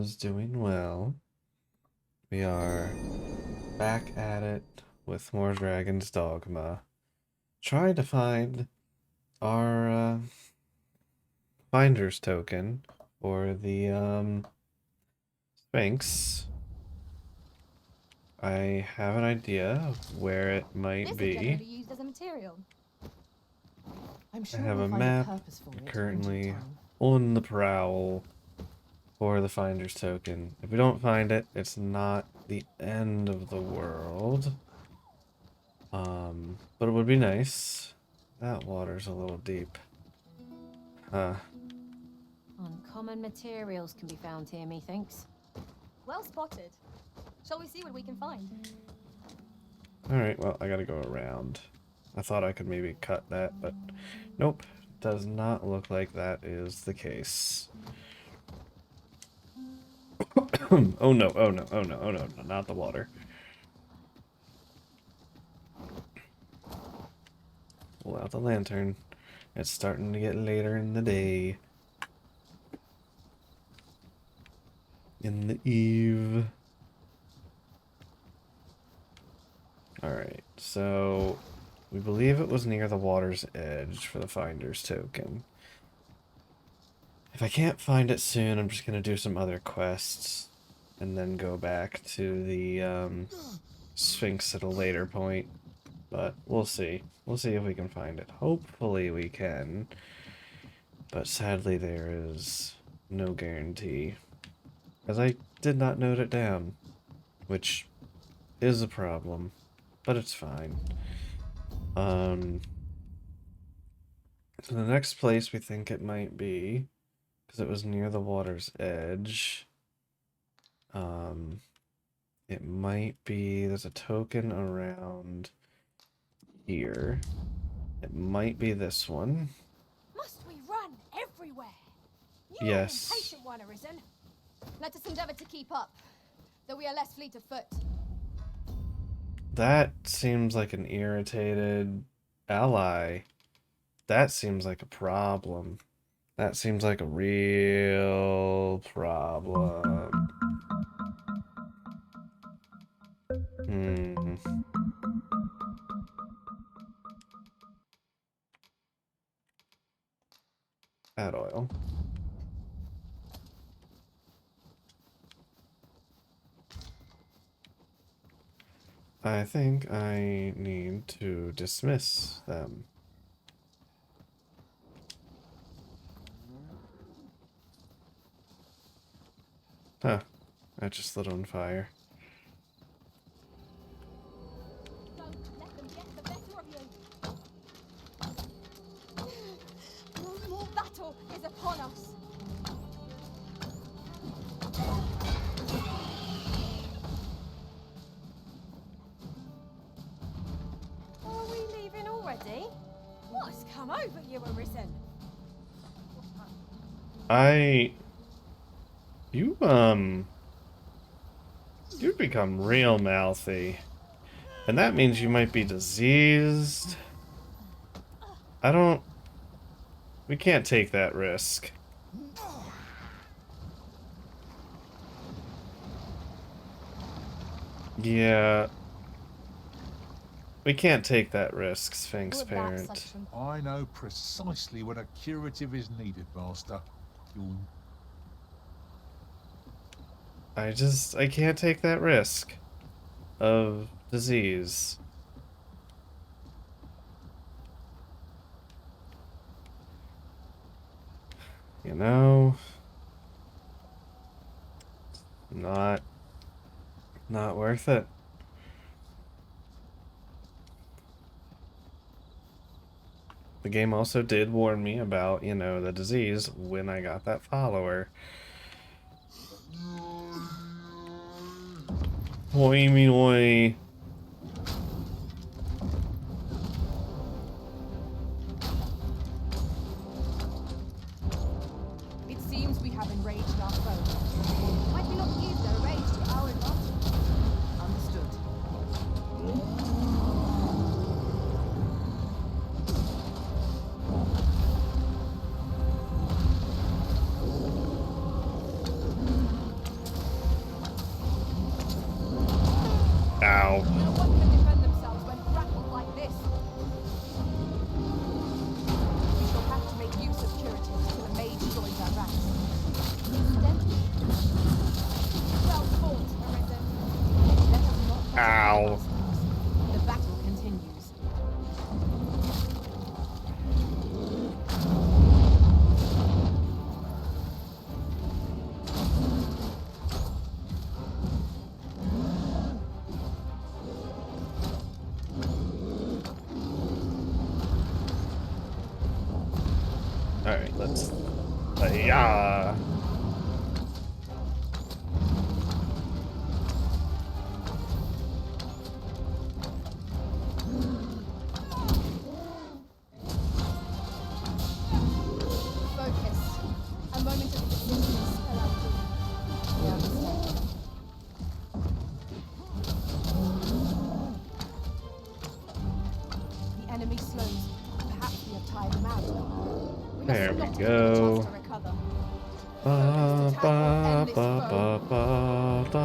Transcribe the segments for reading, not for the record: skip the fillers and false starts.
is doing well. We are back at it with more Dragon's Dogma. Trying to find our finder's token or the Sphinx. I have an idea of where it might This is be. generally used as a material. I'm I sure have we'll a find map purpose for it in currently due time. on the prowl for the finder's token. If we don't find it, it's not the end of the world. But it would be nice. That water's a little deep. Huh. Uncommon materials can be found here, methinks. Well spotted. Shall we see what we can find? Alright, well, I gotta go around. I thought I could maybe cut that, but nope. Does not look like that is the case. Oh no, oh no, oh no, oh no, not the water. Pull out the lantern. It's starting to get later in the day. In the eve. Alright, so we believe it was near the water's edge for the finder's token. If I can't find it soon, I'm just going to do some other quests and then go back to the Sphinx at a later point. But we'll see. We'll see if we can find it. Hopefully we can. But sadly there is no guarantee. Because I did not note it down. Which is a problem. But it's fine. So the next place we think it might be, because it was near the water's edge, it might be, there's a token around here. It might be this one. Must we run everywhere? You Yes. are an impatient one, Arisen. Let us endeavor to keep up, though we are less fleet of foot. That seems like an irritated ally. That seems like a problem. That seems like a real problem. Add oil. I think I need to dismiss them. Huh. I just lit on fire. Don't let them get the better of you. More battle is upon us. Are we leaving already? What's come over you, Arisen? You've become real mouthy. And that means you might be diseased. We can't take that risk. Yeah. We can't take that risk, Sphinx Would that Parent. suction- I know precisely when a curative is needed, Master. You'll... I can't take that risk of disease. You know, not worth it. The game also did warn me about, you know, the disease when I got that follower. Oi, me, oi. It seems we have enraged our foe. Might we not use their rage to our advantage? Understood. Ow. The battle continues. Alright, let's... yeah. Focus. A moment of decision will spell out doom. We understand. The enemy slows. Perhaps we have tired them out. We must There we not give them a go. chance to recover. Ba, ba, ba, ba, ba, da.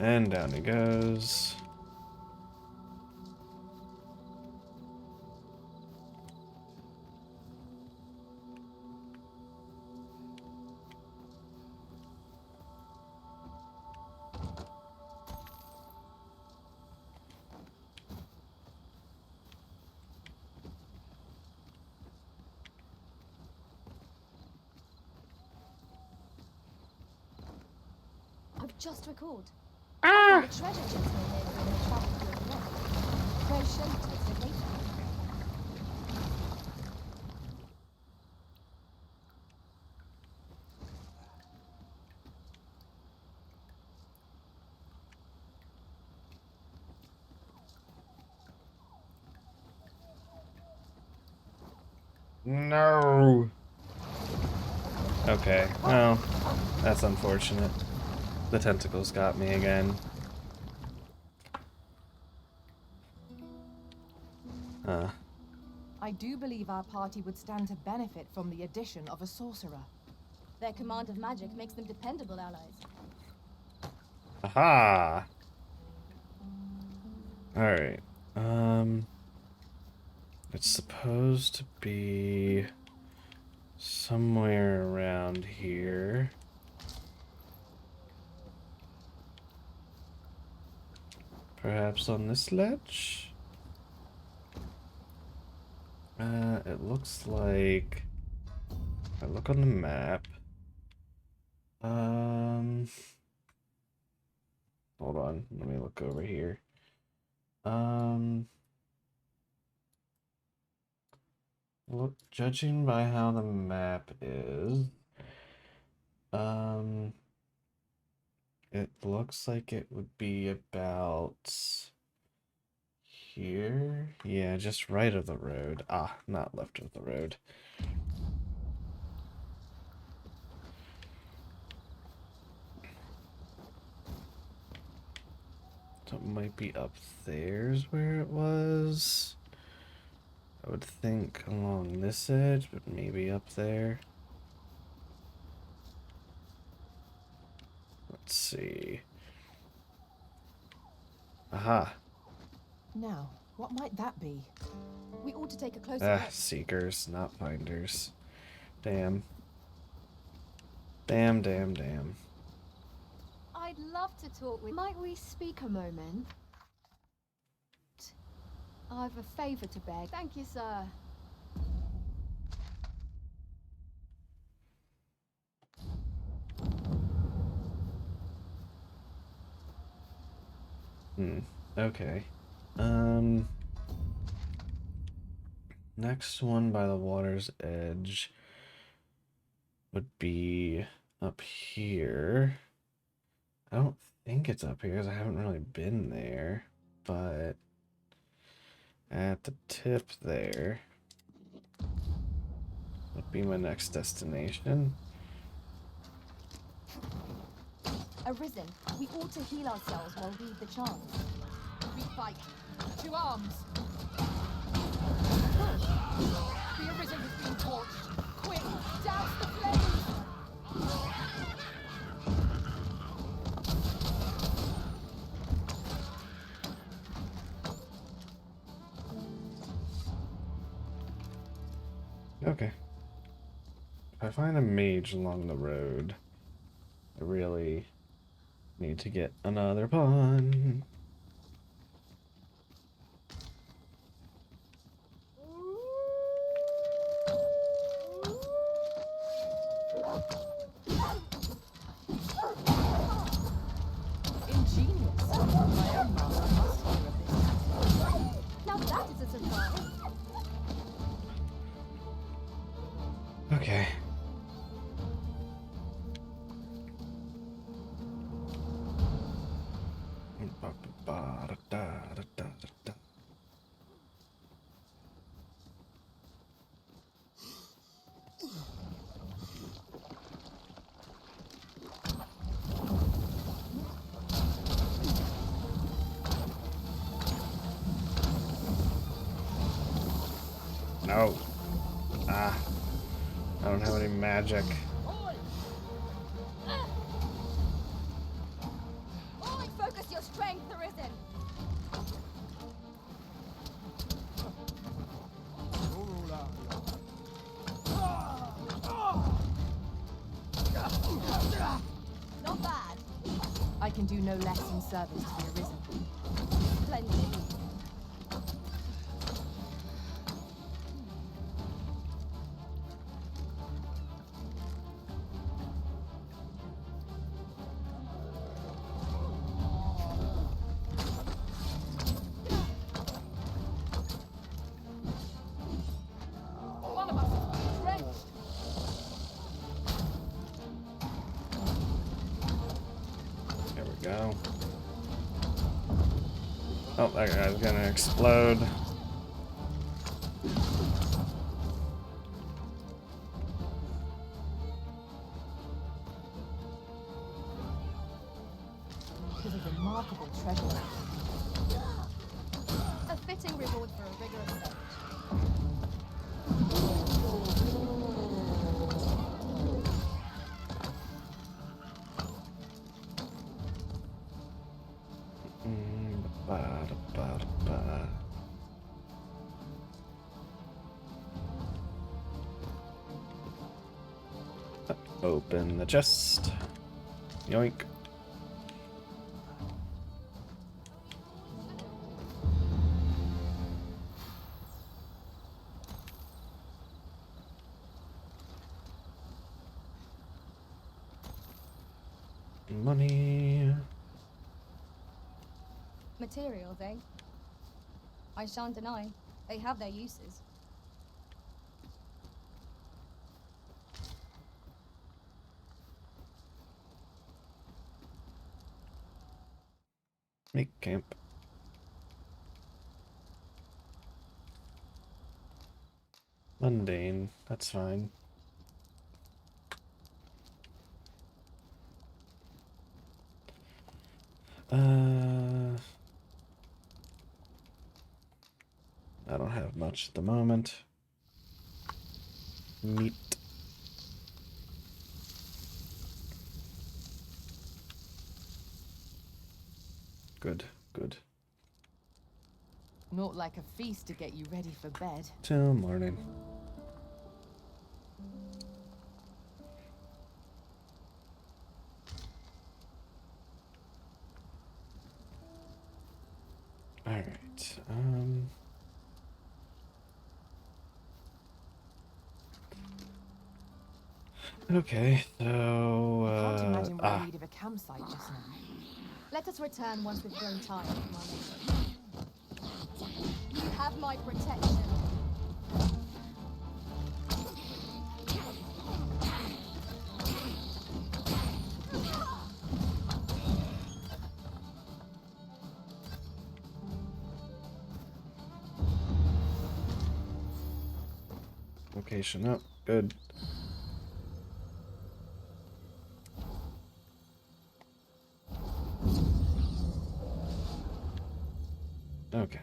And down he goes. I've just recalled. Ah! The treasure chest here when they traveled through the rock. Very showed to its location. No. Okay, well, that's unfortunate. The tentacles got me again. I do believe our party would stand to benefit from the addition of a sorcerer. Their command of magic makes them dependable allies. Aha! Alright. It's supposed to be somewhere around here. Perhaps on this ledge? It looks like... If I look on the map... Hold on, let me look over here. Look, judging by how the map is, it looks like it would be about here. Yeah, just right of the road. Ah, not left of the road. So it might be up there's where it was. I would think along this edge, but maybe up there. Let's see. Aha. Now, what might that be? We ought to take a closer Ah, look. seekers, not finders. Damn. Damn, damn, damn. I'd love to talk with... Might we speak a moment? I've a favour to beg. Thank you, sir. Okay. Next one by the water's edge would be up here. I don't think it's up here because I haven't really been there, but at the tip there would be my next destination. Arisen, we ought to heal ourselves while we read the chant. We fight. To arms. The Arisen has been torched. Quick, douse the flames! Okay. If I find a mage along the road, I really need to get another pawn. Ingenious. My own master must hear of this tactic. Now that is a surprise. Okay. No. Ah. I don't have any magic. Oi, focus your strength, Arisen. Not bad. I can do no less in service to the Arisen. Splendid. One of us is drenched. There we go. Oh, that guy's gonna explode. It is a remarkable treasure. A fitting reward for a rigorous sage. Ba-da-ba-da-ba. Open the chest. Yoink. Money. Materials, eh? I shan't deny. They have their uses. Make camp. Mundane. That's fine. I don't have much at the moment. Meat. Good, good. Not like a feast to get you ready for bed. Till morning. Alright, okay, so, I can't imagine we're in need of a campsite just now. Let us return once we've grown tired from our labor. You have my protection. location up, good. Okay.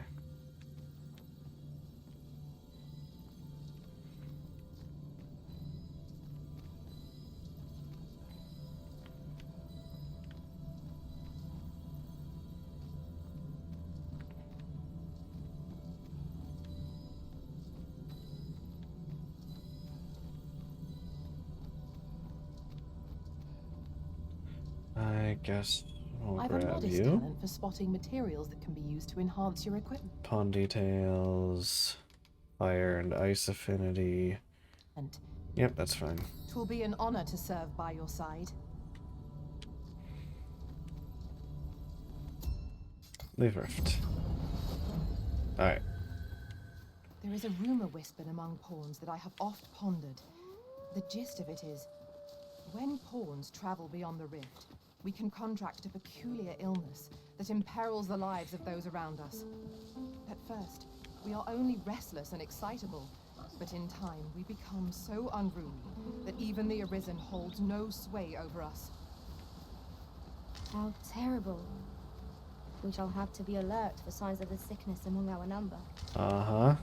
I guess I'll I've a grab modest you. talent for spotting materials that can be used to enhance your equipment. Pawn details, fire and ice affinity. And Yep, that's fine. 'twill be an honor to serve by your side. Leave rift. Alright. There is a rumor whispered among pawns that I have oft pondered. The gist of it is, when pawns travel beyond the rift, we can contract a peculiar illness that imperils the lives of those around us. At first, we are only restless and excitable, but in time we become so unruly that even the Arisen holds no sway over us. How terrible. We shall have to be alert for signs of the sickness among our number. Uh-huh.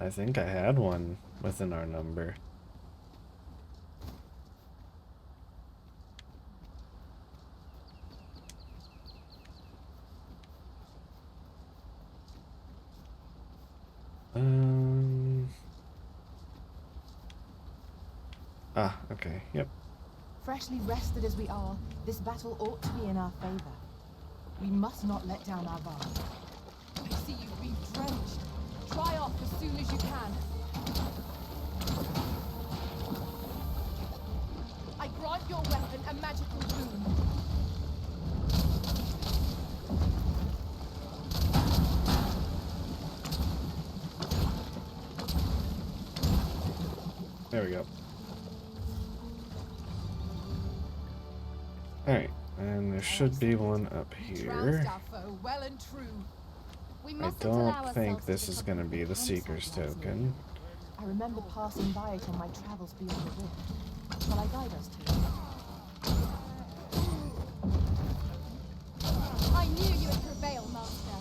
I think I had one within our number. Ah, okay, yep. Freshly rested as we are, this battle ought to be in our favor. We must not let down our guard. I see you've been drenched. Dry off as soon as you can. I grant your weapon a magical boon. There we go. Alright, and there should be one up here. Trounced our foe well and true. We I mustn't allow don't think ourselves this to is become going to be the Seeker's token. I remember passing by it on my travels beyond the rift. Shall I guide us to it? I knew you would prevail, Master.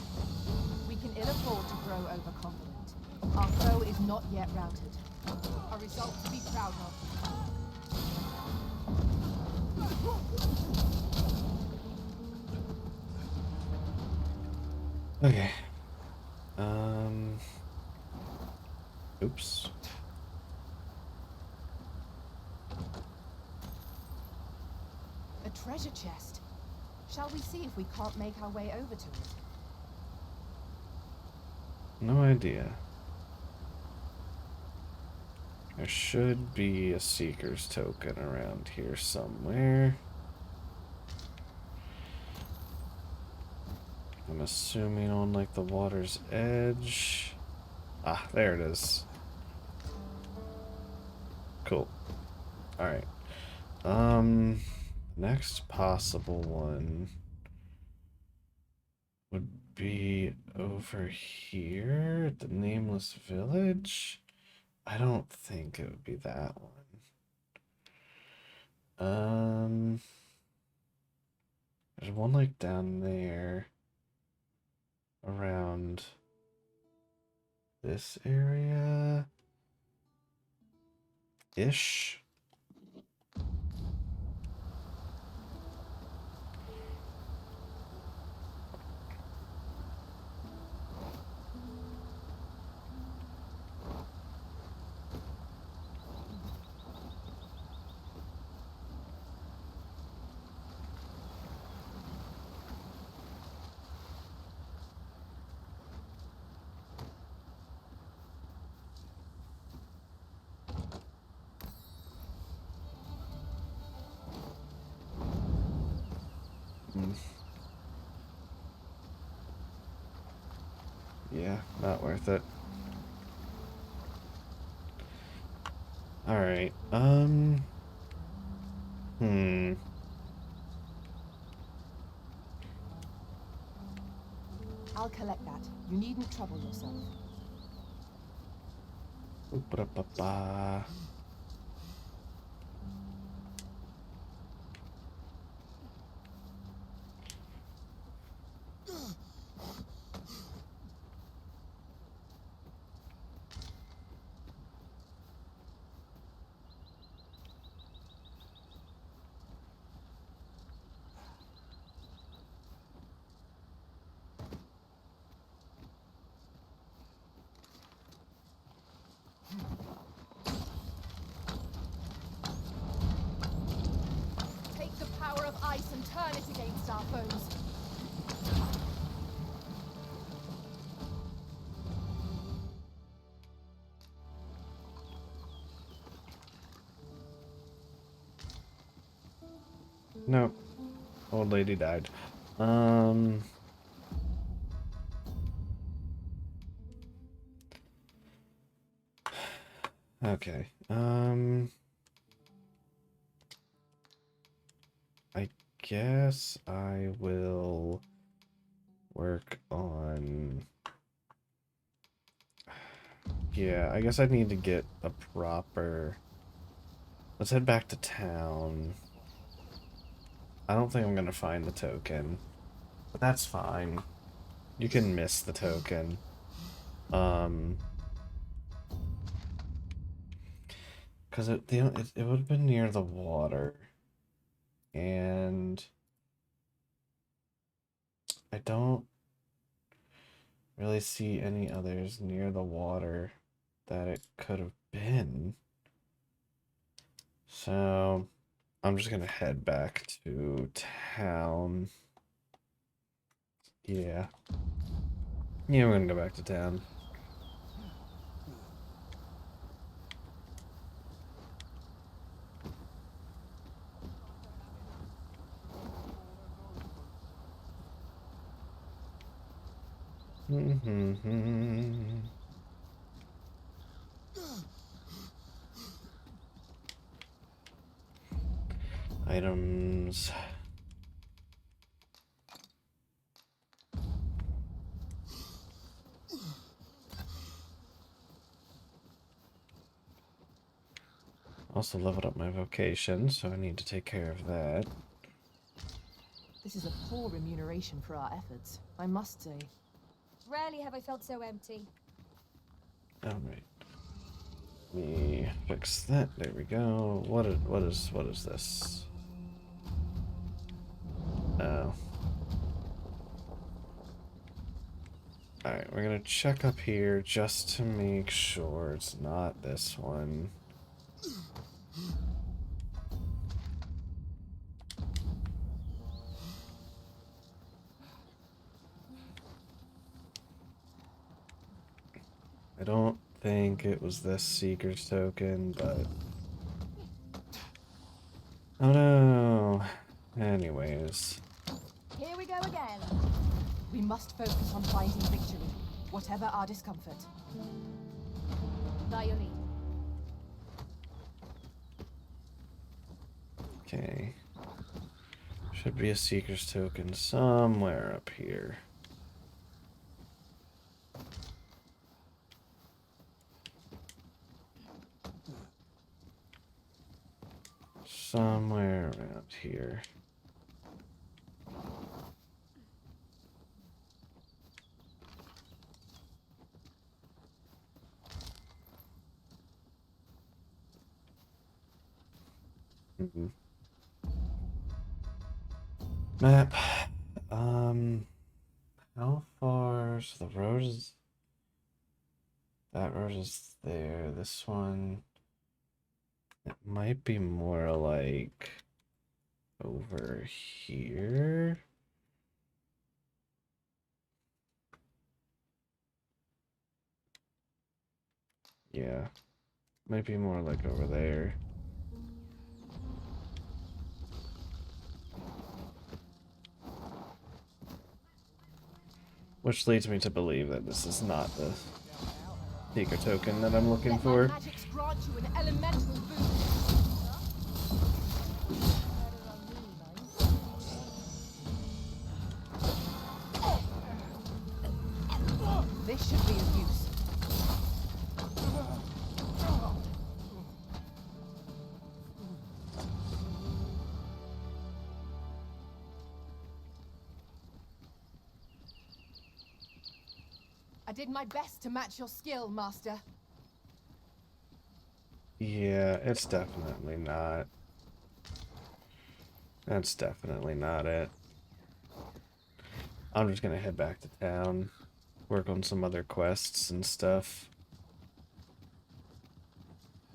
We can ill afford to grow overconfident. Our foe is not yet routed. A result to be proud of. Okay. Oops. A treasure chest. Shall we see if we can't make our way over to it? No idea. There should be a Seeker's token around here somewhere. I'm assuming on like the water's edge. Ah, there it is. Cool. Alright. Next possible one would be over here at the Nameless Village. I don't think it would be that one. There's one like down there around this area ish. Yeah, not worth it. Alright, I'll collect that. You needn't trouble yourself. Oop-a-da-ba-ba. turn it against our foes. Nope. Old lady died. Okay. I guess I will work on... Yeah, I guess I need to get a proper... Let's head back to town. I don't think I'm gonna find the token, but that's fine. You can miss the token. Because it would have been near the water, and I don't really see any others near the water that it could have been. So I'm just gonna head back to town. Yeah. Yeah, we're gonna go back to town. Items. Also leveled up my vocation, so I need to take care of that. This is a poor remuneration for our efforts, I must say. Rarely have I felt so empty. Alright. Let me fix that. There we go. What is this? Oh. Alright, we're gonna check up here just to make sure it's not this one. I don't think it was this Seeker's token, but... Oh no! Anyways. Here we go again. We must focus on finding victory, whatever our discomfort. By your lead. Okay. Should be a Seeker's token somewhere up here. Somewhere around here. Map. How far? So the road is... That road is there. This one... It might be more like... over here? Yeah. Might be more like over there. Which leads me to believe that this is not the Seeker token that I'm looking Let for. my magics grant you an elemental boost. This should be of use. I did my best to match your skill, Master. Yeah, it's definitely not. That's definitely not it. I'm just gonna head back to town, work on some other quests and stuff.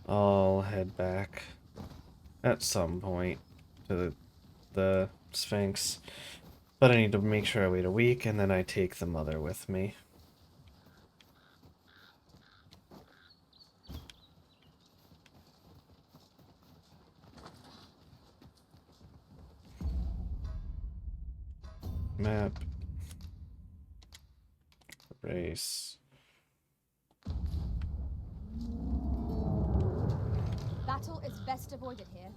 I'll head back at some point to the Sphinx. But I need to make sure I wait a week, and then I take the mother with me. Map. Race. Battle is best avoided here.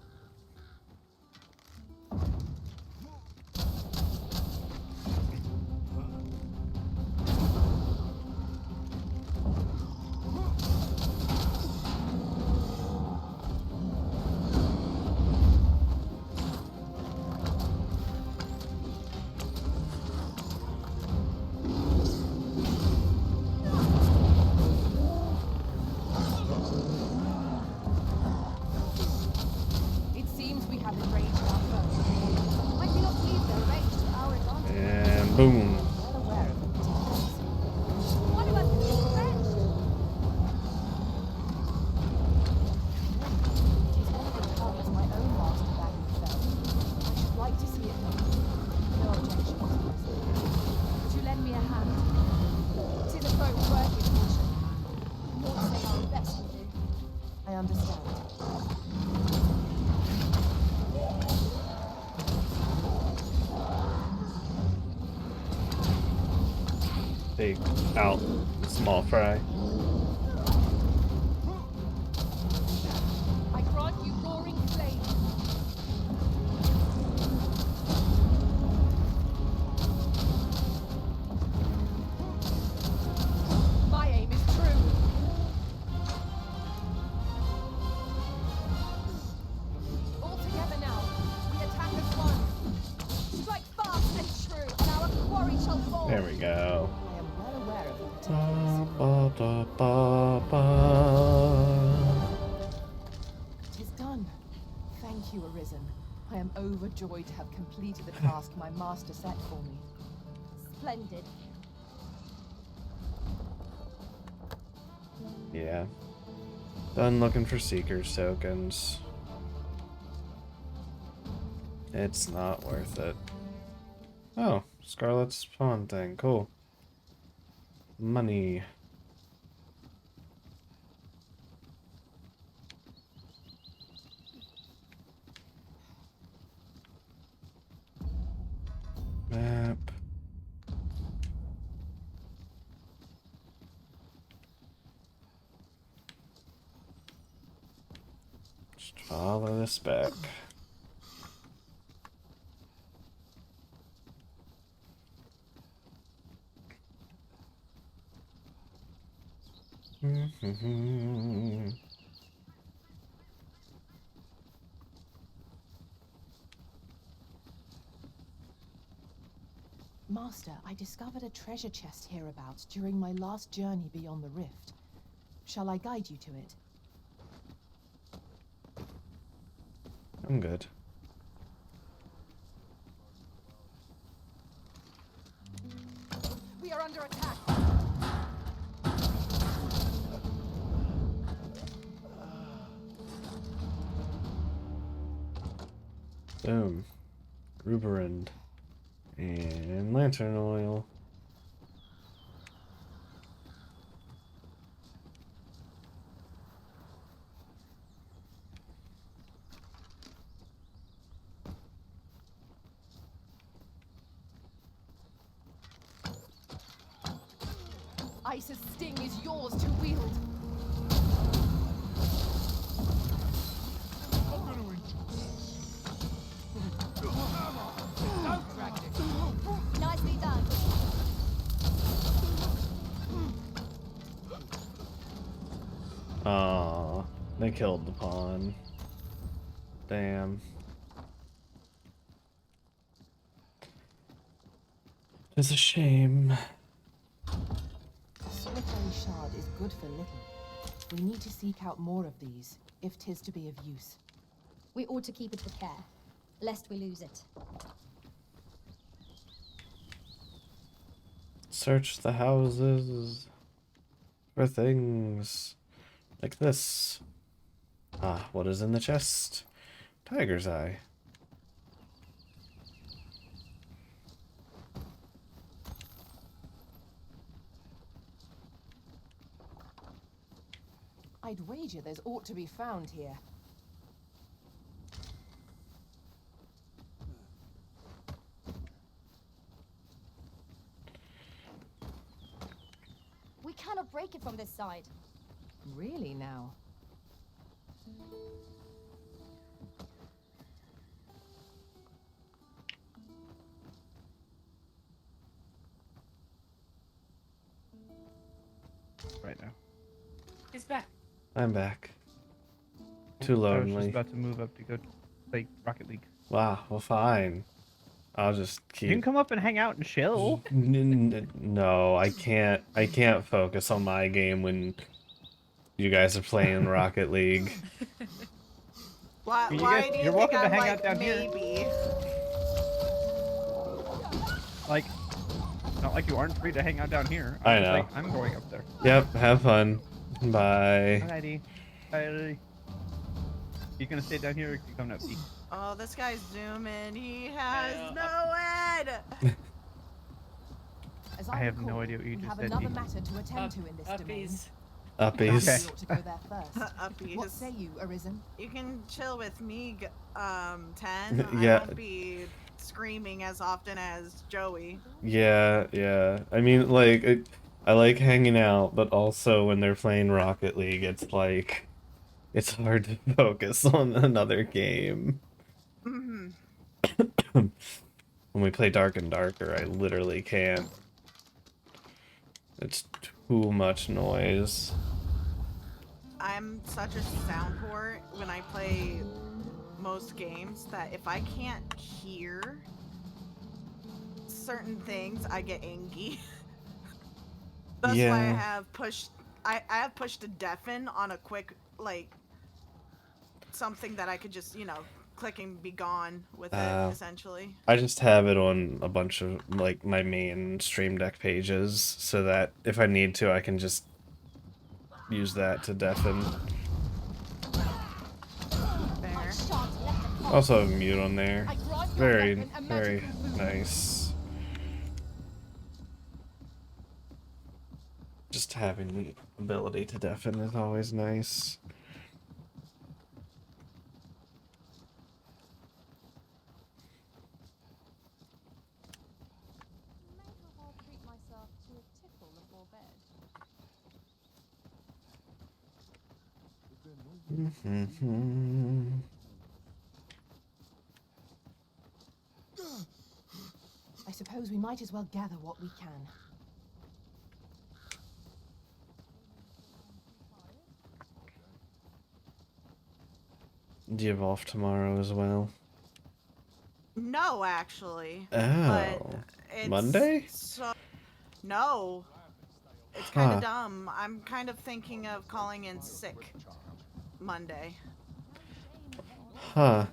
It seems we have enraged our foe. I do not believe their range to our advantage. And boom. Well aware of the particulars. One of us is entrenched. It is evident how as my own master badly fell. I should like to see it done. No objections. Would you lend me a hand? Tis a folk worthy of caution. More to say our best will do. I understand. Take out small fry. I grant you roaring flame. My aim is true. All together now. We attack as one. Strike fast and true, and our quarry shall fall. There we go. I am well aware of the Ba, particulars. ba, da, ba, ba. It is done. Thank you, Arisen. I am overjoyed to have completed the task my master set for me. Splendid. Yeah. Done looking for Seeker's tokens. It's not worth it. Oh, Scarlet's spawn thing. Cool. Money. Map. Just follow this back. Master, I discovered a treasure chest hereabouts during my last journey beyond the rift. Shall I guide you to it? I'm good. We are under attack. Boom. Ruberand. And lantern oil. Ice's sting is yours to wield. Don't drag it. Nicely done. Aw, they killed the pawn. Damn. It's a shame. A solitary shard is good for little. We need to seek out more of these, if 'tis to be of use. We ought to keep it with care, lest we lose it. Search the houses for things like this. Ah, what is in the chest? Tiger's eye. I'd wager there's ought to be found here. We cannot break it from this side. Really now? Right now. He's back. I'm back. Too I was just lonely. about to move up to go play Rocket League. Wow, well fine. I'll just You can keep... come up and hang out and chill. No, I can't. I can't focus on my game when you guys are playing Rocket League. Why, You why guys- do you you're think welcome to I'm hang like, out down here. maybe? Like, not like you aren't free to hang out down here. I I'm just know. Like, I'm going up there. Yep, have fun. Bye. Alrighty. Alrighty. You gonna stay down here or you coming up? East? Oh, this guy's zooming. He has no head. As I have recall, no idea what you we just have said, another Ethan. matter to attend to in this domain. Uppies. Uppies. Perhaps we ought to go there first. Uppies. What say you, Arisen? You can chill with me, 10. Yeah. I won't be screaming as often as Joey. Yeah, yeah. I mean, like, I like hanging out, but also when they're playing Rocket League, it's like, it's hard to focus on another game. Hmm. When we play Dark and Darker, I literally can't. It's too much noise. I'm such a sound whore when I play most games that if I can't hear certain things, I get angry. That's why I Yeah. have pushed. I have pushed to deafen on a quick, like, something that I could just, click and be gone with it, essentially. I just have it on a bunch of, like, my main Stream Deck pages, so that if I need to, I can just use that to deafen. There. Also have mute on there. I grant your Very, weapon a very magical boon. nice. Just having the ability to deafen is always nice. I'll treat myself to a tickle before bed. I suppose we might as well gather what we can. Do you have off tomorrow as well? No, actually. Oh. It's Monday? So, no. It's kind Huh. of dumb. I'm kind of thinking of calling in sick Monday. Huh.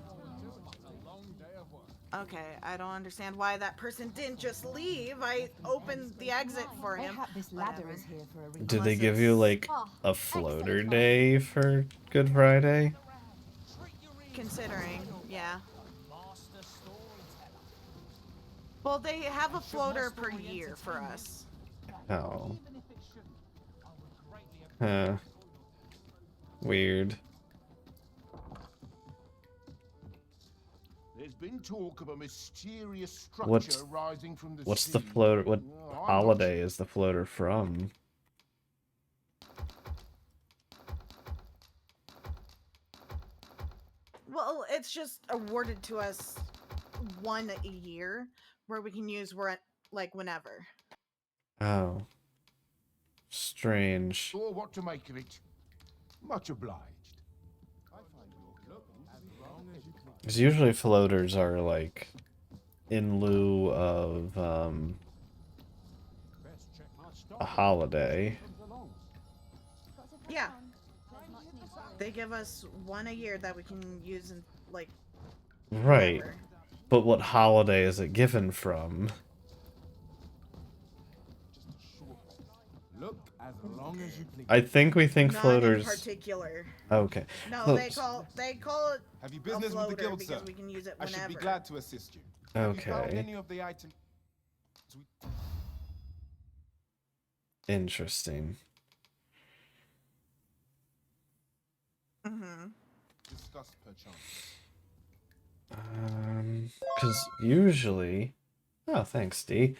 Okay, I don't understand why that person didn't just leave. I opened the exit for him. Mayhap this ladder Whatever. is here for a reason. Did they Unless give you, like, Oh, a floater day for Good Friday? Considering, yeah. Well, they have a floater per year for us. Oh. Huh. Weird. There's been talk of a mysterious structure What's- rising from the What's sea. the floater? What I'm not holiday is the floater from? Well, it's just awarded to us one a year, where we can use like whenever. Oh. Strange. sure what to make of it. Much obliged. I find your as long as you please. Because usually floaters are like in lieu of a holiday. Yeah. They give us one a year that we can use in like. Right. whenever. But what holiday is it given from? Look as long as you please. I think we think None floaters. in particular. Okay. No, Well, they call it Have you a business with the floater guild, because sir? we can use it I whenever. should be glad to assist you. Have you found Okay. any of the items? Interesting. Mm-hmm. Discuss perchance. Because usually, oh, thanks, D.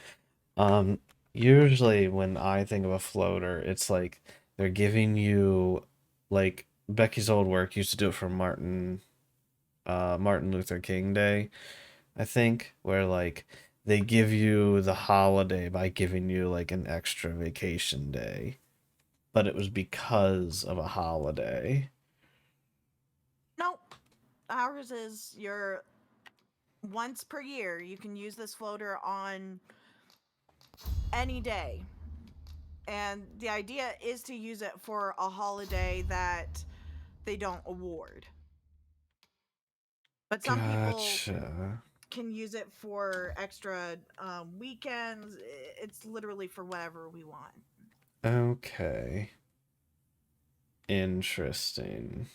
Usually when I think of a floater, it's like they're giving you, like Becky's old work used to do it for Martin Luther King Day, I think, where like they give you the holiday by giving you like an extra vacation day, but it was because of a holiday. Nope. Ours is your once per year. You can use this floater on any day. And the idea is to use it for a holiday that they don't award. But some people Gotcha. can use it for extra weekends. It's literally for whatever we want. Okay. Interesting.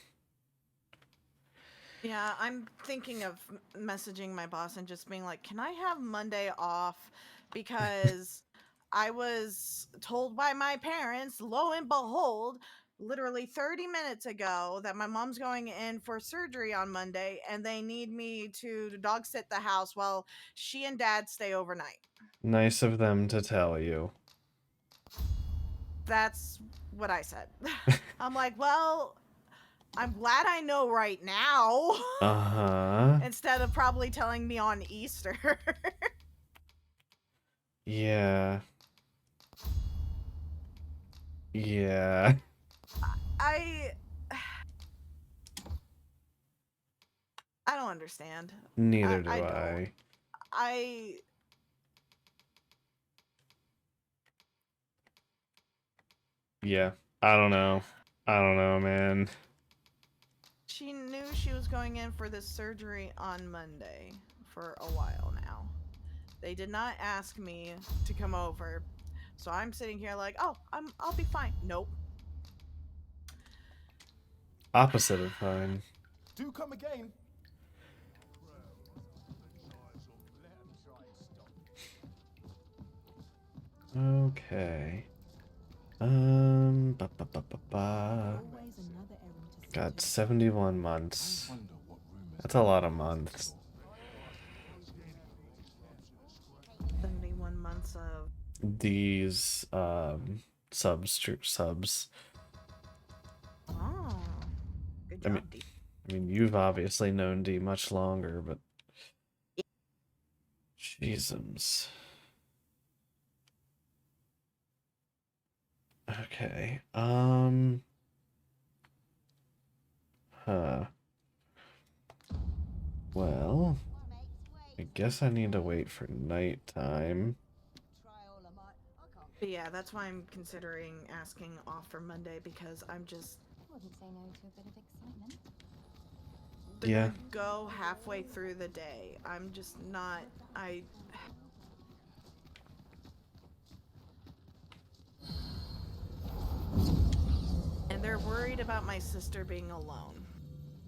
Yeah, I'm thinking of messaging my boss and just being like, can I have Monday off? Because I was told by my parents, lo and behold, literally 30 minutes ago, that my mom's going in for surgery on Monday and they need me to dog sit the house while she and dad stay overnight. Nice of them to tell you. That's what I said. I'm like, well, I'm glad I know right now. Uh-huh. Instead of probably telling me on Easter. Yeah. Yeah. I don't understand. Neither do I I. don't. I Yeah. I don't know. I don't know, man. She knew she was going in for this surgery on Monday for a while now. They did not ask me to come over. So I'm sitting here like, "Oh, I'll be fine." Nope. Opposite of fine. Do come again. Okay. Ba, ba, ba, ba, ba. Got 71 months. That's a lot of months. 71 months of These subs. Oh. Good I job, mean, D. you've obviously known D much longer, but Jeezums. Okay. Huh. Well, I guess I need to wait for nighttime. But yeah, that's why I'm considering asking off for Monday because I'm just Wouldn't say no to a bit of excitement. Yeah. gonna go halfway through the day. I'm just not. And they're worried about my sister being alone.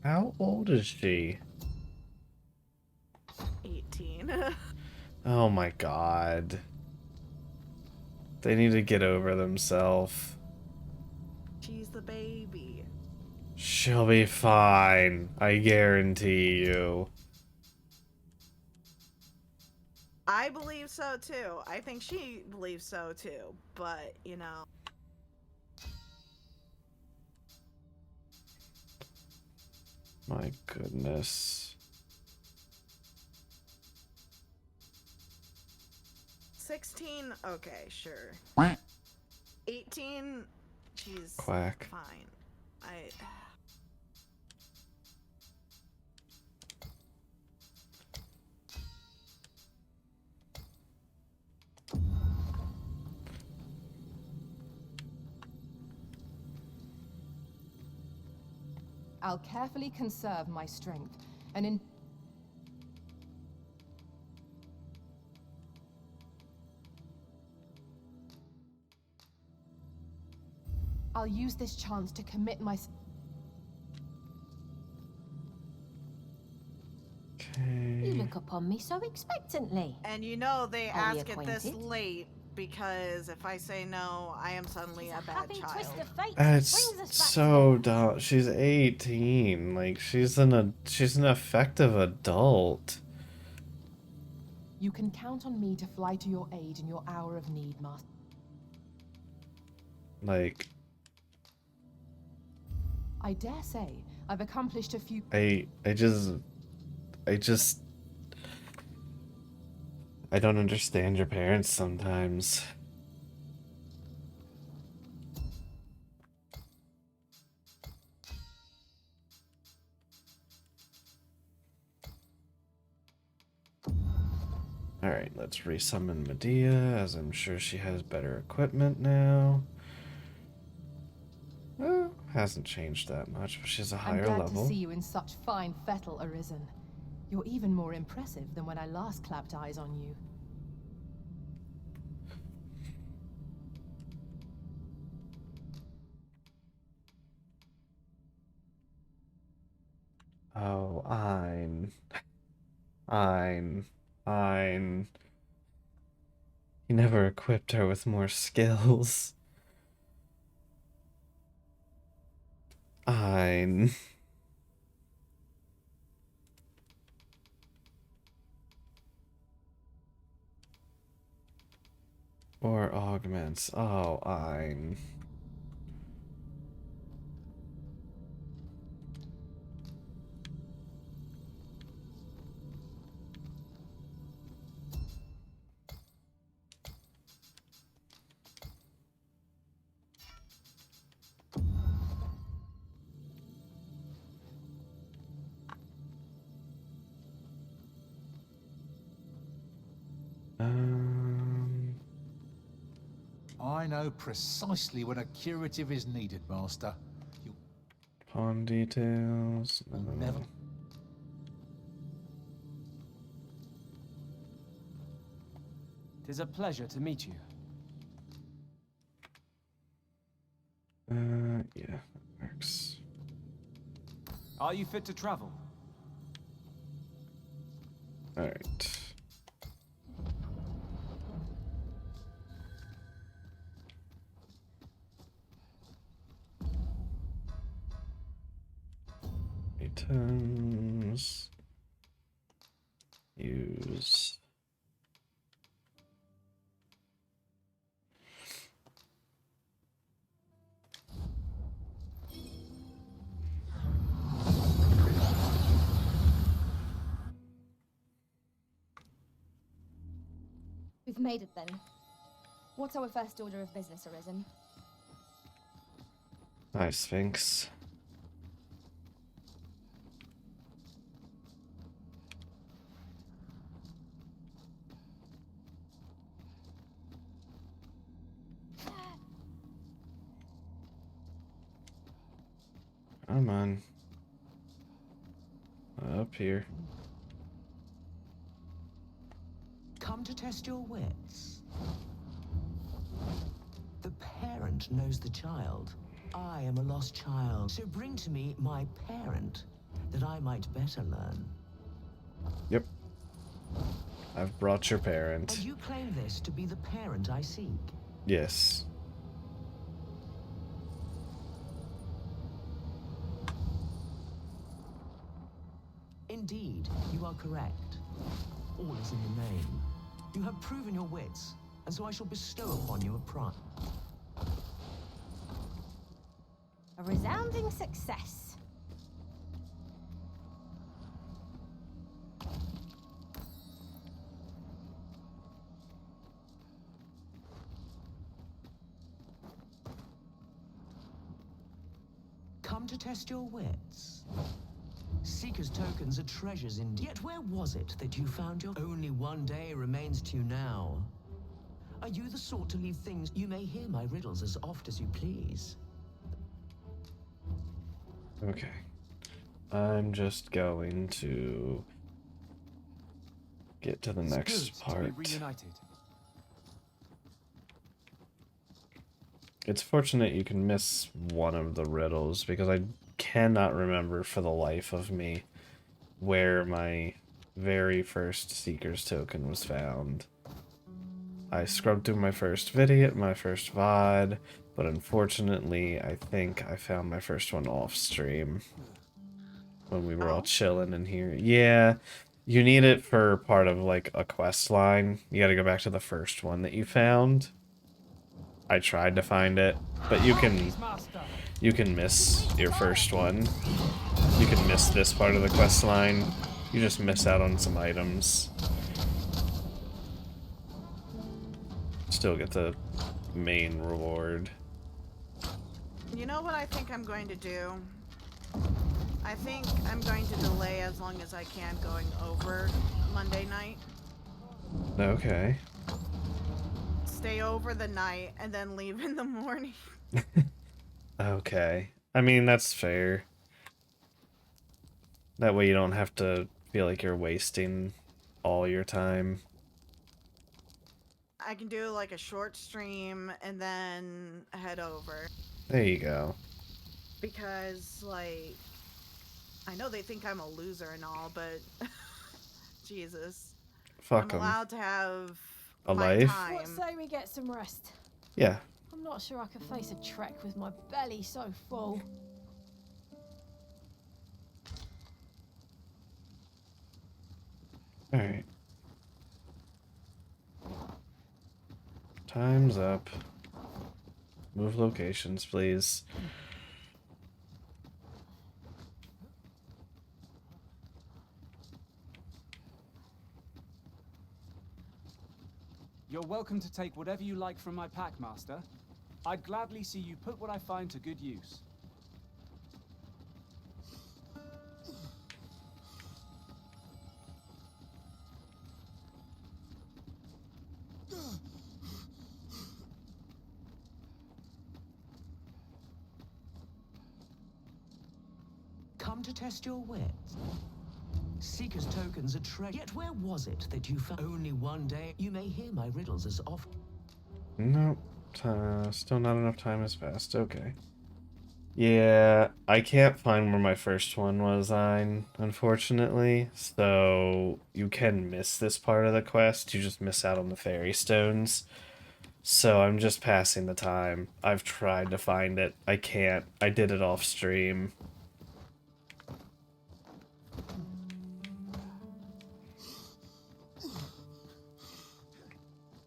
How old is she? 18. Oh my god. They need to get over themselves. She's the baby. She'll be fine. I guarantee you. I believe so too. I think she believes so too. But, you know. My goodness. 16, okay, sure. 18, she's Quack. fine. I'll carefully conserve my strength, and in... I'll use this chance to commit my... You look upon me so expectantly. And you know they Are we ask it this acquainted? late because if I say no, I am suddenly It's a bad happy child. twist of fate. It's Brings us back so together. dumb. She's 18. Like, she's an effective adult. You can count on me to fly to your aid in your hour of need, Master. Like, I dare say I've accomplished a few. I don't understand your parents sometimes. Alright, let's resummon Medea, as I'm sure she has better equipment now. Well, hasn't changed that much, but she's a I'm higher glad level. to see you in such fine fettle, Arisen. You're even more impressive than when I last clapped eyes on you. Oh, Ein. He never equipped her with more skills. Ein. Or augments. Oh, Ein. I know precisely when a curative is needed, Master. Pawn details. I You'll don't never. know. Tis a pleasure to meet you. Yeah, that works. Are you fit to travel? Alright. Items. Use. We've made it then. What's our first order of business, Arisen? Hi, Sphinx. Come on. Up here. Come to test your wits. The parent knows the child. I am a lost child, so bring to me my parent, that I might better learn. Yep. I've brought your parent. And you claim this to be the parent I seek? Yes. Indeed, you are correct. All is in the name. You have proven your wits, and so I shall bestow upon you a prize. A resounding success. Come to test your wits. Seeker's tokens are treasures indeed. Yet where was it that you found your... Only one day remains to you now. Are you the sort to leave things... You may hear my riddles as oft as you please. Okay. I'm just going to get to the It's next good to part. be reunited. It's fortunate you can miss one of the riddles, because I cannot remember for the life of me where my very first Seeker's token was found. I scrubbed through my first VOD, but unfortunately, I think I found my first one off stream when we were all chilling in here. Yeah, you need it for part of like a quest line. You gotta go back to the first one that you found. I tried to find it, but you can miss your first one. You can miss this part of the quest line. You just miss out on some items. Still get the main reward. You know what I think I'm going to do? I think I'm going to delay as long as I can going over Monday night. Okay. Stay over the night and then leave in the morning. Okay. I mean, that's fair. That way you don't have to feel like you're wasting all your time. I can do like a short stream and then head over. There you go. Because, like, I know they think I'm a loser and all, but Jesus. Fuck I'm 'em. allowed to have A my life? time. What say we get some rest? Yeah. I'm not sure I could face a trek with my belly so full. Alright. Time's up. Move locations, please. You're welcome to take whatever you like from my pack, Master. I'd gladly see you put what I find to good use. Come to test your wits. Seeker's tokens are treasure. Yet where was it that you found? Only one day. You may hear my riddles as often. Nope. Still not enough time has passed. Okay. Yeah, I can't find where my first one was, unfortunately. So you can miss this part of the quest. You just miss out on the fairy stones. So I'm just passing the time. I've tried to find it. I can't. I did it off stream.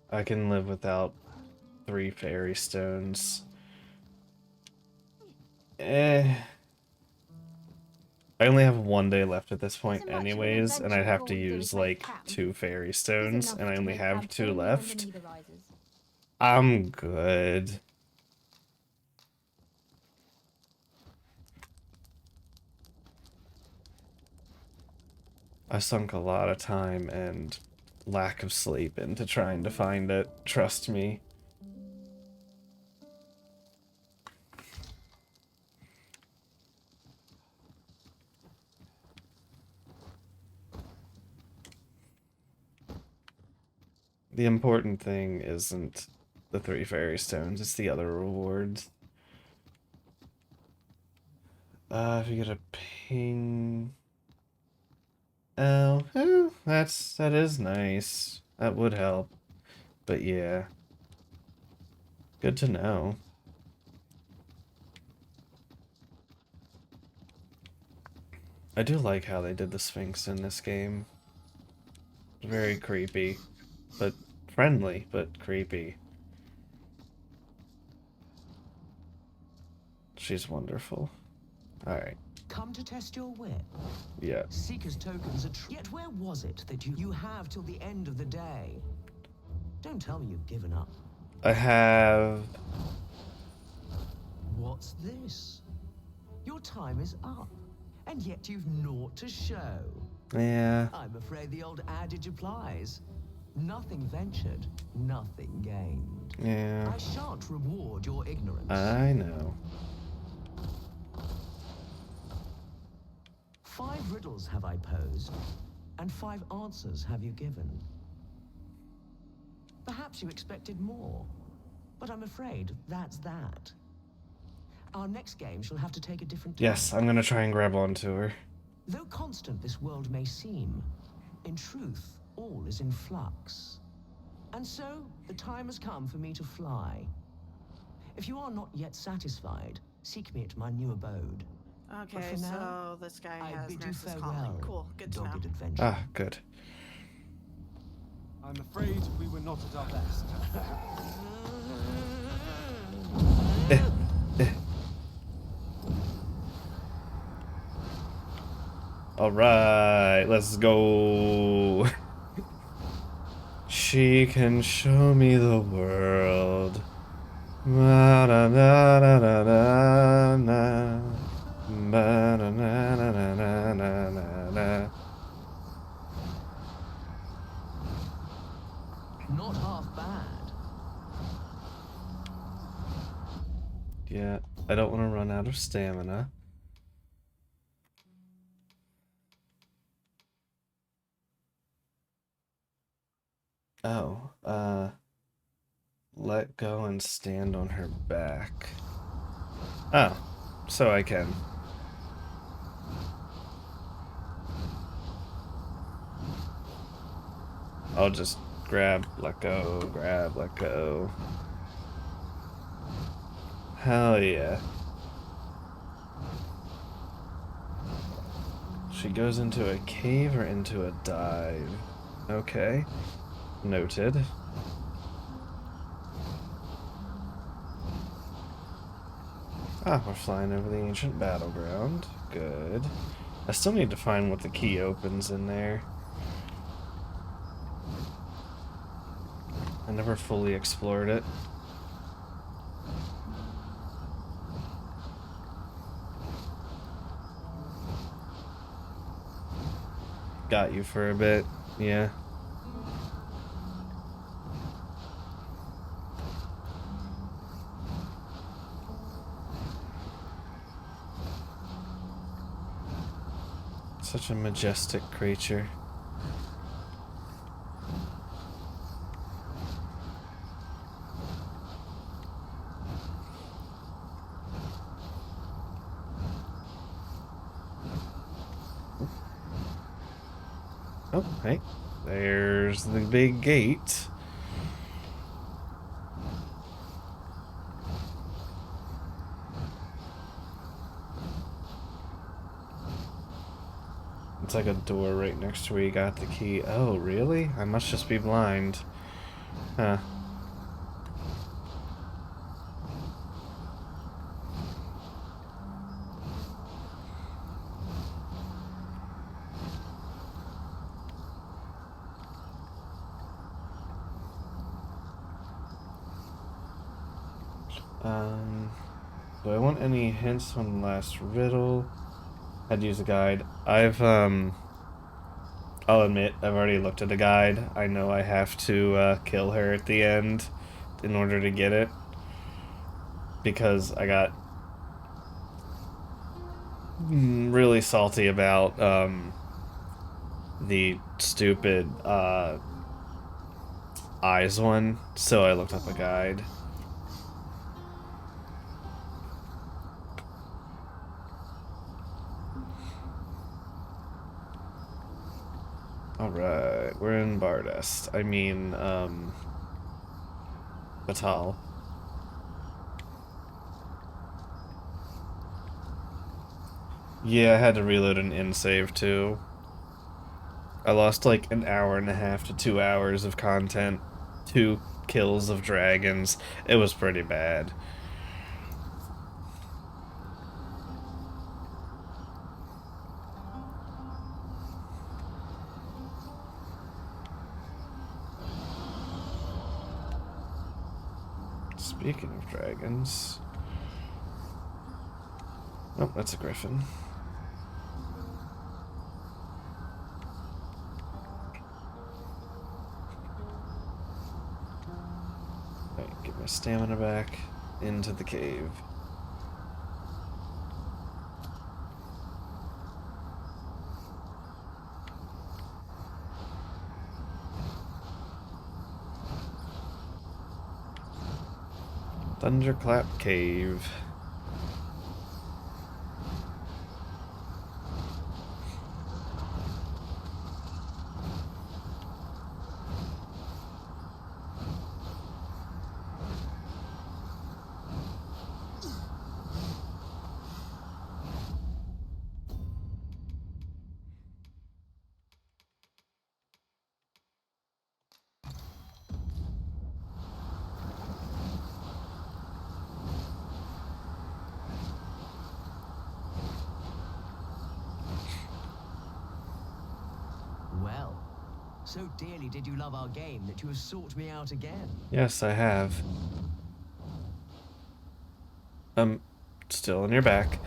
I can live without 3 fairy stones. I only have 1 day left at this point anyways, and I'd have to use like 2 fairy stones, and I only have 2 left. I'm good. I sunk a lot of time and lack of sleep into trying to find it, trust me. The important thing isn't the 3 fairy stones, it's the other rewards. If you get a ping... Oh, that is nice. That would help. But yeah. Good to know. I do like how they did the Sphinx in this game. Very creepy. But friendly, but creepy. She's wonderful. Alright. Come to test your wit. Yeah. Seeker's tokens are yet where was it that you have till the end of the day? Don't tell me you've given up. I have... What's this? Your time is up, and yet you've naught to show. Yeah. I'm afraid the old adage applies. Nothing ventured, nothing gained. Yeah. I shan't reward your ignorance. I know. 5 riddles have I posed, and 5 answers have you given. Perhaps you expected more, but I'm afraid that's that. Our next game shall have to take a different turn. Yes, I'm gonna try and grab onto her. Though constant this world may seem, in truth, all is in flux. And so, the time has come for me to fly. If you are not yet satisfied, seek me at my new abode. Okay, for now, so this guy I has bid you nurses calling. farewell, Cool, good to know. dogged adventure. Ah, good. I'm afraid we were not at our best. All right, let's go. She can show me the world. Na na na na na na na. Na na na na na na na na. Not half bad. Yeah, I don't want to run out of stamina. Oh, let go and stand on her back. Oh, so I can. I'll just grab, let go, grab, let go. Hell yeah. She goes into a cave or into a dive? Okay. Noted. Ah, we're flying over the ancient battleground. Good. I still need to find what the key opens in there. I never fully explored it. Got you for a bit, yeah. Such a majestic creature. Oh, hey. There's the big gate. It's like a door right next to where you got the key. Oh, really? I must just be blind. Huh. Do I want any hints on the last riddle? I'd use a guide. I'll admit, I've already looked at the guide. I know I have to kill her at the end in order to get it. Because I got really salty about the stupid eyes one, so I looked up a guide. Alright, we're in Bardest. I mean, Batal. Yeah, I had to reload an in save too. I lost like an hour and a half to 2 hours of content, 2 kills of dragons. It was pretty bad. Speaking of dragons... Oh, that's a griffin. Alright, get my stamina back into the cave. Thunderclap Cave. So dearly did you love our game that you have sought me out again. Yes, I have. I'm still on your back.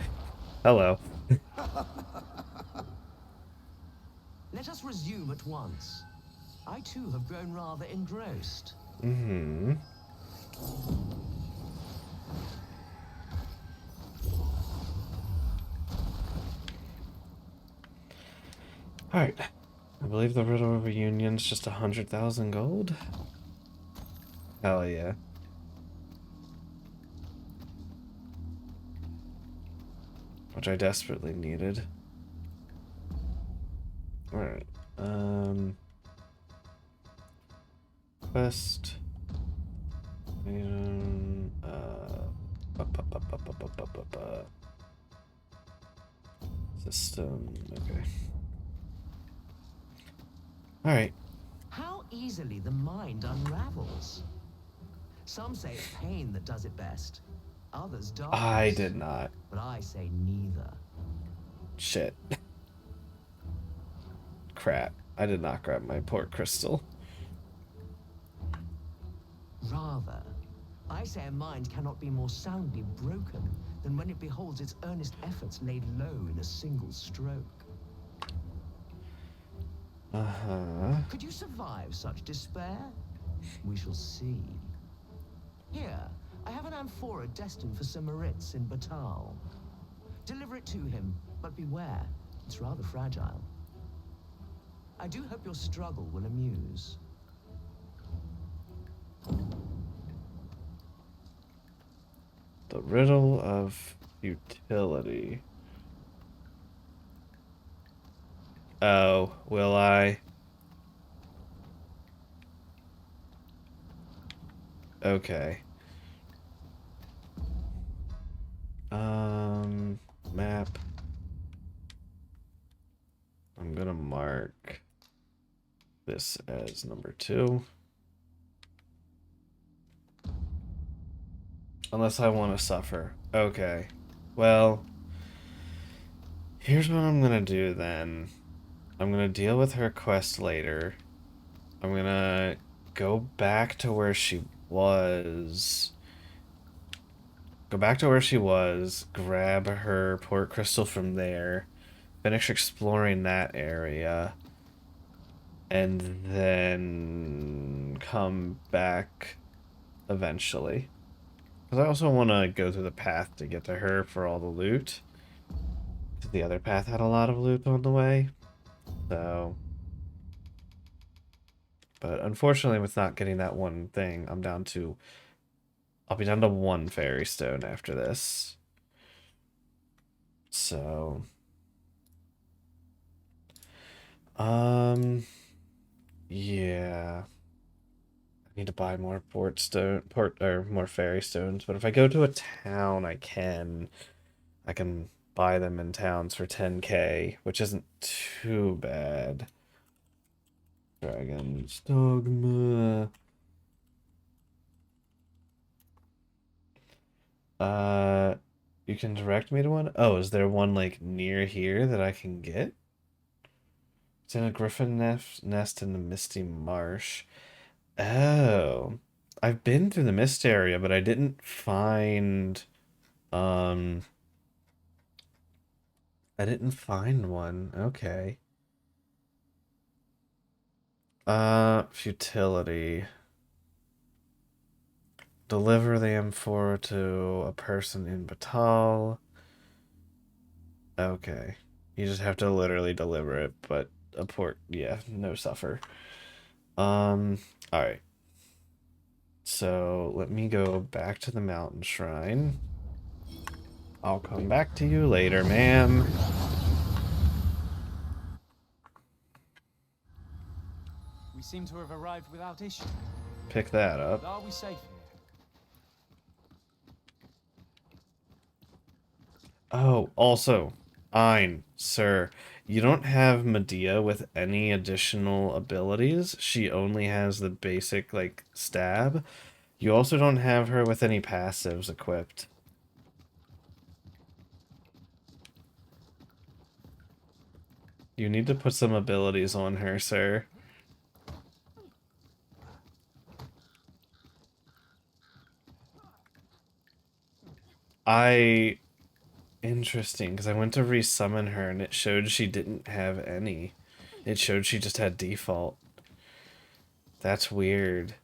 Hello. Let us resume at once. I too have grown rather engrossed. Mm-hmm. Alright. I believe the riddle of reunion's just 100,000 gold? Hell yeah. Which I desperately needed. Alright. Quest. System. Okay. Alright. How easily the mind unravels. Some say it's pain that does it best. Others darkness. I did not. But I say neither. Shit. Crap. I did not grab my port crystal. Rather, I say a mind cannot be more soundly broken than when it beholds its earnest efforts laid low in a single stroke. Uh-huh. Could you survive such despair? We shall see. Here, I have an amphora destined for Sir Moritz in Batal. Deliver it to him, but beware, it's rather fragile. I do hope your struggle will amuse. The riddle of utility. Oh, will I? Okay. Map. I'm gonna mark this as number 2. Unless I want to suffer. Okay. Well, here's what I'm gonna do then. I'm gonna deal with her quest later. I'm gonna go back to where she was. Go back to where she was, grab her port crystal from there, finish exploring that area, and then come back eventually. Because I also want to go through the path to get to her for all the loot. The other path had a lot of loot on the way. So... But unfortunately, with not getting that one thing, I'm down to... I'll be down to 1 fairy stone after this. So... Yeah... I need to buy more more fairy stones, but if I go to a town, I can buy them in towns for 10k, which isn't too bad. Dragons, Dogma. You can direct me to one? Oh, is there one like near here that I can get? It's in a griffin nest in the Misty Marsh. Oh, I've been through the mist area, but I didn't find, I didn't find one. Okay. Futility. Deliver the amphora to a person in Batal. Okay. You just have to literally deliver it, but a port, yeah, no suffer. Alright. So, let me go back to the mountain shrine. I'll come back to you later, ma'am. We seem to have arrived without issue. Pick that up. Are we safe here? Oh, also, Ein, sir, you don't have Medea with any additional abilities. She only has the basic, like, stab. You also don't have her with any passives equipped. You need to put some abilities on her, sir. Interesting, because I went to resummon her and it showed she didn't have any. It showed she just had default. That's weird.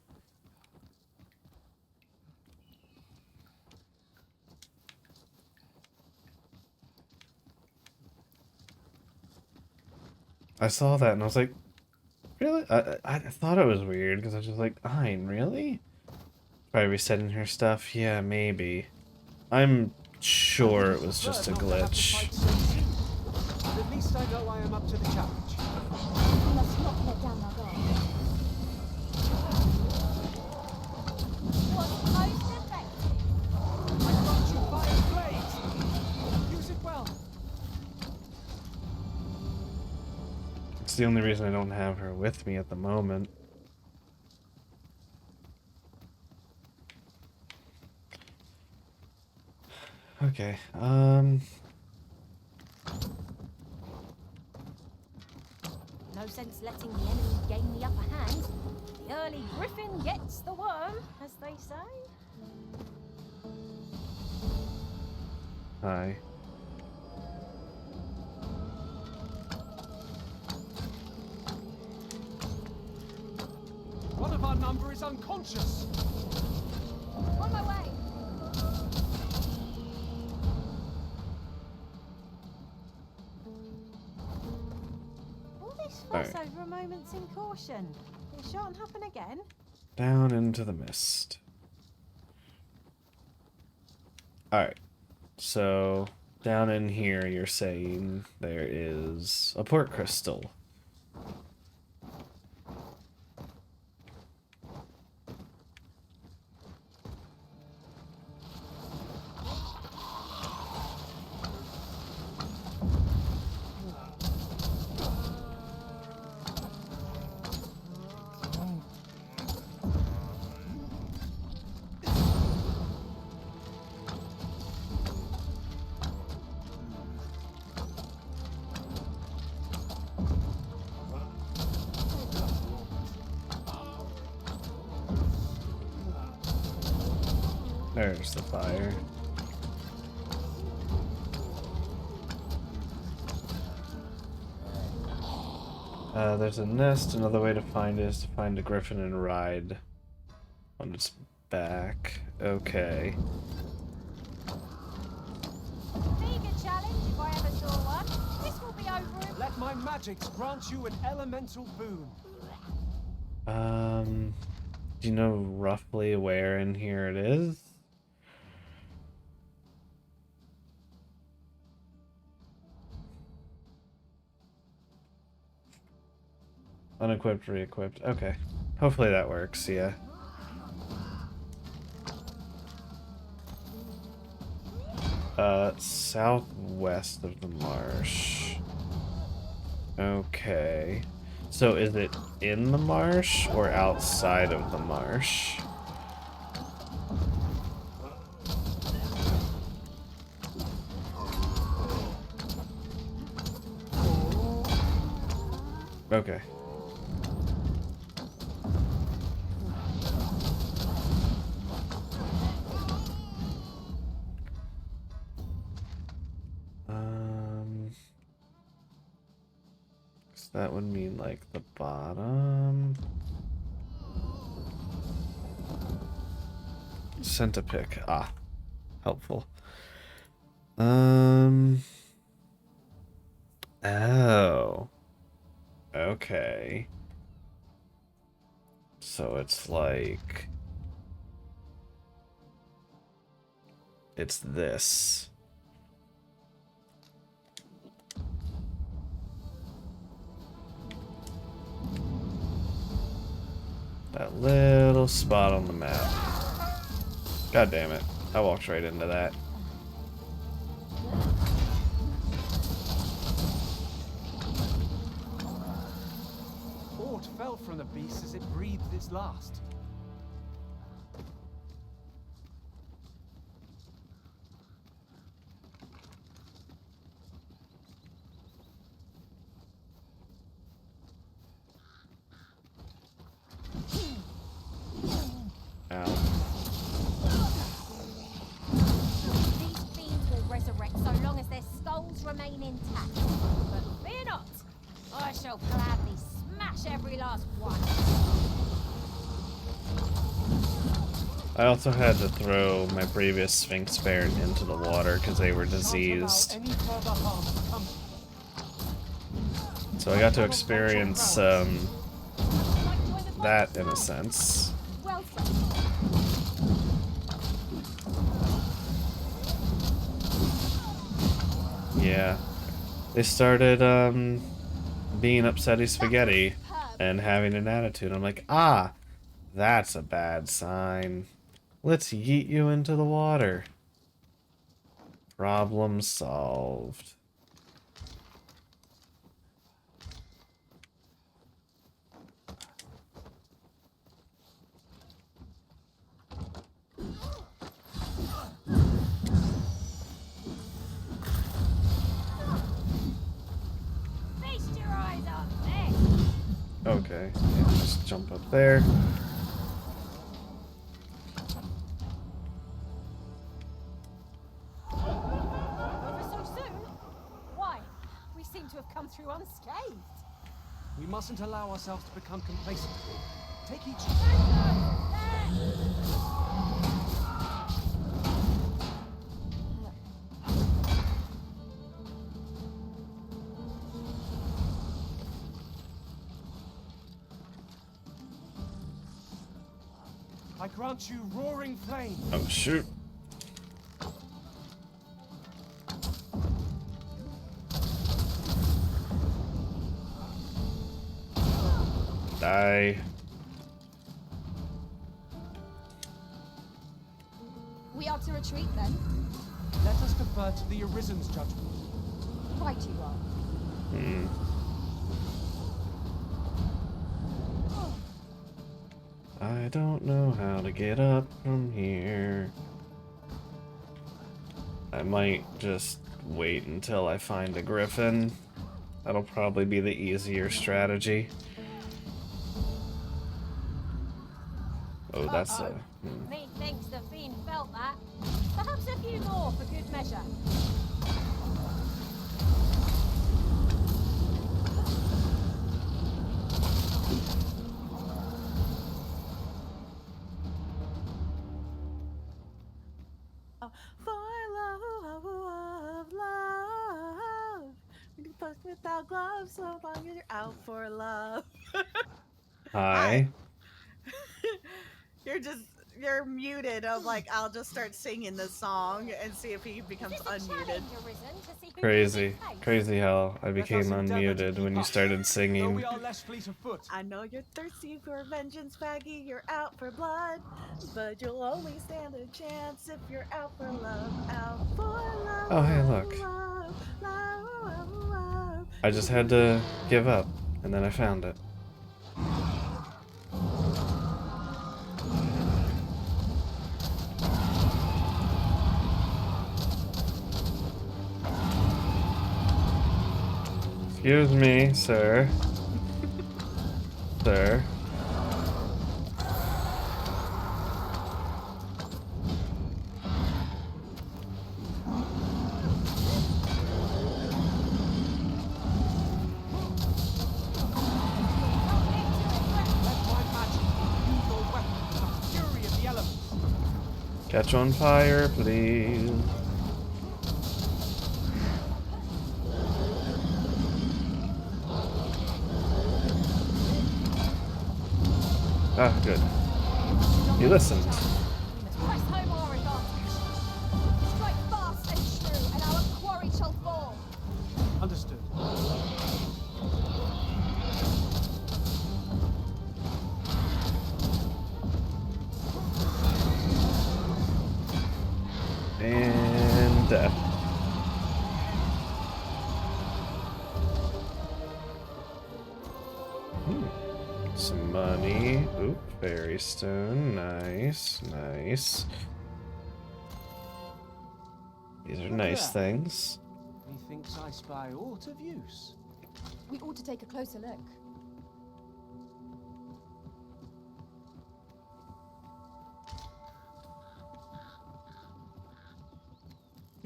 I saw that and I was like, really? I thought it was weird because I was just like, Ein, really? Probably resetting her stuff? Yeah, maybe. I'm sure it was just a glitch. At least I know I am up to the challenge. We must not let down our guard. What's most effective? I grant you fire blades. Use it well. It's the only reason I don't have her with me at the moment. Okay, No sense letting the enemy gain the upper hand. The early griffin gets the worm, as they say. hi. One of our number is unconscious. On my way. All this Alright. fuss over a moment's incaution. It shan't happen again. Down into the mist. Alright. So, down in here, you're saying there is a port crystal. There's the fire. There's a nest. Another way to find it is to find a griffin and ride on its back. Okay. Bigger challenge if I ever saw one. This will be over in... Let my magics grant you an elemental boon. Do you know roughly where in here it is? Unequipped, re-equipped. Okay. Hopefully that works, yeah. Southwest of the marsh. Okay. So is it in the marsh or outside of the marsh? Okay. So that would mean like the bottom. Centipick. Ah, helpful. Oh. Okay. So it's like... It's this. That little spot on the map. God damn it. I walked right into that. Aught fell from the beast as it breathed its last. Ow. These I'll gladly smash every last one. I also had to throw my previous Sphinx parent into the water because they were diseased. Any further harm to come. So I got to experience that in a sense. Well said. Yeah. They started being upsetty spaghetti and having an attitude. I'm like, ah, that's a bad sign. Let's yeet you into the water. Problem solved. Feast your eyes on this. Okay, yeah, just jump up there. Over so soon? Why? We seem to have come through unscathed. We mustn't allow ourselves to become complacent. Take each. I grant you roaring flame. Oh, shoot. Die. We are to retreat then. Let us defer to the Arisen's judgment. Right you are. Hmm. I don't know how to get up from here. I might just wait until I find a griffin. That'll probably be the easier strategy. Oh, that's a... Methinks the fiend felt that. Perhaps a few more for good measure. For love. We can fuck without gloves so long as you're out for love. Hi. You're muted. I'm like, I'll just start singing this song and see if he becomes unmuted. Crazy. Crazy how I became unmuted when you started Though singing. we are less fleet of foot. I know you're thirsty for vengeance, faggy. You're out for blood, but you'll only stand a chance if you're out for love. Out for love. Oh, hey, look. Love, love, love. I just had to give up, and then I found it. Excuse me, sir. Sir. Catch on fire, please. Ah, good. You listened. We must press home our advantage. Strike fast and true, and our quarry shall fall. Understood. And death. Some money. Oop, fairy stone. Nice, nice. These are nice things. Methinks I spy aught of use. We ought to take a closer look.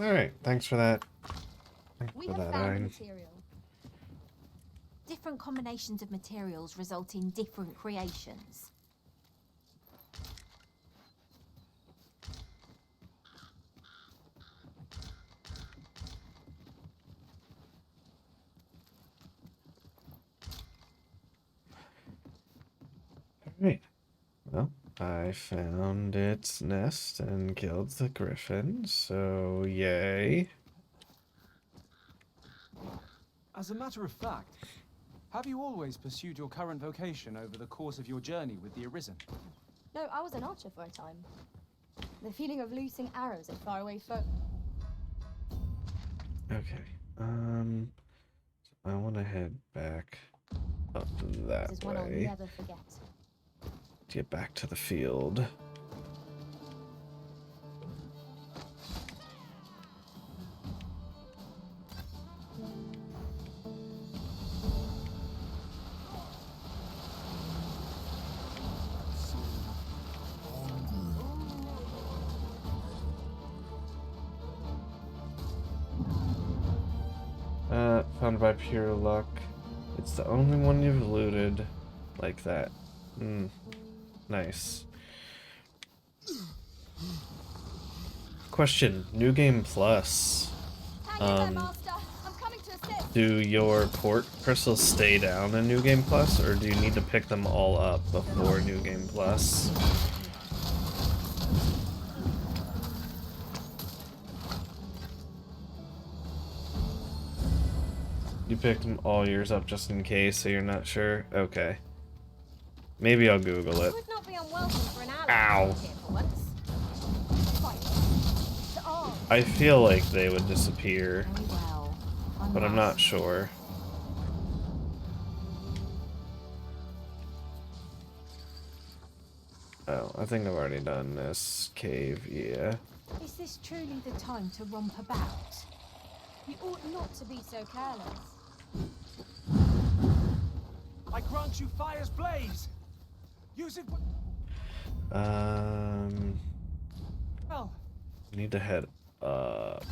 Alright, thanks for that. Thanks We for have that, found the Iron. material. different combinations of materials result in different creations. Alright. Well, I found its nest and killed the griffin, so yay. As a matter of fact, have you always pursued your current vocation over the course of your journey with the Arisen? No, I was an archer for a time. The feeling of loosing arrows at faraway foe. Okay. I want to head back up that This is one I'll way never forget. to get back to the field. Found by pure luck. It's the only one you've looted like that. Nice. Question, New Game Plus. Do your port crystals stay down in New Game Plus, or do you need to pick them all up before New Game Plus? You picked them all yours up just in case, so you're not sure? Okay. Maybe I'll Google it. Would not be unwelcome for an ally. Ow. Here for once. I feel like they would disappear, Very well. but I'm not sure. Oh, I think I've already done this cave, yeah. Is this truly the time to romp about? You ought not to be so careless. I grant you fire's blaze! Use it. Well, Need to head up.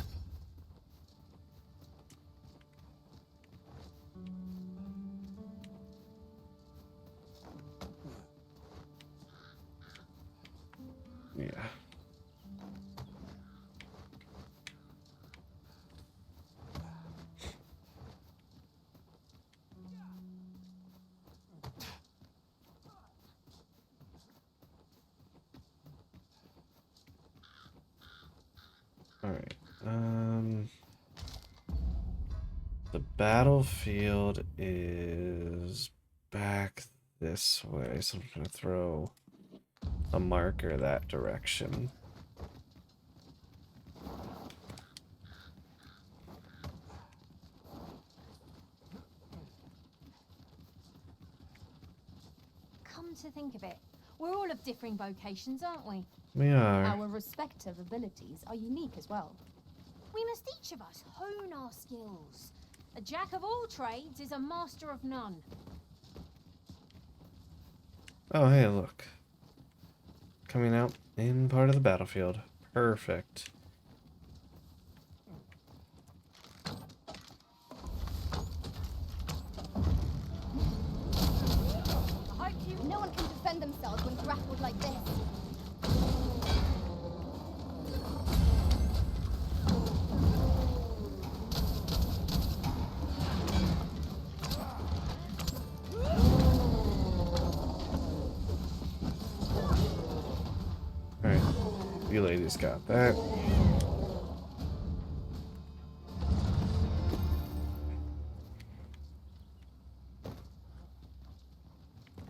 Yeah. Alright, the battlefield is back this way, so I'm gonna throw a marker that direction. Come to think of it, we're all of differing vocations, aren't we? We are. Our respective abilities are unique as well. We must each of us hone our skills. A jack of all trades is a master of none. Oh, hey, look. Coming out in part of the battlefield. Perfect. I hope no one can defend themselves when grappled like this. Alright, you ladies got that.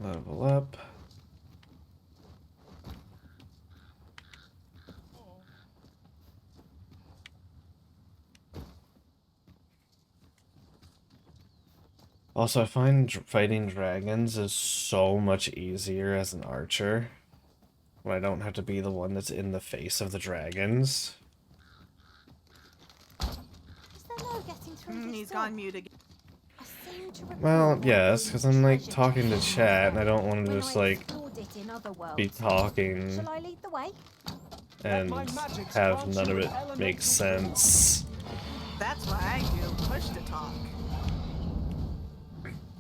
Level up. Also, I find fighting dragons is so much easier as an archer. When I don't have to be the one that's in the face of the dragons. Is there no getting through this He's door? gone mute again. I seem to recall Well, one yes, being because I'm like treasured talking to just chat and I don't want to when just I like explored it in other worlds. be talking Shall I lead the way? and have none of it make sense. That's what I do. Push to talk.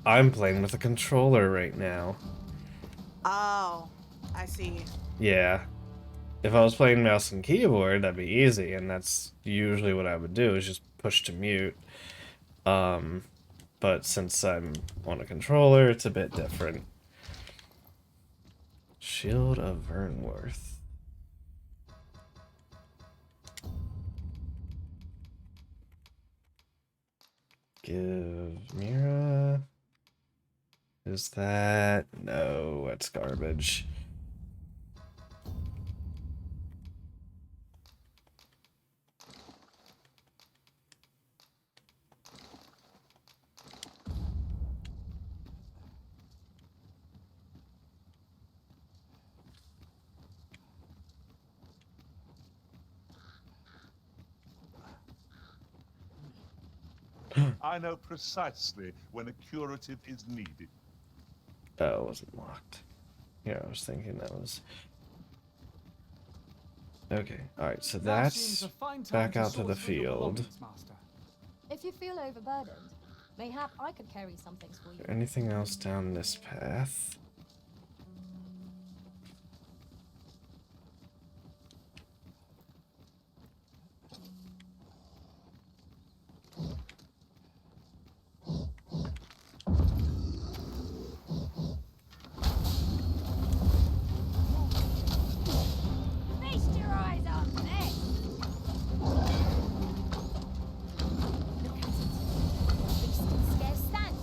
I'm playing with a controller right now. Oh, I see. Yeah. If I was playing mouse and keyboard, that'd be easy, and that's usually what I would do, is just push to mute. But since I'm on a controller, it's a bit different. Shield of Vernworth. Give Mira. Is that? No, that's garbage. I know precisely when a curative is needed. Oh, it wasn't locked. Yeah, I was thinking that was... Okay, alright, so that's back out to the field. If you feel overburdened, mayhap I could carry some things for you. Anything else down this path? Feast your eyes on this! Look at it. Beast can scarce stand.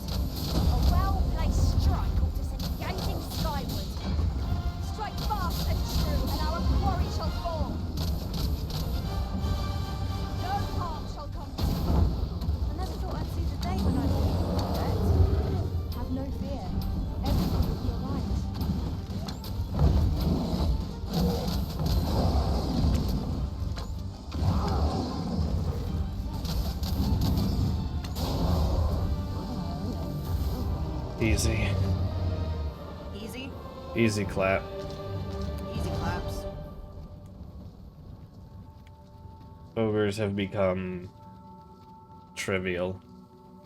A well-placed strike ought to send it gazing skyward. Strike fast and true, and our quarry shall fall. No harm shall come to you. I never thought I'd see the day when I'd be that. Have no fear. Everything will be alright. Easy. Easy? Easy clap. Easy claps. Ogres have become trivial.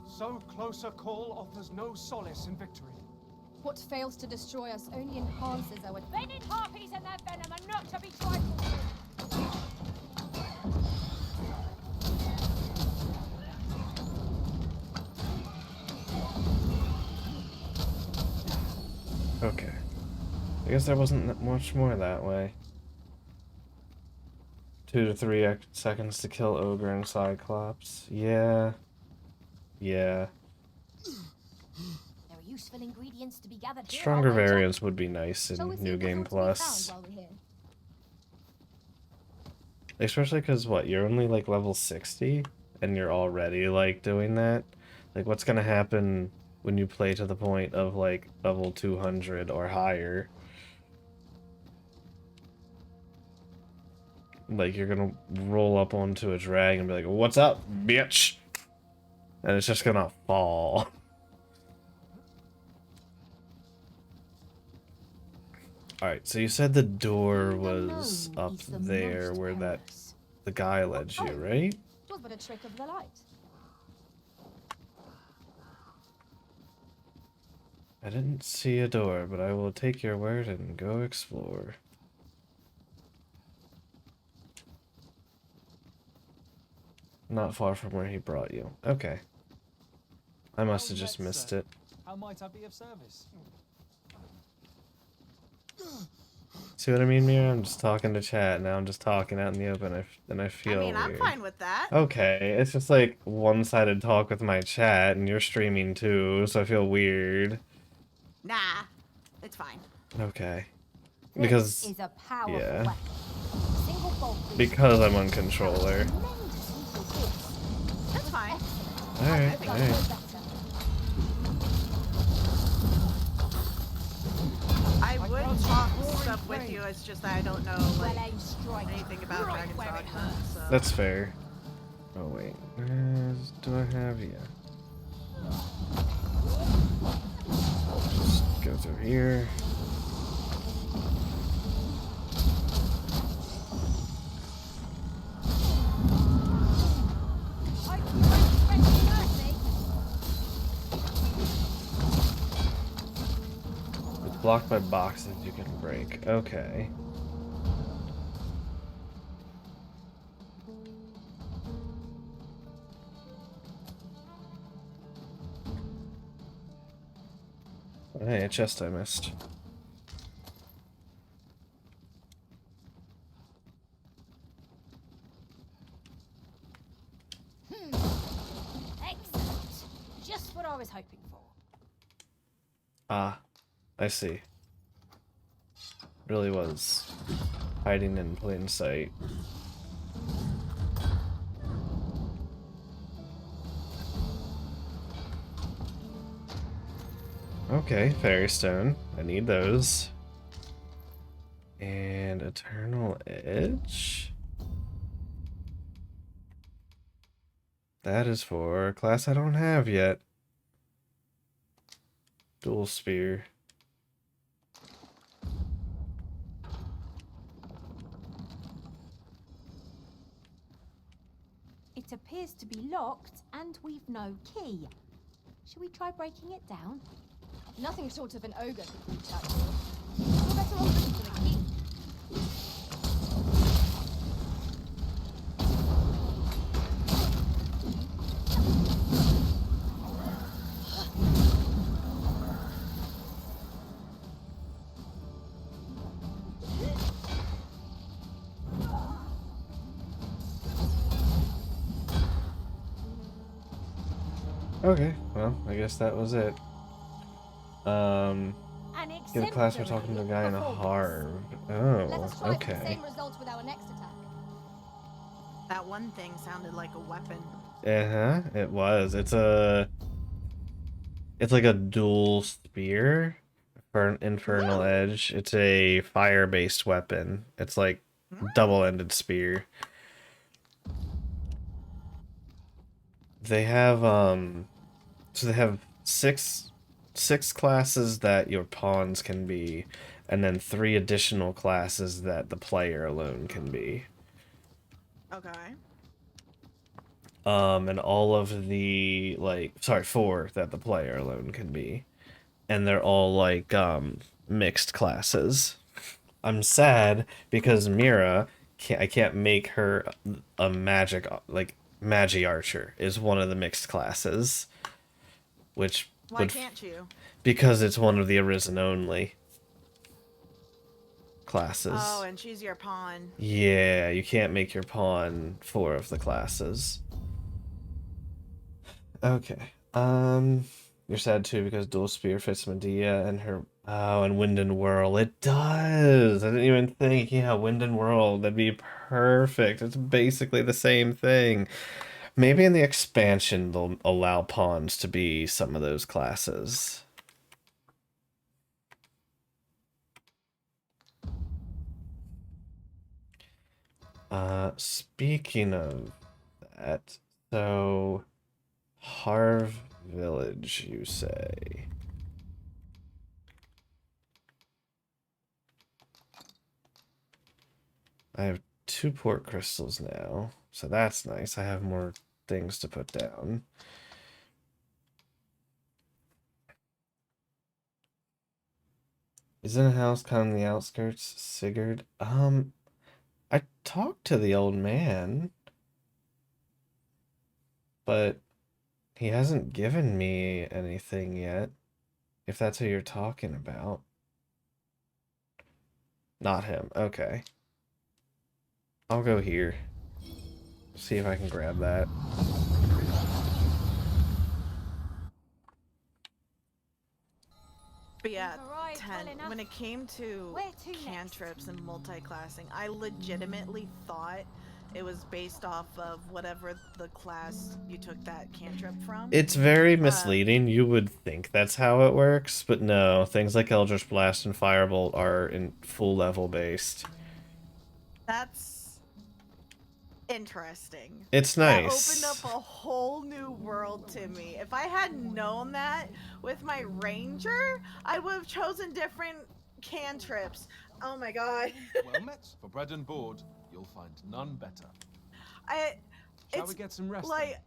So close a call offers no solace in victory. What fails to destroy us only enhances our... Venom harpies and their venom are not to be trifled with. Okay. I guess there wasn't that much more that way. 2 to 3 seconds to kill Ogre and Cyclops. Yeah. Yeah. There are useful ingredients to be gathered here. Stronger I'll wager. variants would be nice in Shall we see New what Game else we Plus. found while we're here? Especially because, what, you're only, like, level 60? And you're already, like, doing that? Like, what's gonna happen when you play to the point of, like, level 200 or higher? Like, you're gonna roll up onto a dragon and be like, "What's up, bitch?" And it's just gonna fall. Alright, so you said the door was up there where the guy led you, right? 'Twas but a trick of the light. I didn't see a door, but I will take your word and go explore. Not far from where he brought you. Okay. I must have just missed it. How might I be of service? See what I mean, Mira? I'm just talking to chat, now I'm just talking out in the open, and I feel I mean, I'm weird. fine with that. Okay, it's just like one-sided talk with my chat, and you're streaming too, so I feel weird. Nah, it's fine. Okay. This Because, is a powerful yeah. weapon. Single bolt reach. Because I'm on controller. That's fine. Alright, alright. I would talk stuff with you, it's just that I don't know like anything about Dragon's Dogma, so. That's fair. Oh wait, do I have, yeah. Just go through here. blocked by boxes you can break. Okay. Hey, a chest I missed. Excellent. Just what I was hoping for. Ah, I see. Really was hiding in plain sight. Okay, fairy stone. I need those. And eternal edge. That is for a class I don't have yet. Dual spear. It appears to be locked, and we've no key. Shall we try breaking it down? Nothing short of an ogre could reach out to it. You're better off looking for the key. Okay, well, I guess that was it. An Get a class by talking to a guy in a performance. harm. Let Oh, us try for the okay. same result with our next attack. That one thing sounded like a weapon. Uh-huh, it was. It's like a dual spear for an infernal edge. It's a fire-based weapon. It's like double-ended spear. They have so they have six classes that your pawns can be, and then 3 additional classes that the player alone can be. Okay. And all of the, like, sorry, 4 that the player alone can be. And they're all, like, mixed classes. I'm sad because Mira, I can't make her a magic, like, Magi Archer is one of the mixed classes. Which Why can't you? Because it's one of the Arisen only classes. Oh, and she's your pawn. Yeah, you can't make your pawn 4 of the classes. Okay. You're sad too because Dual Spear fits Medea and her. Oh, and Wind and Whirl. It does. I didn't even think. Yeah, Wind and Whirl. That'd be perfect. It's basically the same thing. Maybe in the expansion they'll allow pawns to be some of those classes. Speaking of that, so Harv Village, you say? I have 2 port crystals now, so that's nice. I have more things to put down. Is in a house kind of on the outskirts, Sigurd? I talked to the old man, but he hasn't given me anything yet, if that's who you're talking about. Not him, okay. I'll go here. See if I can grab that. But yeah, Arrived well 10. enough. When it came to Where to cantrips and multi-classing, I legitimately thought it was based off of whatever the class you took that cantrip from. It's very misleading. You would think that's how it works, but no. Things like Eldritch Blast and Firebolt are in full level based. That's interesting. It's nice. That opened up a whole new world to me. If I had known that with my ranger, I would have chosen different cantrips. Oh my god. Well met. For bread and board, you'll find none better. Shall we get some rest? Like,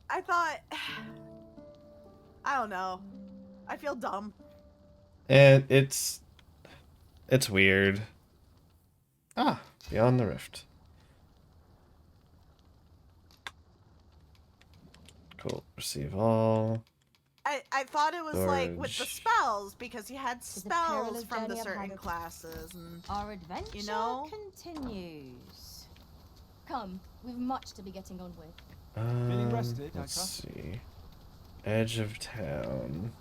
I thought, I don't know. I feel dumb. And it's It's weird. Ah, beyond the rift. Cool. Receive all. I thought it was like with the Storage. spells because you had a spells perilous from the journey certain ahead of- classes and Our adventure you know. continues. Come, we've much to be getting on with. Feeling rested, I Let's trust? see. Edge of town.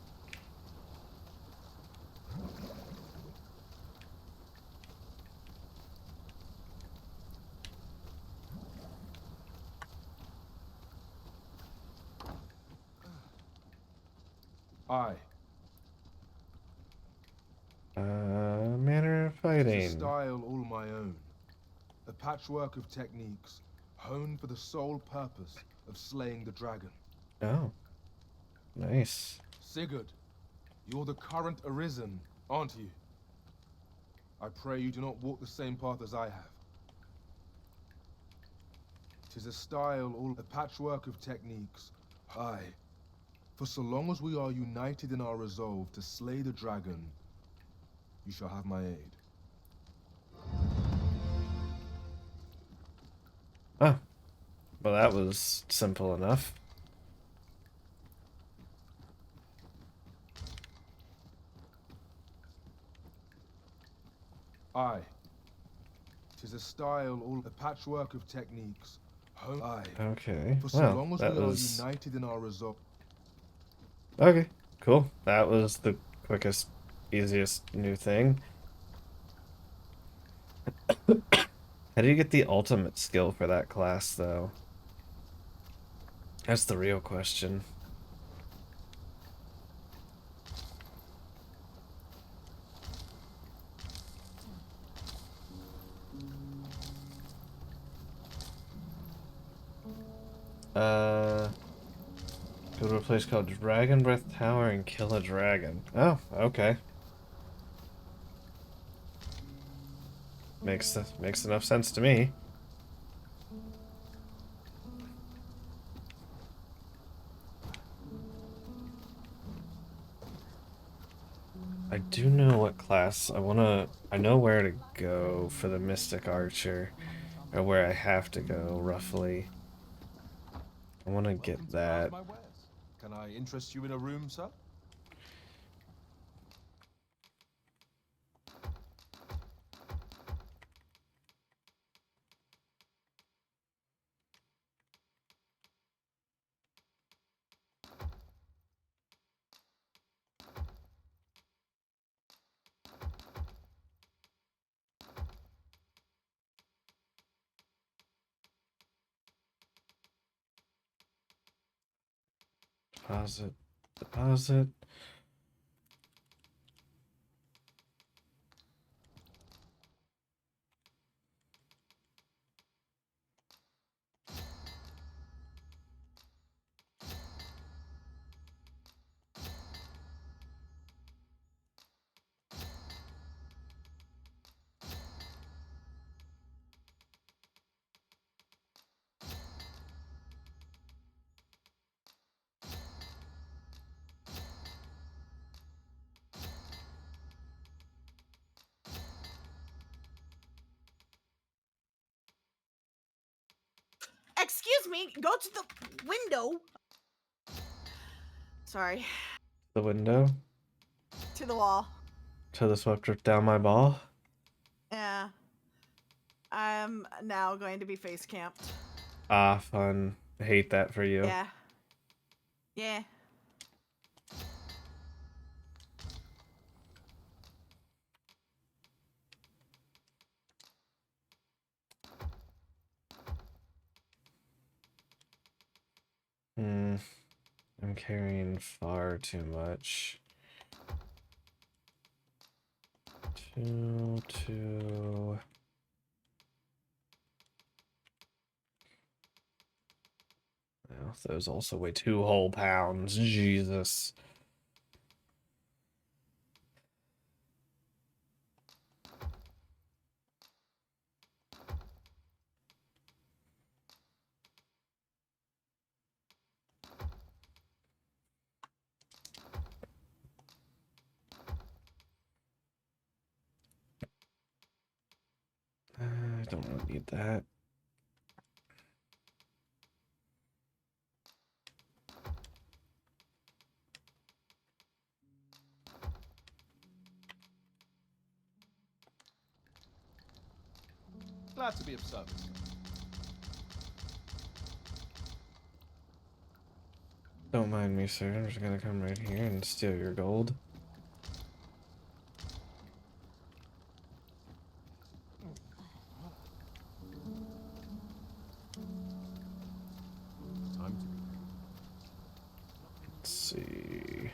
Aye. Manner of It's a fighting. style all my own. A patchwork of techniques honed for the sole purpose of slaying the dragon. Oh. Nice. Sigurd, you're the current Arisen, aren't you? I pray you do not walk the same path as I have. 'Tis a style, all a patchwork of techniques. Aye. For so long as we are united in our resolve to slay the dragon, you shall have my aid. Oh. Well, that was simple enough. Aye. 'Tis a style, all a patchwork of techniques. Aye. Okay. For so Well, long as that we are was... united in our resolve. Okay, cool. That was the quickest, easiest new thing. How do you get the ultimate skill for that class, though? That's the real question. Go to a place called Dragon Breath Tower and kill a dragon. Oh, okay. Makes enough sense to me. I do know what class I know where to go for the Mystic Archer, or where I have to go, roughly. I want to get that. My wares. Can I interest you in a room, sir? Deposit. Deposit. Excuse me, go to the window. Sorry. The window. To the wall. To the swept drift down my ball. Yeah. I'm now going to be face camped. Ah, fun. I hate that for you. Yeah. Yeah. I'm carrying far too much. Two. Well, those also weigh 2 whole pounds. Jesus. don't really need that. Glad to be of service. Don't mind me, sir. I'm just gonna come right here and steal your gold. Time to. Let's see.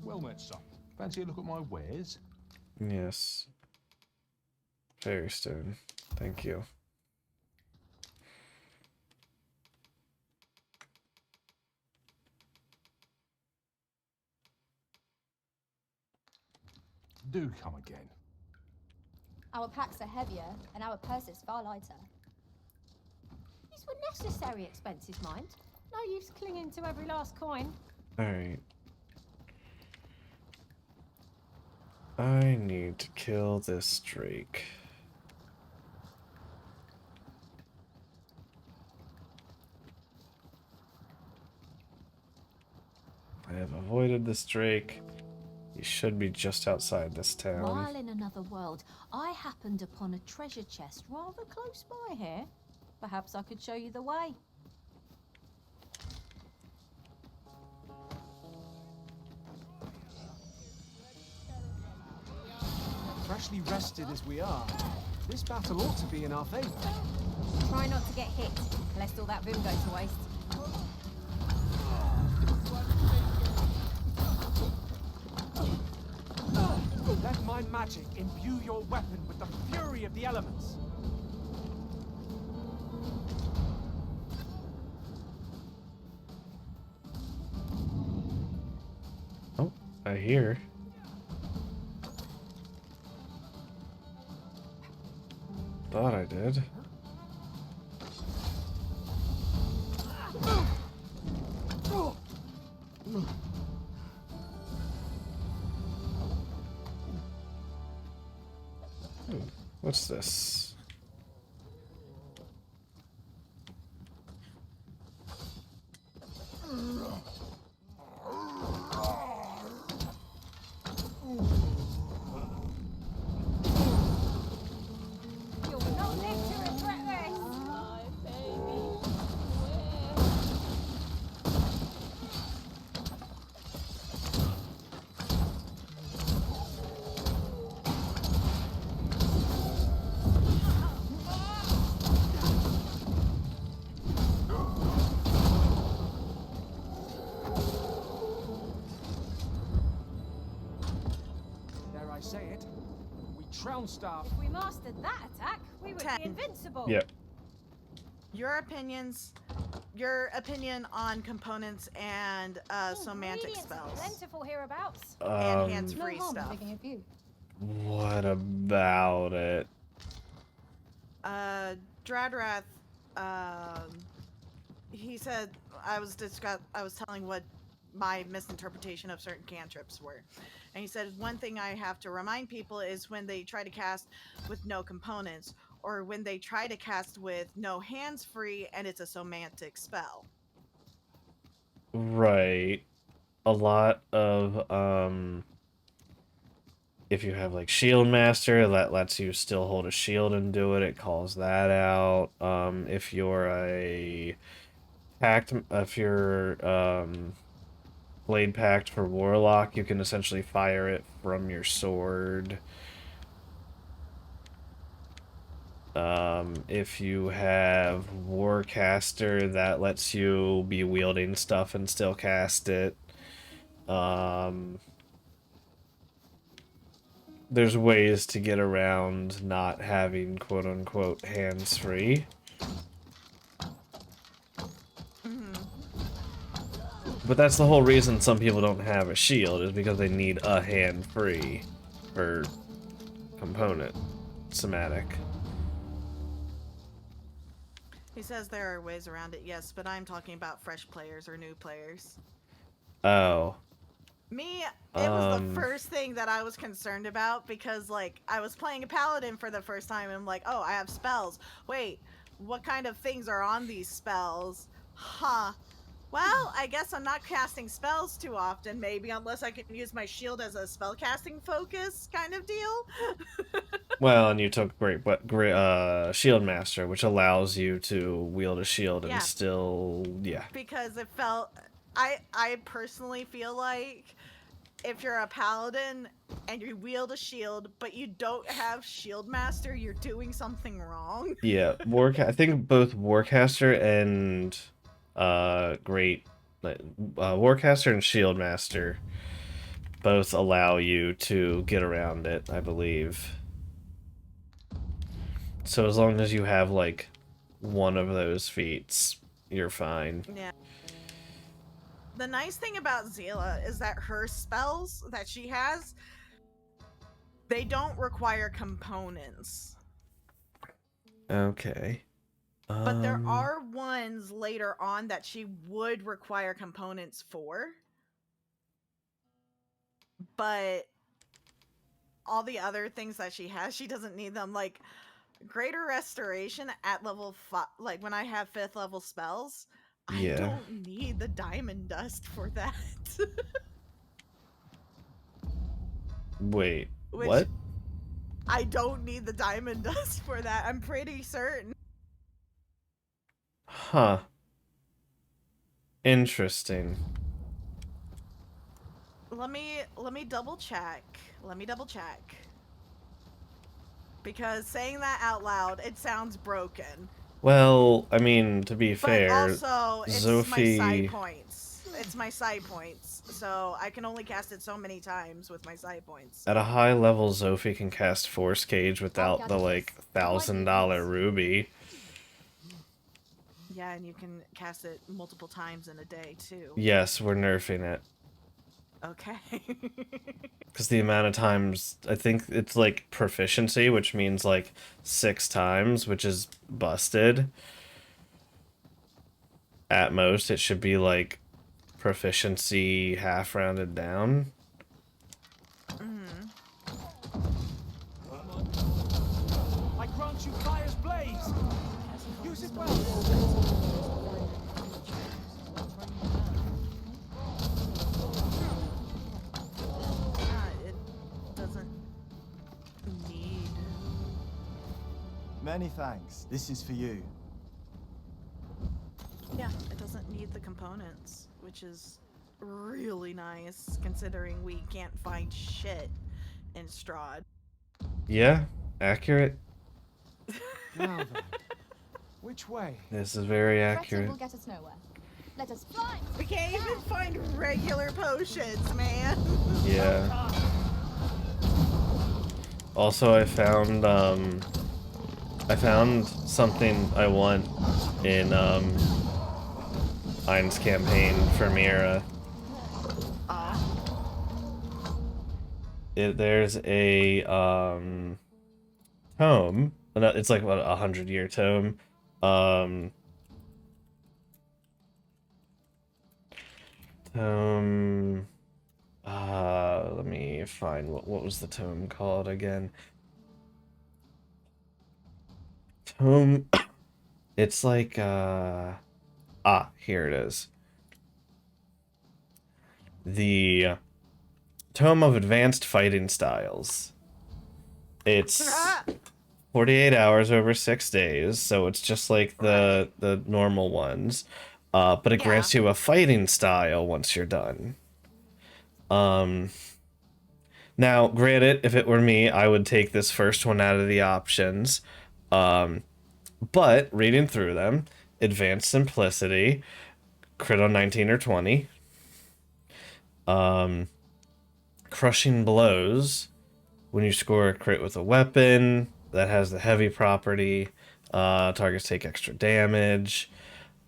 Well met, son. Fancy a look at my wares? Yes. Fairy stone. Thank you. Do come again. Our packs are heavier, and our purses far lighter. These were necessary expenses, mind. No use clinging to every last coin. Alright. I need to kill this drake. I have avoided this drake. He should be just outside this town. While in another world, I happened upon a treasure chest rather close by here. Perhaps I could show you the way. Freshly rested as we are, this battle ought to be in our favor. Try not to get hit, lest all that vim go to waste. Let my magic imbue your weapon with the fury of the elements. Oh, I hear. Thought I did. What's this? You'll not live to regret this. My baby. Dare I say it? We trounced our... If we mastered that attack, we would 10. be invincible. Yep. Your opinion on components and somatic Ingredients spells plentiful hereabouts. and hands-free No harm in stuff. taking a few. What about it? Dradrath, he said I was telling what my misinterpretation of certain cantrips were. And he said one thing I have to remind people is when they try to cast with no components, or when they try to cast with no hands free and it's a somatic spell. Right. A lot of, if you have like Shield Master, that lets you still hold a shield and do it, it calls that out. If you're a pact, if you're, Blade Pact for Warlock, you can essentially fire it from your sword. If you have Warcaster, that lets you be wielding stuff and still cast it. There's ways to get around not having quote-unquote hands-free. But that's the whole reason some people don't have a shield, is because they need a hand-free for component somatic. He says there are ways around it, yes, but I'm talking about fresh players or new players. Oh. Me, it was the first thing that I was concerned about because, like, I was playing a paladin for the first time and I'm like, oh, I have spells. Wait, what kind of things are on these spells? Huh. Well, I guess I'm not casting spells too often, maybe, unless I can use my shield as a spell casting focus kind of deal. Well, and you took great Shield Master, which allows you to wield a shield and still, yeah. Because it felt, I personally feel like if you're a paladin and you wield a shield, but you don't have Shield Master, you're doing something wrong. Yeah, I think both Warcaster and Warcaster and Shield Master both allow you to get around it, I believe. So as long as you have like one of those feats, you're fine. Yeah. The nice thing about Zila is that her spells that she has, they don't require components. Okay. But there are ones later on that she would require components for. But all the other things that she has, she doesn't need them. Like, Greater Restoration at level 5, like when I have 5th level spells, I don't need the diamond dust for that. Wait, what? I don't need the diamond dust for that, I'm pretty certain. Huh. Interesting. Let me double check. Let me double check. Because saying that out loud, it sounds broken. Well, I mean, to be fair, but also, it's my side points. It's my side points, so I can only cast it so many times with my side points. At a high level, Zophie can cast Force Cage without the, like, $1,000 ruby. Yeah, and you can cast it multiple times in a day, too. Yes, we're nerfing it. Okay. Because the amount of times, I think it's, like, proficiency, which means, like, 6 times, which is busted. At most, it should be, like, proficiency half rounded down. I grant you fire's blaze. Use it well. It doesn't need. Many thanks. This is for you. Yeah, it doesn't need the components, which is really nice considering we can't find shit in Strahd. Yeah, accurate. Now then, which way? This is very Threatening accurate. will get us nowhere. Let us fly. We can't even find regular potions, man. Yeah. Also, I found something I want in Ein's campaign for Mira. There's a tome. It's like what, 100-year tome. Let me find what was the tome called again. Tome. It's like here it is. The Tome of Advanced Fighting Styles. It's 48 hours over 6 days, so it's just like the normal ones. But it grants you a fighting style once you're done. Now, granted, if it were me, I would take this first one out of the options. But reading through them, Advanced Simplicity, crit on 19 or 20. Crushing Blows, when you score a crit with a weapon that has the heavy property, targets take extra damage.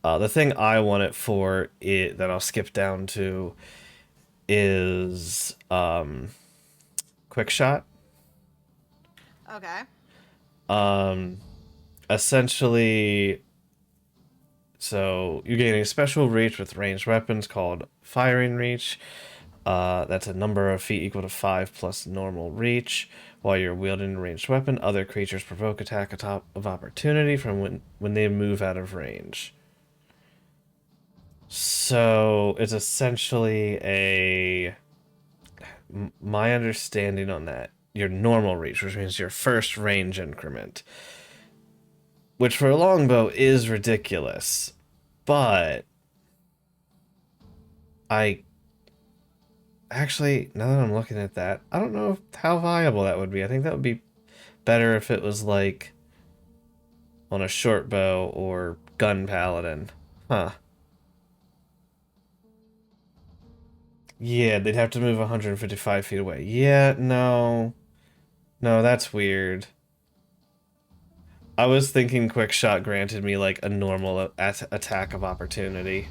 The thing I want it for, that I'll skip down to, is Quick Shot. Okay. Essentially, so you're gaining a special reach with ranged weapons called Firing Reach. That's a number of feet equal to 5 plus normal reach. While you're wielding a ranged weapon, other creatures provoke attack of opportunity from when they move out of range. So it's essentially my understanding on that, your normal reach, which means your first range increment. Which for a longbow is ridiculous. But actually, now that I'm looking at that, I don't know how viable that would be. I think that would be better if it was like on a short bow or gun paladin. Huh. Yeah, they'd have to move 155 feet away. Yeah, no. No, that's weird. I was thinking quick shot granted me like a normal attack of opportunity.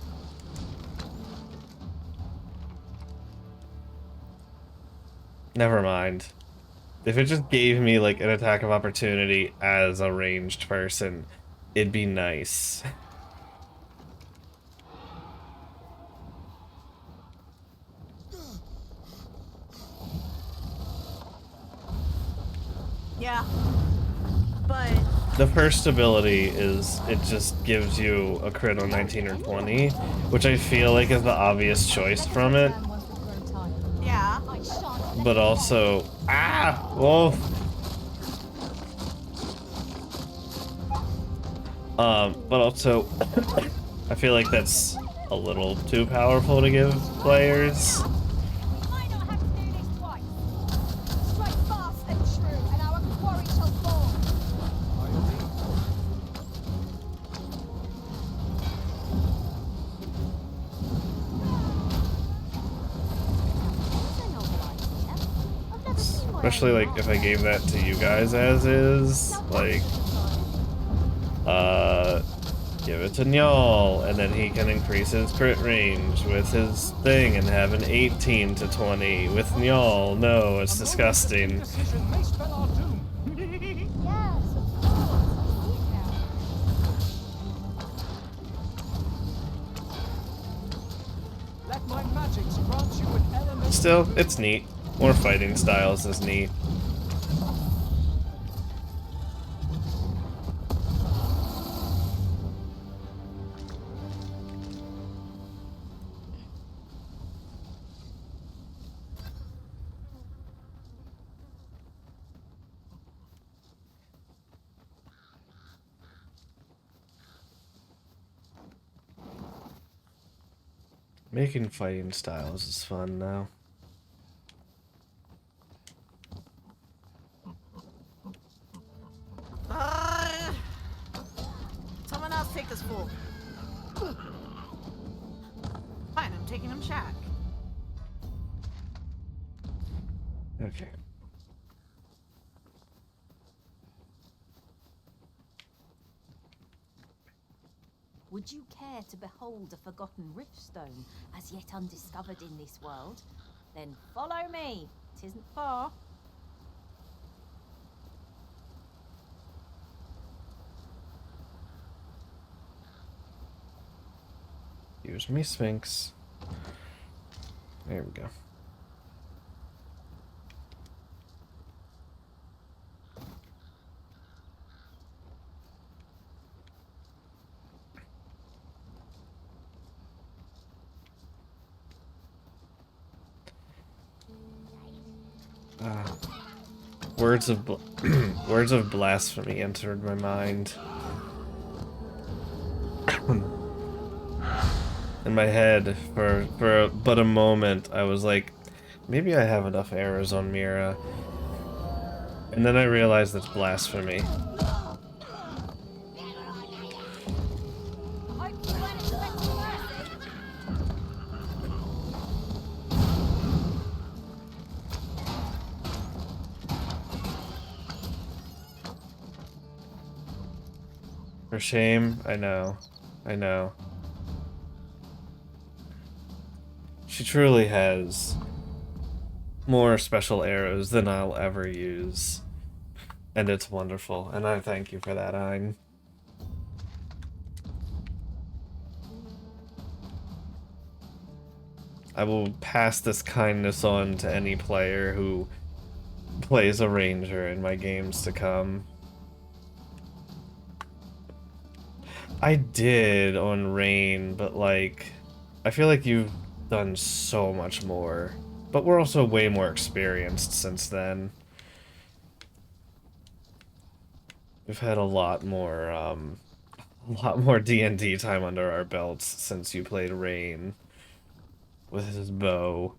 Never mind. If it just gave me like an attack of opportunity as a ranged person, it'd be nice. Yeah. But The first ability is it just gives you a crit on 19 or 20, which I feel like is the obvious choice from it. yeah. But also, whoa. But also, I feel like that's a little too powerful to give players. Especially like if I gave that to you guys as is, like, give it to Njal, and then he can increase his crit range with his thing and have an 18 to 20 with Njal. No, it's disgusting. Still, it's neat. More fighting styles is neat. Making fighting styles is fun now. Someone else take this fool. Fine, I'm taking him shack. Okay. Would you care to behold a forgotten riftstone as yet undiscovered in this world? Then follow me. 'Tisn't far. Use me, Sphinx. There we go. Words of words of blasphemy entered my mind. In my head, for but a moment, I was like, maybe I have enough arrows on Mira. And then I realized it's blasphemy. For shame, I know. I know. She truly has more special arrows than I'll ever use. And it's wonderful, and I thank you for that, Ein. I will pass this kindness on to any player who plays a ranger in my games to come. I did on Rain, but like, I feel like you've done so much more. But we're also way more experienced since then. We've had a lot more D&D time under our belts since you played Rain with his bow.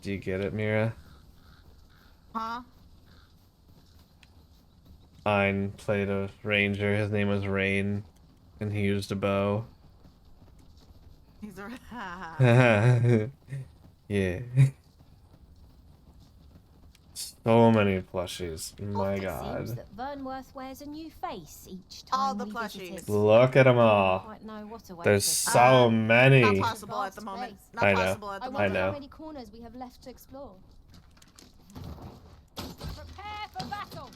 Do you get it, Mira? Huh? Ein played a ranger, his name was Rain, and he used a bow. He's a... Yeah. So many plushies. My It god. seems that Vernworth wears a new face each time All the we plushies. visit. Look at them all. Quite know what awaits There's us. so many. Not possible at the moment. Not I know. possible at the I moment. wonder know. how many corners we have left to explore. Prepare for battle.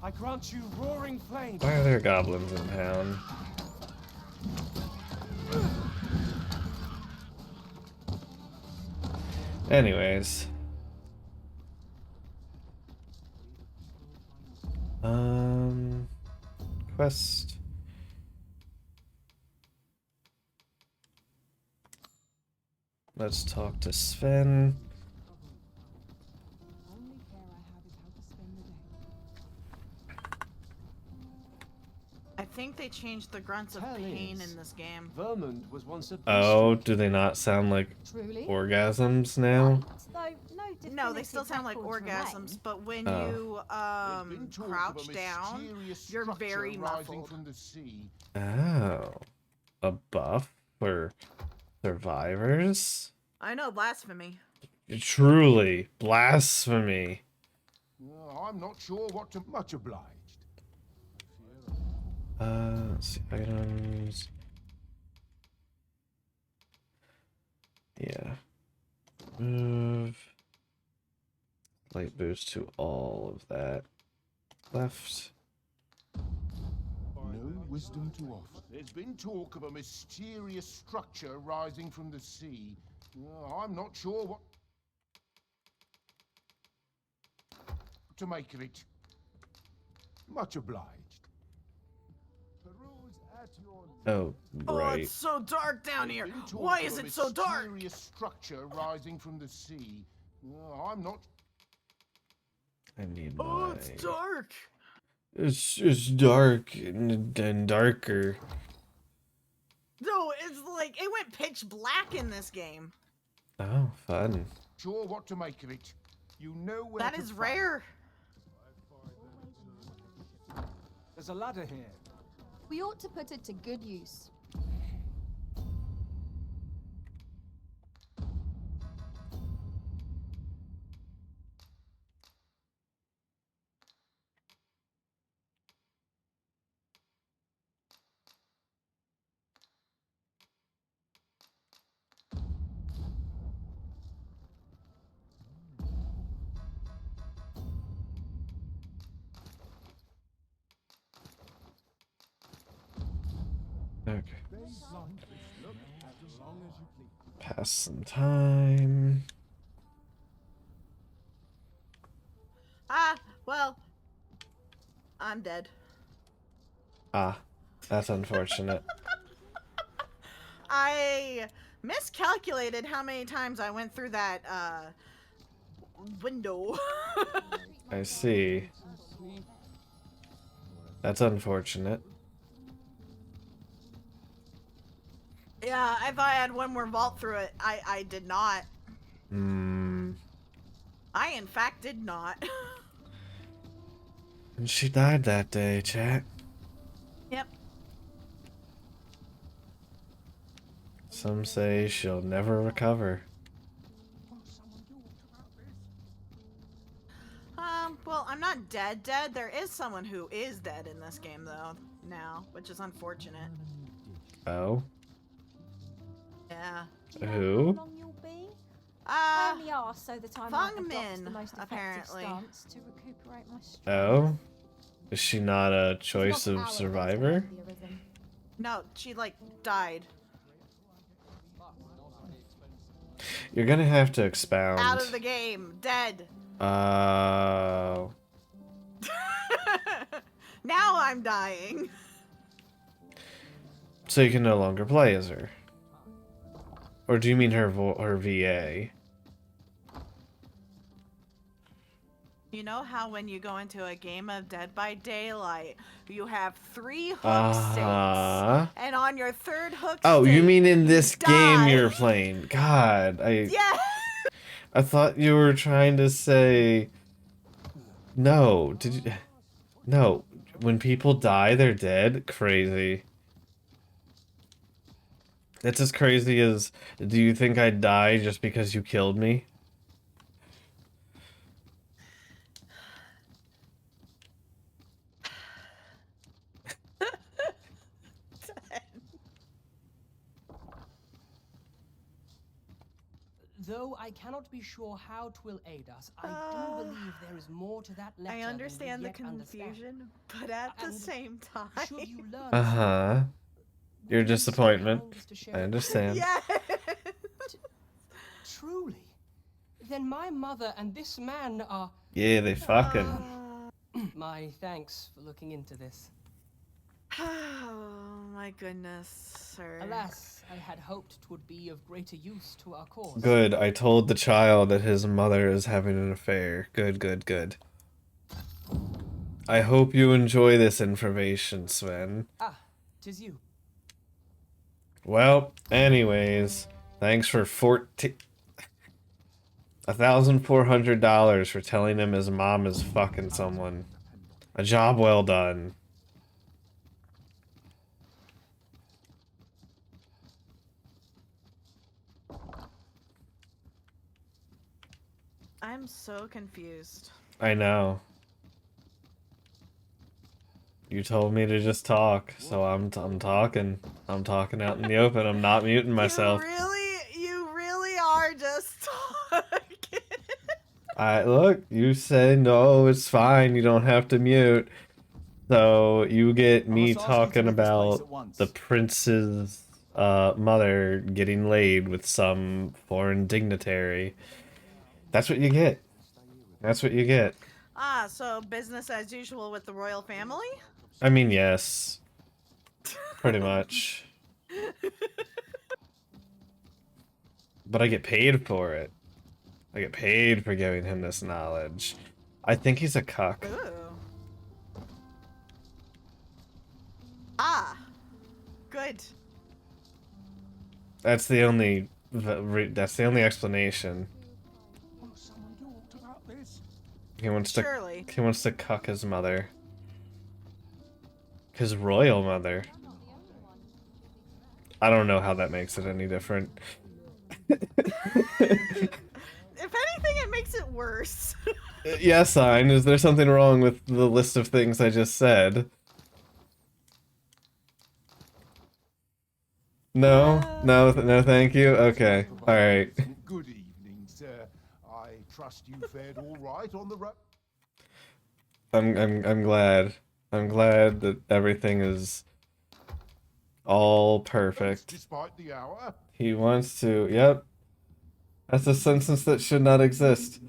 I grant you roaring flame. Why are there goblins in town? Anyways. Quest. Let's talk to Sven. I think they changed the grunts of Hell pain is. in this game. Vermund was once a Oh, do they not sound like Truly? orgasms now? No, they still sound like orgasms, but when you crouch down, you're very muffled. From the sea. Oh. A buff for survivors? I know, blasphemy. Truly, blasphemy. I'm not sure what to... Much obliged. Let's see, items. Yeah. Move. Light boost to all of that. Left. No wisdom to offer. There's been talk of a mysterious structure rising from the sea. I'm not sure what to make of it. Much obliged. Oh, Oh, right. it's so dark down here. There's been talk Why of is a it so dark? mysterious structure rising from the sea. I'm not... I need Oh, my... it's dark. It's dark and darker. No, it's like it went pitch black in this game. Oh, fun. Sure what to make of it. You know where That to is find- rare. There's a ladder here. We ought to put it to good use. Okay. Pass some time. Well, I'm dead. Ah, that's unfortunate. I miscalculated how many times I went through that window. I see. That's unfortunate. Yeah, I thought I had one more vault through it. I did not. I, in fact, did not. And she died that day, chat. Yep. Some say she'll never recover. Well, I'm not dead. There is someone who is dead in this game, though, now, which is unfortunate. Oh? Yeah. Who? How long you'll be? I only asked so that I might adopt the Fungmin, most effective apparently. stance to recuperate my strength. Oh? Is she not a choice Not of our survivor? fate to have arisen. No, she like died You're gonna have to out expound. of the game, dead. Uh, Now I'm dying. so you can no longer play as her. Or do you mean her her VA? You know how when you go into a game of Dead by Daylight, you have 3 hook Uh-huh. states, and on your third hook Oh, state, you mean in this game die. you're playing? God, Yeah. I thought you were trying to say no. Did you? No. When people die, they're dead. Crazy. That's as crazy as. Do you think I'd die just because you killed me? Though I cannot be sure how 'twill aid us, I do believe there is more to that letter I than we understand the yet understand. confusion, but at the And same time, should you learn Uh-huh. Your disappointment. I understand. yeah. Truly, then my mother and this man are. Yeah, they fucking. My thanks for looking into this. Oh my goodness, sir. Alas, I had hoped 'twould be of greater use to our cause. Good. I told the child that his mother is having an affair. Good, good, good. I hope you enjoy this information, Sven. Ah, 'tis you. Well, anyways, thanks for $1,400 for telling him his mom is fucking someone. A job well done. I'm so confused. I know. You told me to just talk, so I'm talking. I'm talking out in the open. I'm not muting myself. You really are just talking. Look, you said no, it's fine. You don't have to mute. So you get me talking about the prince's mother getting laid with some foreign dignitary. That's what you get. That's what you get. Ah, so business as usual with the royal family? I mean, yes. Pretty much. But I get paid for it. I get paid for giving him this knowledge. I think he's a cuck. Ooh. Ah, good. That's the only explanation. He wants to Surely. He wants to cuck his mother. His royal mother. I don't know how that makes it any different. If anything, it makes it worse. Yeah, sign. Is there something wrong with the list of things I just said? No? No, no, thank you? Okay. Alright. Good evening, sir. I trust you fared all right on the road. I'm glad. I'm glad that everything is all perfect. Despite the hour. He wants to. Yep. That's a sentence that should not exist.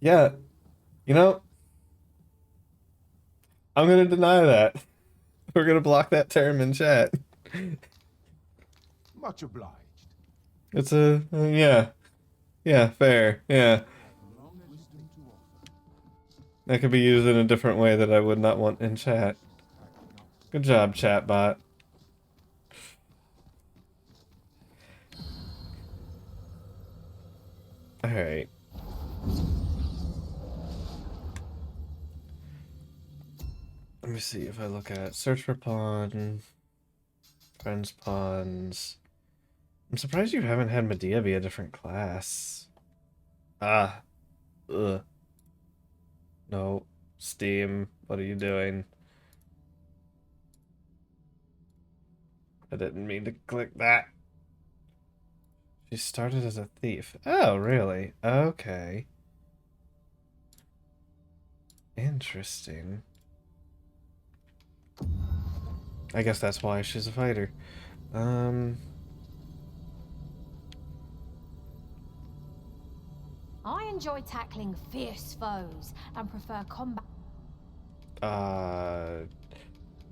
Yeah. You know, I'm gonna deny that. We're gonna block that term in chat. Much obliged. It's a yeah. Yeah, fair. Yeah. That could be used in a different way that I would not want in chat. Good job, chatbot. Alright. Let me see if I look at search for pawn, friends pawns. I'm surprised you haven't had Medea be a different class. Ah. Ugh. No. Steam, what are you doing? I didn't mean to click that. She started as a thief. Oh, really? Okay. Interesting. I guess that's why she's a fighter. I enjoy tackling fierce foes and prefer combat.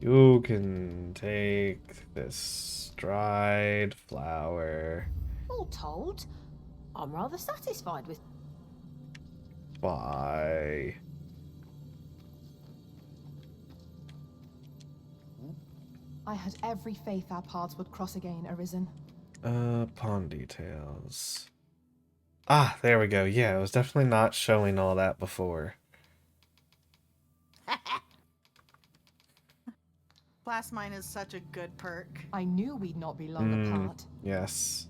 You can take this dried flower. All told, I'm rather satisfied with. Why? I had every faith our paths would cross again, Arisen. Pawn details. Ah, there we go. Yeah, it was definitely not showing all that before. Blast mine is such a good perk. I knew we'd not be long apart. Yes.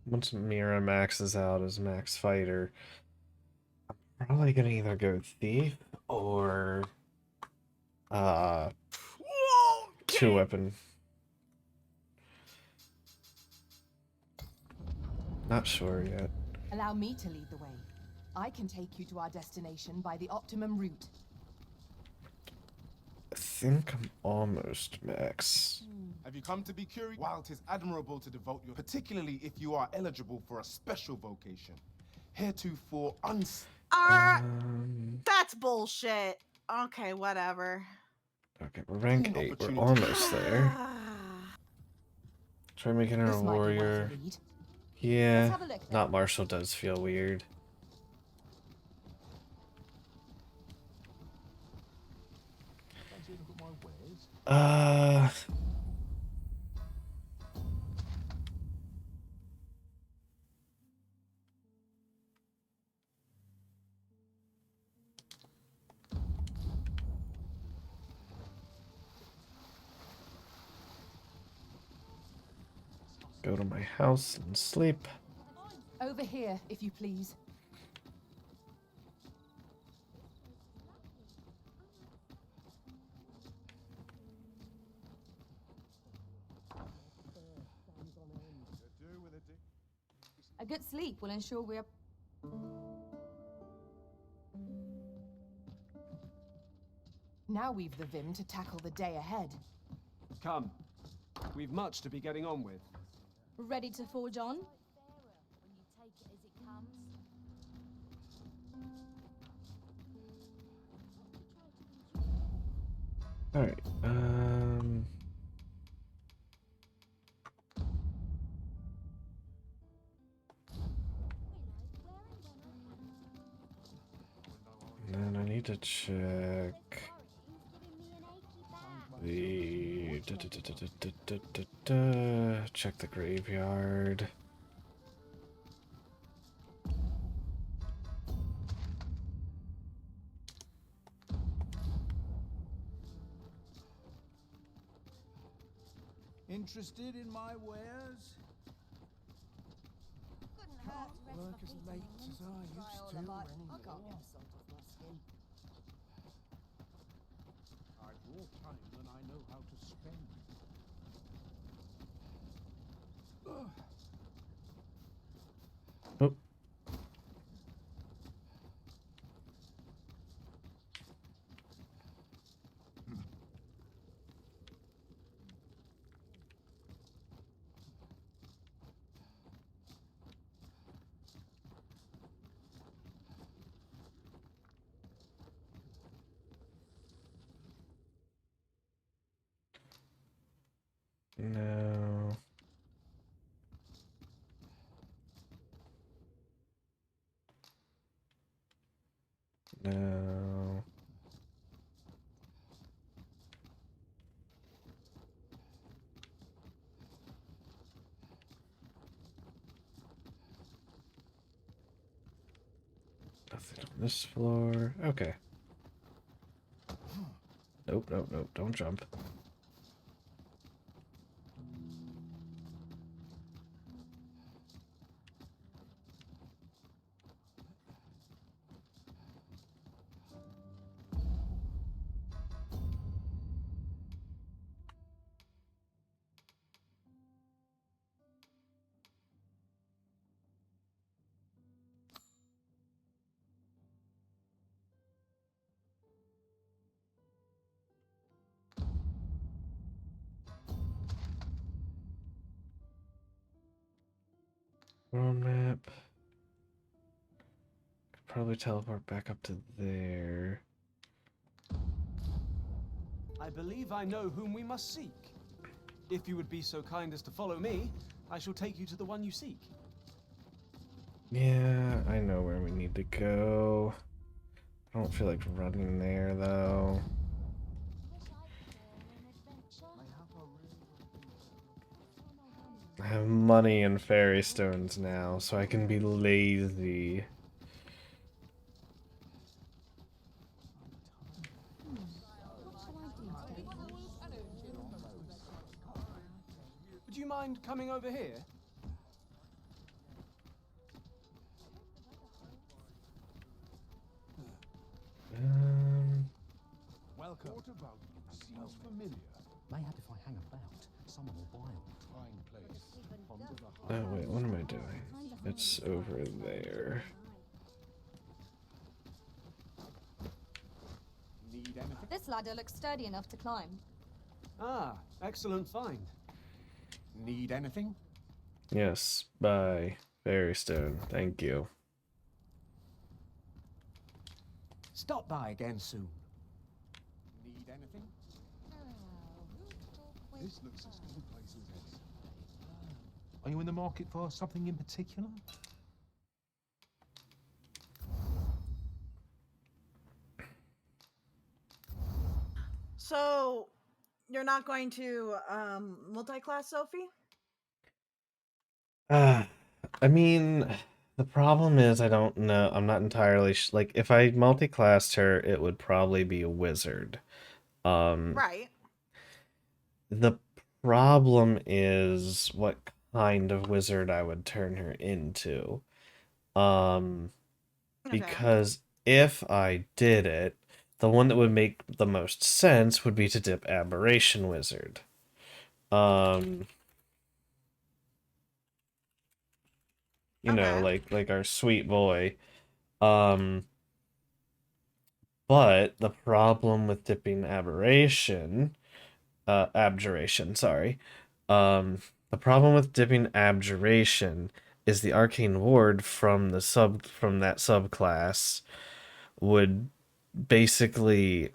Once Mira maxes out as max fighter, I'm probably gonna either go thief or two weapon. Not sure yet. Allow me to lead the way. I can take you to our destination by the optimum route. I think I'm almost max. Have you come to be curious? While 'tis admirable to devote your, particularly if you are eligible for a special vocation, heretofore That's bullshit. Okay, whatever. Okay, we're rank 8. We're almost there. Try making her a warrior. Yeah, not martial does feel weird. Go to my house and sleep. Over here, if you please. A good sleep will ensure we are. Now we've the vim to tackle the day ahead. Come. We've much to be getting on with. Ready to forge on? Alright, and then I need to check the check the graveyard. Interested in my wares? Can't work as late as I used to anymore. I've more time than I know how to spend. Oh. No. No. Nothing on this floor. Okay. Nope, nope, nope. Don't jump. World map. Could probably teleport back up to there. I believe I know whom we must seek. If you would be so kind as to follow me, I shall take you to the one you seek. Yeah, I know where we need to go. I don't feel like running there, though. I have money and fairy stones now, so I can be lazy. Would you mind coming over here? Welcome. What about you? Seems familiar. Mayhap if I hang about, someone will buy it. Fine place. Under the Oh, wait, what am I doing? It's over there. Need anything? This ladder looks sturdy enough to climb. Ah, excellent find. Need anything? Yes, bye. Fairy stone, thank you. Stop by again soon. Need anything? This looks as good a place as any. Are you in the market for something in particular? So, you're not going to multi-class, Sophie? I mean, the problem is I don't know. I'm not entirely like if I multi-classed her, it would probably be a wizard. Right. The problem is what kind of wizard I would turn her into. Because if I did it, the one that would make the most sense would be to dip Aberration Wizard. You know, like our sweet boy. But the problem with dipping Abjuration, sorry. The problem with dipping Abjuration is the Arcane Ward from that subclass would basically,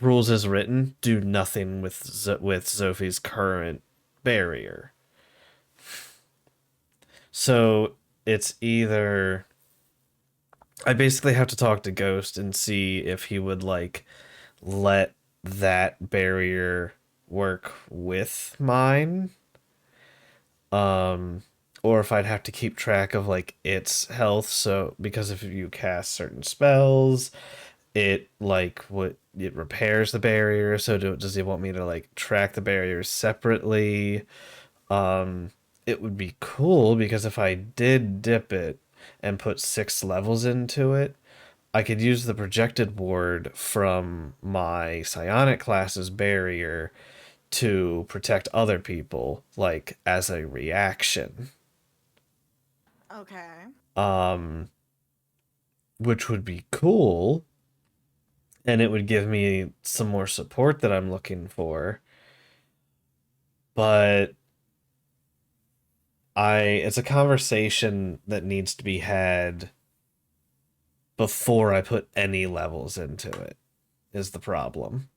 rules as written, do nothing with Zophie's current barrier. So it's either I basically have to talk to Ghost and see if he would like let that barrier work with mine. Or if I'd have to keep track of like its health, so because if you cast certain spells, it repairs the barrier, so does he want me to like track the barriers separately? It would be cool because if I did dip it and put 6 levels into it, I could use the projected ward from my psionic class's barrier to protect other people, like as a reaction. Okay. Which would be cool, and it would give me some more support that I'm looking for. But it's a conversation that needs to be had before I put any levels into it, is the problem.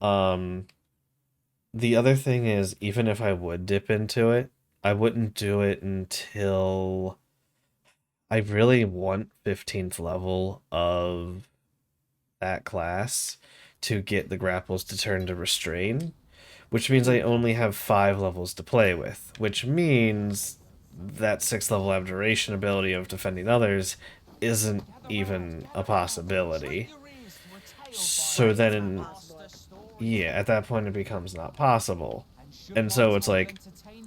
The other thing is, even if I would dip into it, I wouldn't do it until I really want 15th level of that class to get the grapples to turn to restrain, which means I only have 5 levels to play with, which means that 6th level abjuration ability of defending others isn't even a possibility. So then, yeah, at that point it becomes not possible. And so it's like,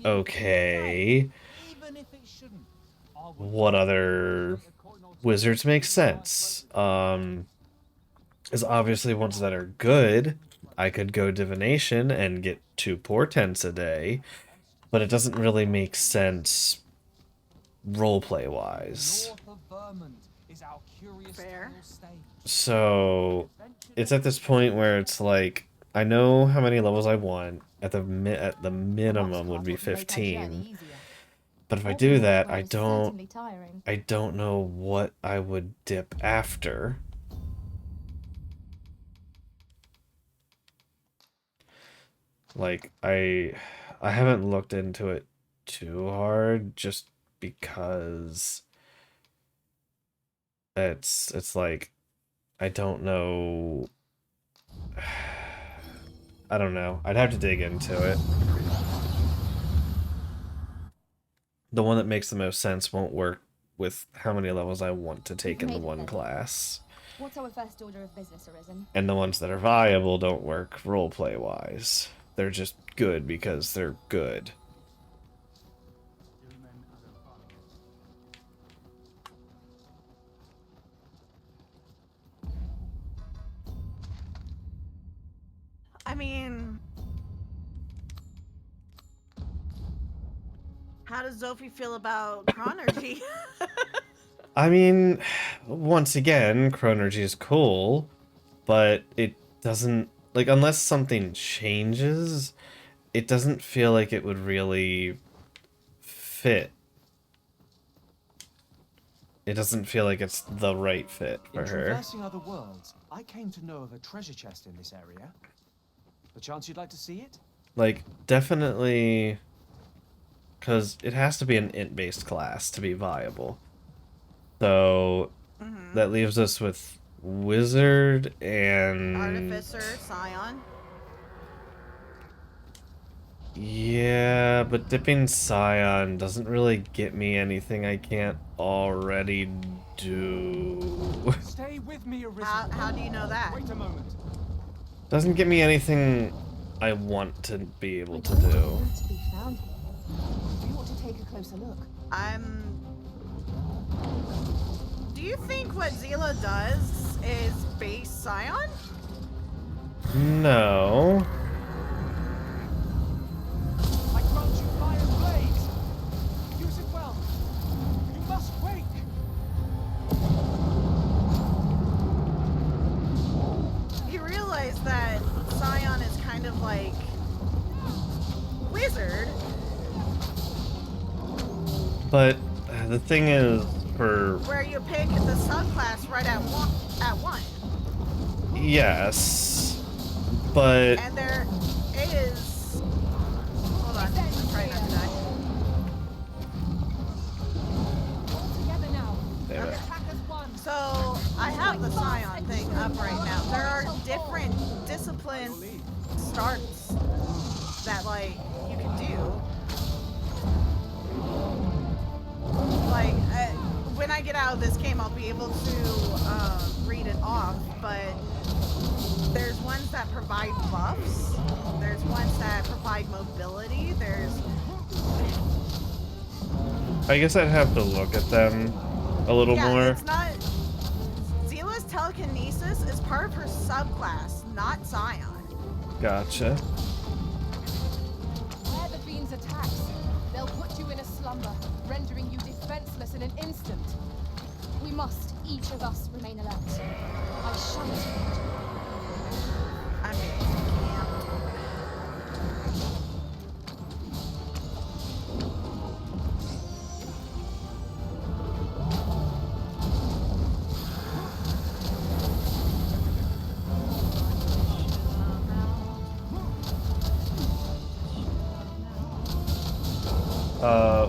okay, what other wizards make sense? Is obviously ones that are good. I could go divination and get 2 portents a day, but it doesn't really make sense roleplay wise. Fair. So it's at this point where it's like I know how many levels I want. At the minimum would be 15. But if I Or do from that, where I it's don't certainly tiring. know what I would dip after. Like I haven't looked into it too hard just because it's like I don't know. I don't know. I'd have to dig into it. The one that makes the most sense won't work with how many levels I want to take in the one class. What's our first order of business, Arisen? And the ones that are viable don't work roleplay wise. They're just good because they're good. I mean, how does Zophie feel about Chronergy? I mean, once again, Chronergy is cool, but it doesn't, like, unless something changes, it doesn't feel like it would really fit. It doesn't feel like it's the right fit for In her. traversing other worlds, I came to know of a treasure chest in this area. The chance you'd like to see it? Like, definitely, because it has to be an int-based class to be viable. So, that leaves us with Wizard and... Artificer, Scion. Yeah, but dipping Scion doesn't really get me anything I can't already do. Stay with me, Arisen. How do you know that? Wait a moment. Doesn't get me anything I want to be able to do. To be found here. We ought to take a closer look. Do you think what Zila does is base Scion? No. I grant you fire blades. Use it well. You must wake. You realize that Scion is kind of like Wizard. But the thing is, for... Where you pick the subclass right at one. Yes. But... And there is... Hold on, I'm trying not to die. Together now. Damn it. Attack as one. So, I have the Scion thing up right now. There are different discipline starts that, like, you can do. Like, when I get out of this game, I'll be able to read it off, but there's ones that provide buffs, there's ones that provide mobility, there's... I guess I'd have to look at them a little more. It's not... Zila's telekinesis is part of her subclass, not Scion. Gotcha. Where the fiends attack, they'll put you in a slumber, rendering you defenseless in an instant. We must, each of us, remain alert. I shan't. I mean,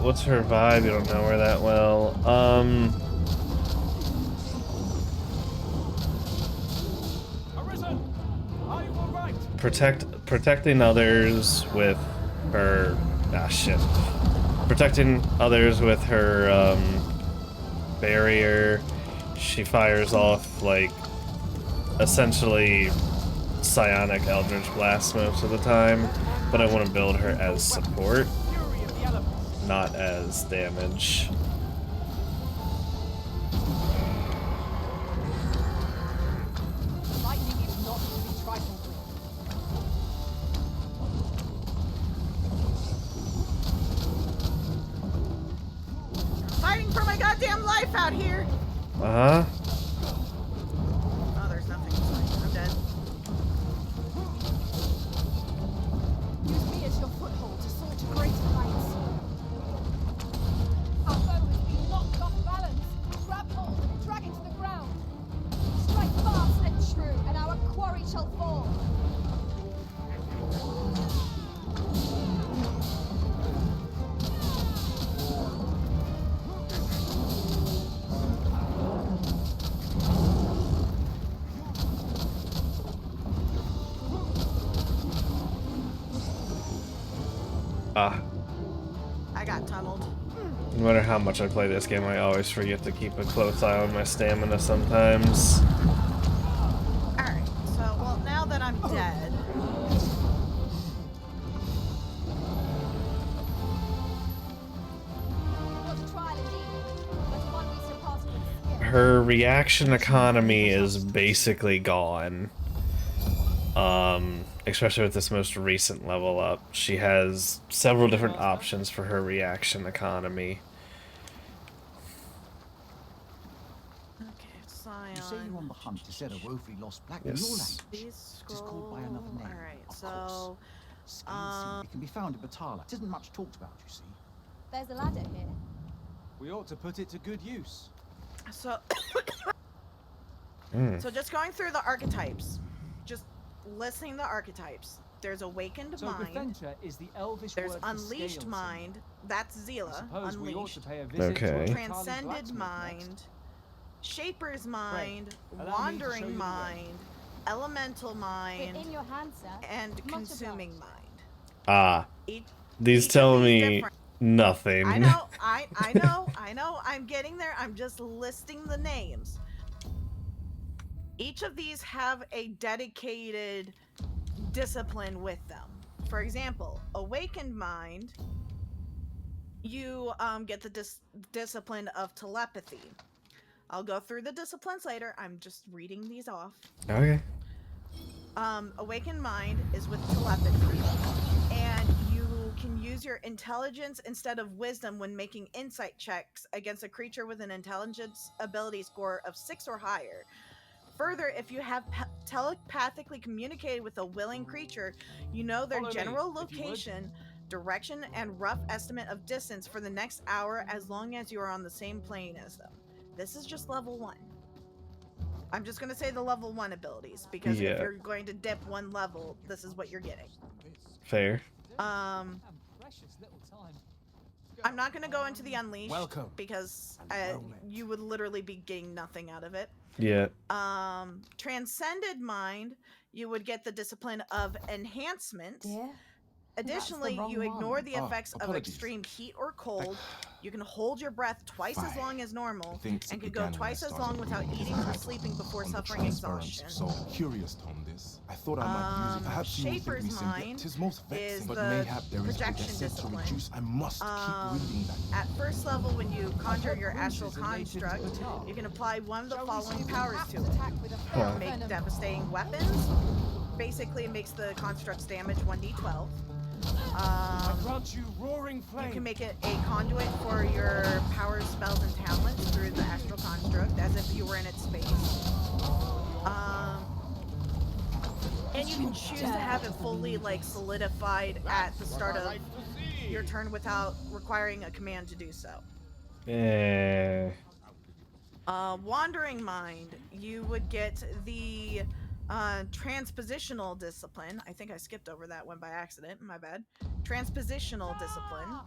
What's her vibe? You don't know her that well. Arisen, are you all right? Protecting others with her... Ah, shit. Protecting others with her, barrier. She fires off, like, essentially psionic Eldritch Blast most of the time, but I want to build her as support, not as damage. Lightning is not to be trifled with. fighting for my goddamn life out here! Uh-huh. Oh, there's nothing. I'm dead. Use me as your foothold to soar to greater heights. Level 4. Ah. I got tunneled. No matter how much I play this game, I always forget to keep a close eye on my stamina sometimes. Alright, so, well, now that I'm dead. Her reaction economy is basically gone. Especially with this most recent level up. She has several different options for her reaction economy. You say you're on the hunt to set a woefully lost black in your Yes. language. It is called by another name. Alright, of so course. Skin it can be found in Batala. It isn't much talked about, you see. There's a ladder here. We ought to put it to good use. So so just going through the archetypes. Just listing the archetypes. There's awakened So mind. Befentra is the elvish There's word for unleashed scales. mind. That's Zila. Suppose we ought to Unleashed. pay a visit to a Okay. Italian Transcended blacksmith mind. next. Shaper's mind. allow me to show you Wandering the way. mind. Elemental mind. But in your hand, sir. And Much consuming obliged. mind. Ah. Each These of tell these me different- nothing. I know, I know, I'm getting there. I'm just listing the names. Each of these have a dedicated discipline with them. For example, awakened mind, you get the discipline of telepathy. I'll go through the disciplines later. I'm just reading these off. Okay. Awakened mind is with telepathy, and you can use your intelligence instead of wisdom when making insight checks against a creature with an intelligence ability score of 6 or higher. Further, if you have telepathically communicated with a willing creature, you know their Follow me, general if you would. location, direction, and rough estimate of distance for the next hour as long as you are on the same plane as them. This is just level 1. I'm just going to say the level 1 abilities, because if Yeah. you're going to dip one level, this is what you're getting. Fair. I'm not going to go into the Unleashed, Welcome. because you would literally be getting nothing out of it. Yeah. Transcended mind, you would get the discipline of enhancement. Yeah. Additionally, wrong you ignore one. the Oh, effects of apologies. extreme heat or cold. You can hold your breath twice as Fine. long as normal, Things and can go began when I twice as started long without reading eating the or manual sleeping before on the suffering transference exhaustion. of soul. Curious on this. I thought I might use it. Perhaps you will think Shaper's me simple. mind Tis most is vexing, but the mayhap there is good projection that said to discipline. reduce. I must keep reading that. At first level, when you conjure your astral princes are native to construct, Batar. you can apply one of the Shall we see following if we powers have to to it. attack with a fell Make venom? devastating weapons. Basically, it makes the construct's damage 1d12. I grant you roaring flame. You can make it a conduit for your powers, spells, and talents through the astral construct, as if you were in its space. And you can choose to have it fully solidified at the start of your turn without requiring a command to do so. Wandering mind, you would get the transpositional discipline. I think I skipped over that one by accident. My bad. Transpositional discipline.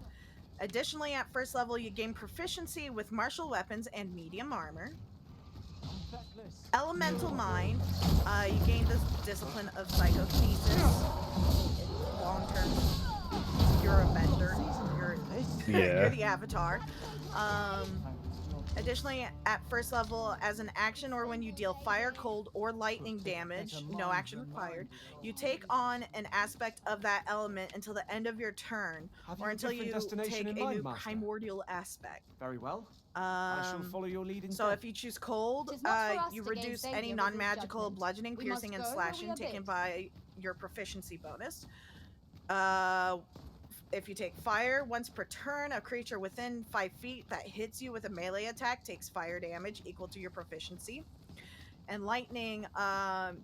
Additionally, at first level, you gain proficiency with martial weapons and medium armor. Elemental mind, you gain the discipline of psychokinesis. Long term, you're a bender. You're the avatar. Additionally, at first level, as an action or when you deal fire, cold, or lightning damage, no action required, you take on an aspect of that element until the end of your turn, Have or a until different you destination take in a mind, new Master? primordial aspect. Very well. I shall follow your lead in So if you choose cold, 'Tis not for us you to reduce gainsay any the River's non-magical judgment. bludgeoning, We piercing, must and go where we slashing are taken bid. by your proficiency bonus. If you take fire, once per turn, a creature within 5 feet that hits you with a melee attack takes fire damage equal to your proficiency. And lightning,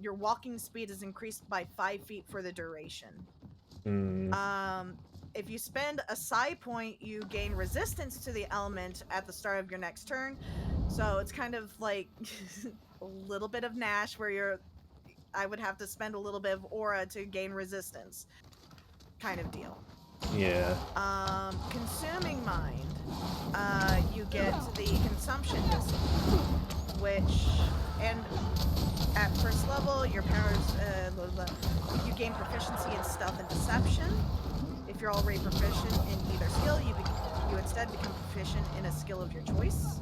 your walking speed is increased by 5 feet for the duration. If you spend a psi point, you gain resistance to the element at the start of your next turn. So it's kind of like a little bit of Nash, where you're I would have to spend a little bit of aura to gain resistance, kind of deal. Yeah. Consuming mind, you get the consumption discipline, which, and at first level, your powers, you gain proficiency in stealth and deception. If you're already proficient in either skill, you instead become proficient in a skill of your choice.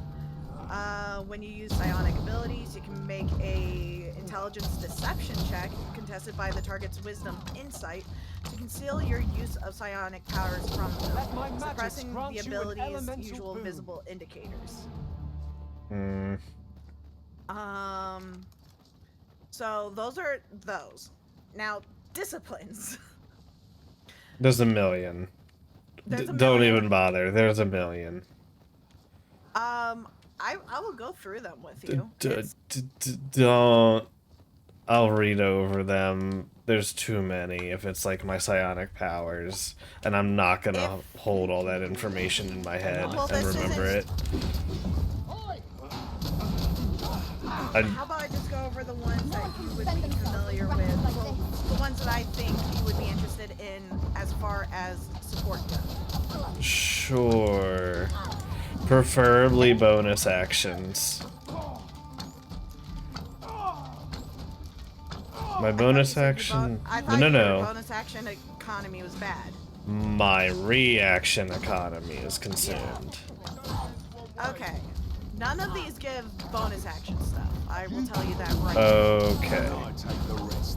When you use psionic abilities, you can make a intelligence deception check contested by the target's wisdom insight to conceal your use of psionic powers from them, suppressing the ability's usual visible indicators. So those are those. Now, disciplines. There's a million. There's a Don't million. even bother. There's a million. I will go through them with you. Don't. I'll read over them. There's too many if it's like my psionic powers, and I'm not gonna hold all that information in my head and remember it. How about I just go over the ones that you would be familiar with? Well, the ones that I think you would be interested in as far as support goes. Sure. Preferably bonus actions. My bonus action... I thought No. your bonus action economy was bad. My reaction economy is consumed. Okay. None of these give bonus action stuff. I will tell you that right Okay.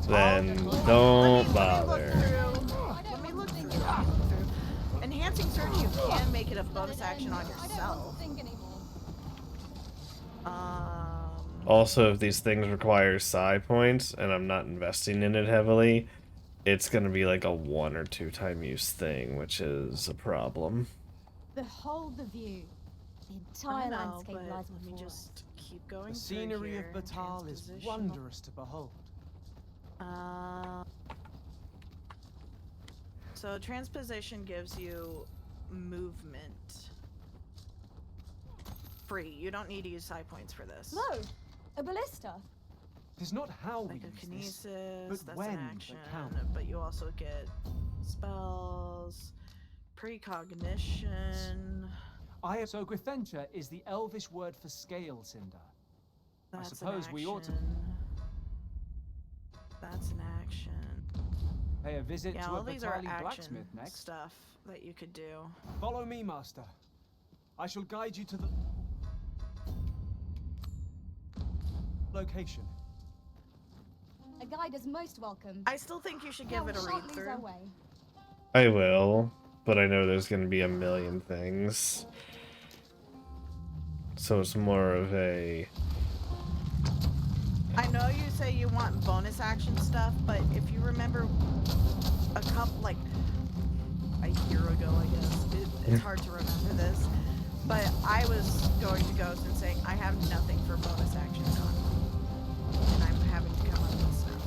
Then don't bother. Let me look through. Enhancing search, you can make it a bonus action on yourself. Also, if these things require psi points, and I'm not investing in it heavily, it's gonna be like a 1 or 2 time use thing, which is a problem. Behold the view. The entire landscape lies let me before just keep going. The through scenery here. of Batal is Transposition. wondrous to behold. So transposition gives you movement. Free. You don't need to use psi points for this. No, a ballista. It's not how we use Psychokinesis, this, but that's when an action, that count. but you also get spells, precognition. So Gryffenture is the elvish word for scale, Cinder. That's I suppose an we ought to action. That's an action. pay a visit Yeah, to all a these are Batali action blacksmith next. stuff that you could do. Follow me, Master. I shall guide you to the location. A guide is most welcome. I still think you should give it a read through. I will, but I know there's gonna be a million things. So it's more of a... I know you say you want bonus action stuff, but if you remember a couple, like a year ago, I guess, it's hard to remember this, but I was going to Ghost and saying, I have nothing for bonus action economy, and I'm having to come up with stuff.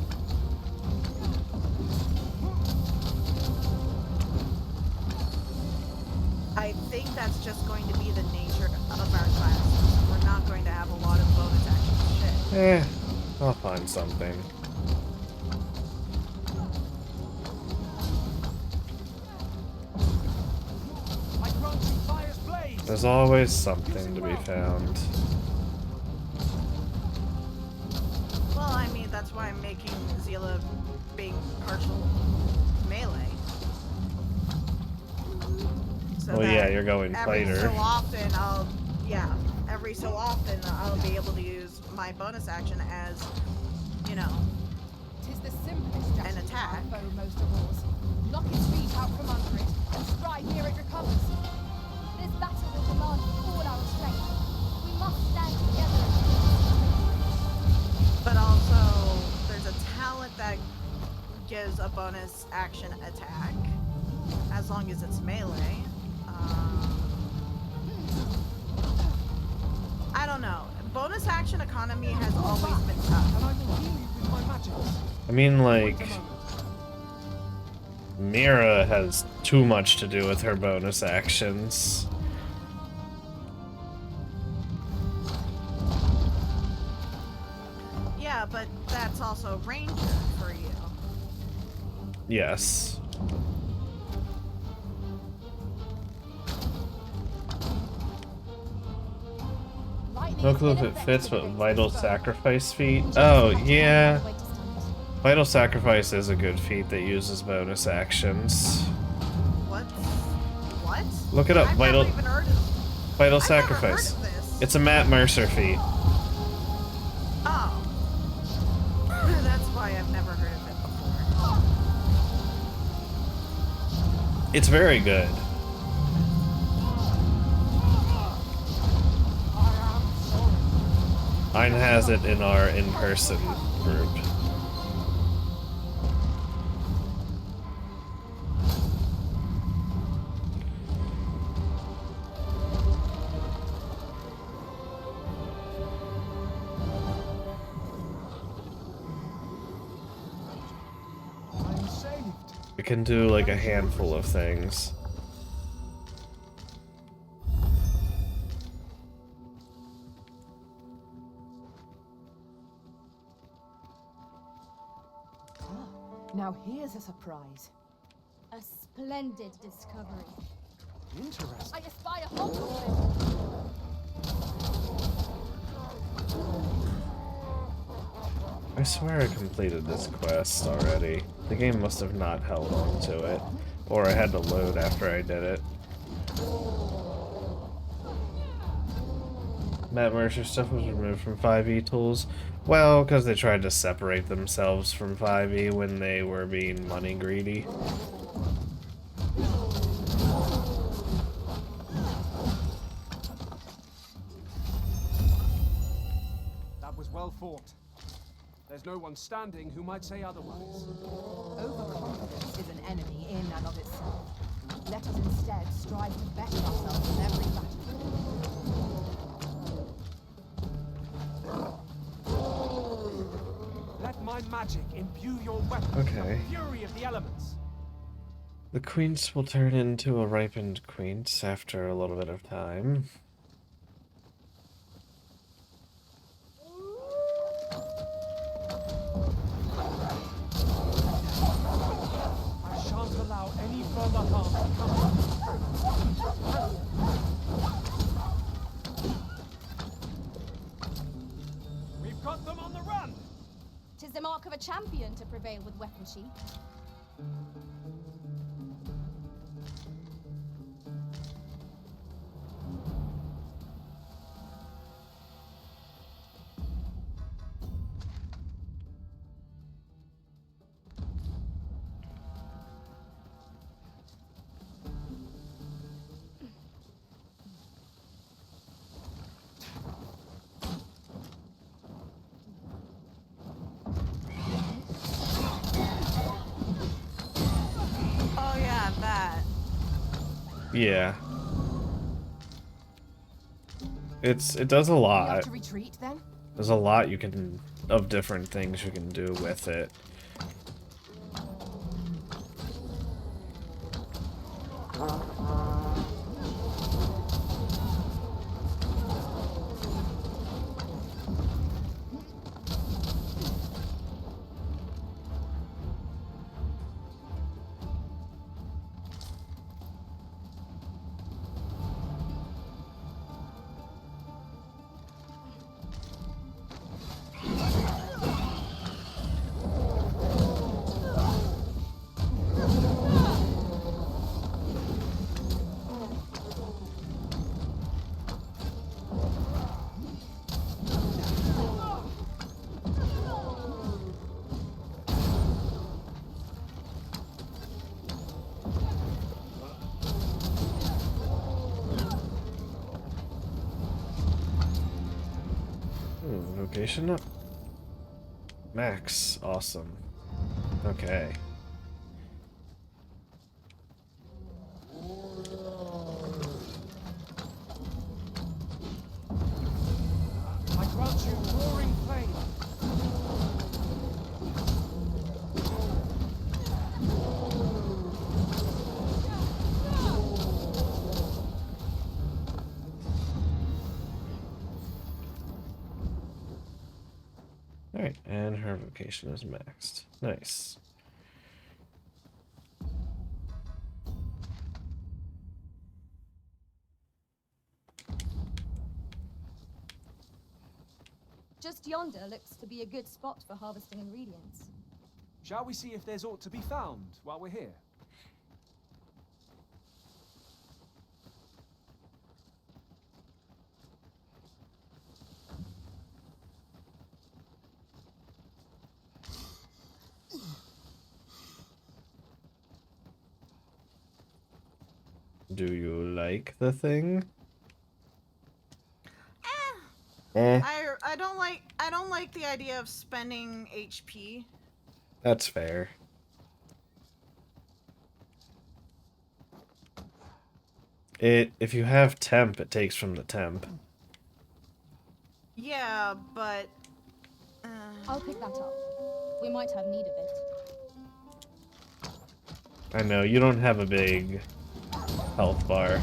I think that's just going to be the nature of our classes. We're not going to have a lot of bonus action shit. I'll find something. There's always something to be found. Well, I mean, that's why I'm making Zila being partial melee. So Well, yeah, you're going every fighter. so often, every so often I'll be able to use my bonus action as, you know, Tis the simplest an attack. foe most abhors. Knock its feet out from under it and stride near it recovers. This battle will demand all our strength. We must stand together. But also, there's a talent that gives a bonus action attack, as long as it's melee. I don't know. Bonus action economy has always been tough. And I will heal you with my magic. I mean, like... Mira has too much to do with her bonus actions. Yeah, but that's is also ranger for you. Yes. No clue if it fits, but Vital Sacrifice feat. Oh, yeah. Vital Sacrifice is a good feat that uses bonus actions. What? What? Look it up. I've Vital never even heard of Vital I've never heard Sacrifice. of this. It's a Matt Mercer feat. Oh. That's why I've never heard of it before. It's very good. Mine has it in our in-person group. I'm saved. We can do like a handful of things. Now here's a surprise. A splendid discovery. Interesting. I espy a hole. I swear I completed this quest already. The game must have not held on to it. Or I had to load after I did it. Matt Mercer stuff was removed from 5e tools. Well, because they tried to separate themselves from 5e when they were being money greedy. That was well fought. There's no one standing who might say otherwise. Overconfidence is an enemy in and of itself. Let us instead strive to better ourselves in every battle. Let my magic imbue your weapon Okay. with the fury of the elements. The quince will turn into a ripened quince after a little bit of time. I shan't allow any further harm to come. We've got them on the run! 'Tis the mark of a champion to prevail with weapon sheath. Oh yeah, that. Yeah. It does a We lot. have to retreat then? There's a lot you can of different things you can do with it. Vocation up. Max, awesome. Okay. I grant you roaring flame. Alright, and her vocation. vocation is maxed. Nice. Just yonder looks to be a good spot for harvesting ingredients. Shall we see if there's aught to be found while we're here? Do you like the thing? I don't like the idea of spending HP. That's fair. If you have temp, it takes from the temp. Yeah, but I'll pick that up. We might have need of it. I know, you don't have a big health bar.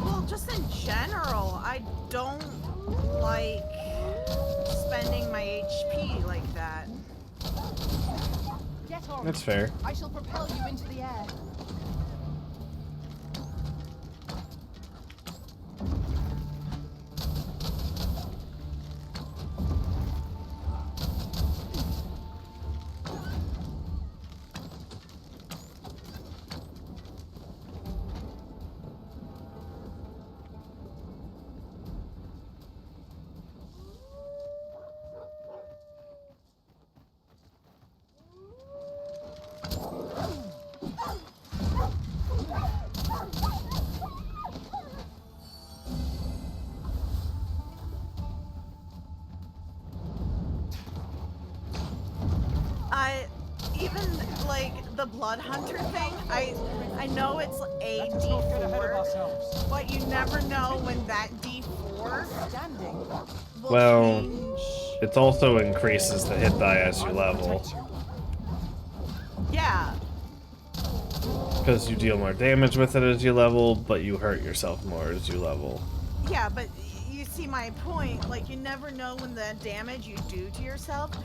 well, just in general, I don't like spending my HP like that. Get on. That's fair. I shall propel you into the air. The blood hunter thing, I know it's a D4, but you never know when that D4 will Well, change. it also increases the hit die as you level. Yeah. Because you deal more damage with it as you level, but you hurt yourself more as you level. Yeah, but you see my point. Like, you never know when the damage you do to yourself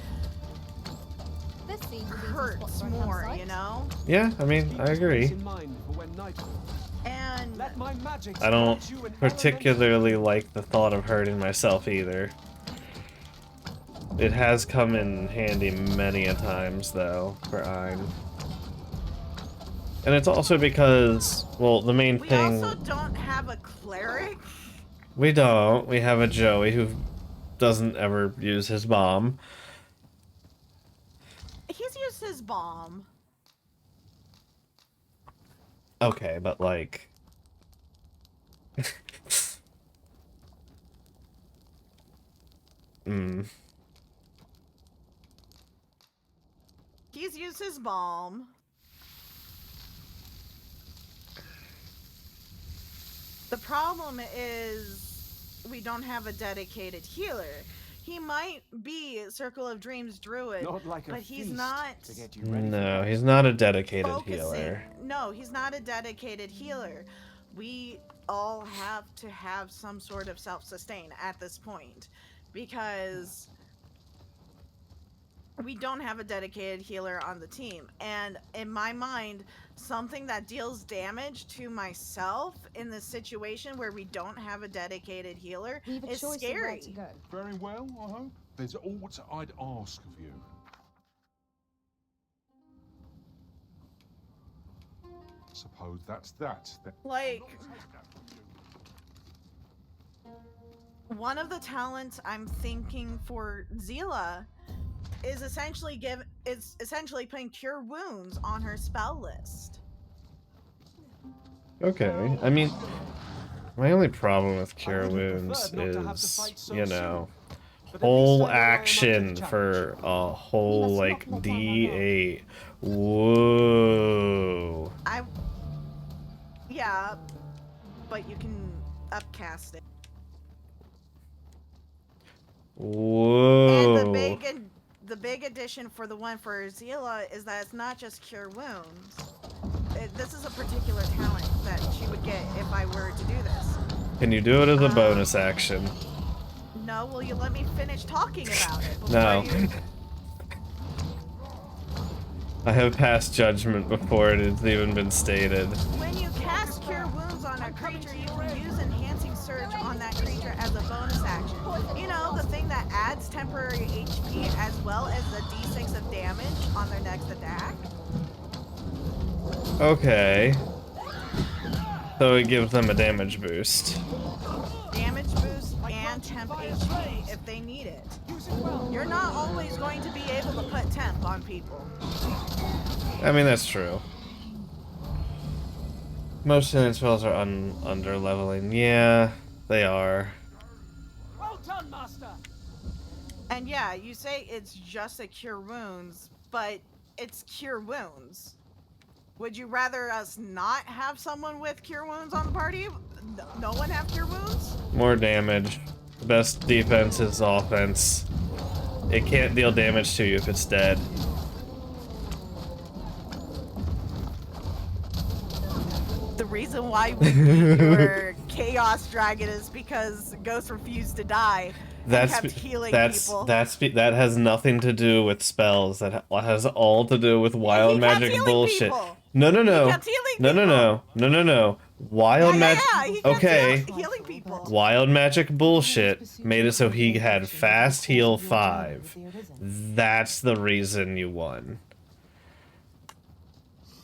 hurts more, you know? Yeah, I mean, I agree. And I don't particularly like the thought of hurting myself either. It has come in handy many a times, though, for Ein. And it's also because, well, the main thing... We also don't have a cleric. We don't. We have a Joey who doesn't ever use his bomb. He's used his bomb. Okay, but like... He's used his bomb. The problem is we don't have a dedicated healer. He might be a Circle of Dreams druid, but he's not. No, he's not a dedicated healer. No, he's not a dedicated healer. We all have to have some sort of self-sustain at this point, because we don't have a dedicated healer on the team. And in my mind, something that deals damage to myself in this situation where we don't have a dedicated healer is scary. Very well, I hope. There's aught I'd ask of you. Suppose that's that. Like, one of the talents I'm thinking for Zila is essentially putting Cure Wounds on her spell list. Okay, I mean, my only problem with Cure Wounds is, you know, whole action for a whole, like, D8. Whoa. Yeah, but you can upcast it. Whoa. And the big addition for the one for Zila is that it's not just Cure Wounds. This is a particular talent that she would get if I were to do this. Can you do it as a bonus action? No, will you let me finish talking about it? before No. you- I have passed judgment before it has even been stated. When you cast Cure Wounds on a creature, you can use Enhancing Surge on that creature as a bonus action. You know, the thing that adds temporary HP as well as the d6 of damage on their next attack? Okay. So it gives them a damage boost. Damage boost and temp HP if they need it. You're not always going to be able to put temp on people. I mean, that's true. Most healing spells are under leveling. Yeah, they are. Well done, Master! And yeah, you say it's just a Cure Wounds, but it's Cure Wounds. Would you rather us not have someone with Cure Wounds on the party? No one have Cure Wounds? More damage. The best defense is offense. It can't deal damage to you if it's dead. The reason why we beat your Chaos Dragon is because Ghost refused to die and kept healing people. That has nothing to do with spells. That has all to do with wild magic bullshit. People. No. He kept healing No. Wild magic. he kept Okay. healing people. Wild magic bullshit made it so he had fast heal 5. That's the reason you won.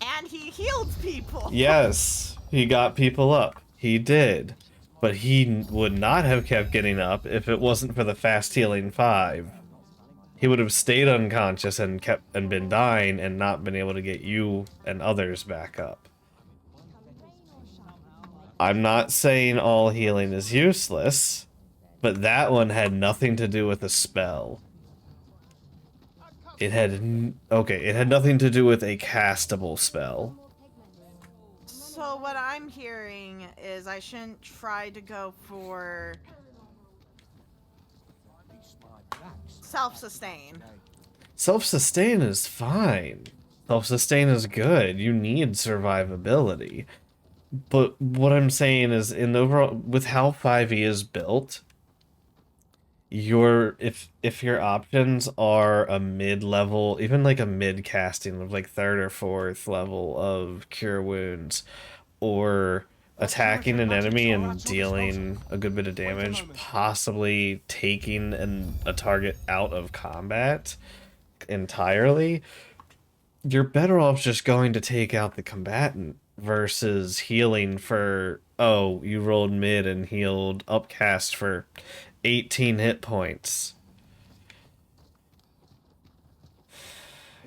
And he healed people. Yes, he got people up. He did. But he would not have kept getting up if it wasn't for the fast healing 5. He would have stayed unconscious and been dying and not been able to get you and others back up. I'm not saying all healing is useless, but that one had nothing to do with a spell. It had nothing to do with a castable spell. So what I'm hearing is I shouldn't try to go for self-sustain. Self-sustain is fine. Self-sustain is good. You need survivability. But what I'm saying is, in overall, with how 5e is built, if your options are a mid-level, even like a mid-casting of like 3rd or 4th level of Cure Wounds, or attacking an enemy and dealing a good bit of damage, possibly taking a target out of combat entirely, you're better off just going to take out the combatant versus healing for, oh, you rolled mid and healed upcast for 18 hit points.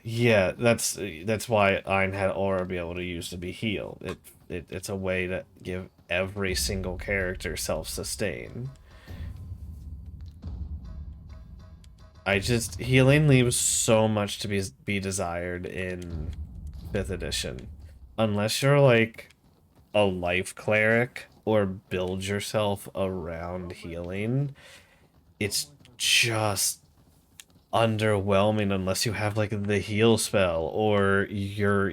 Yeah, that's why Ein had Aura be able to use to be healed. It's a way to give every single character self-sustain. Healing leaves so much to be desired in 5th edition. Unless you're like a life cleric or build yourself around healing, it's just underwhelming unless you have like the heal spell or your,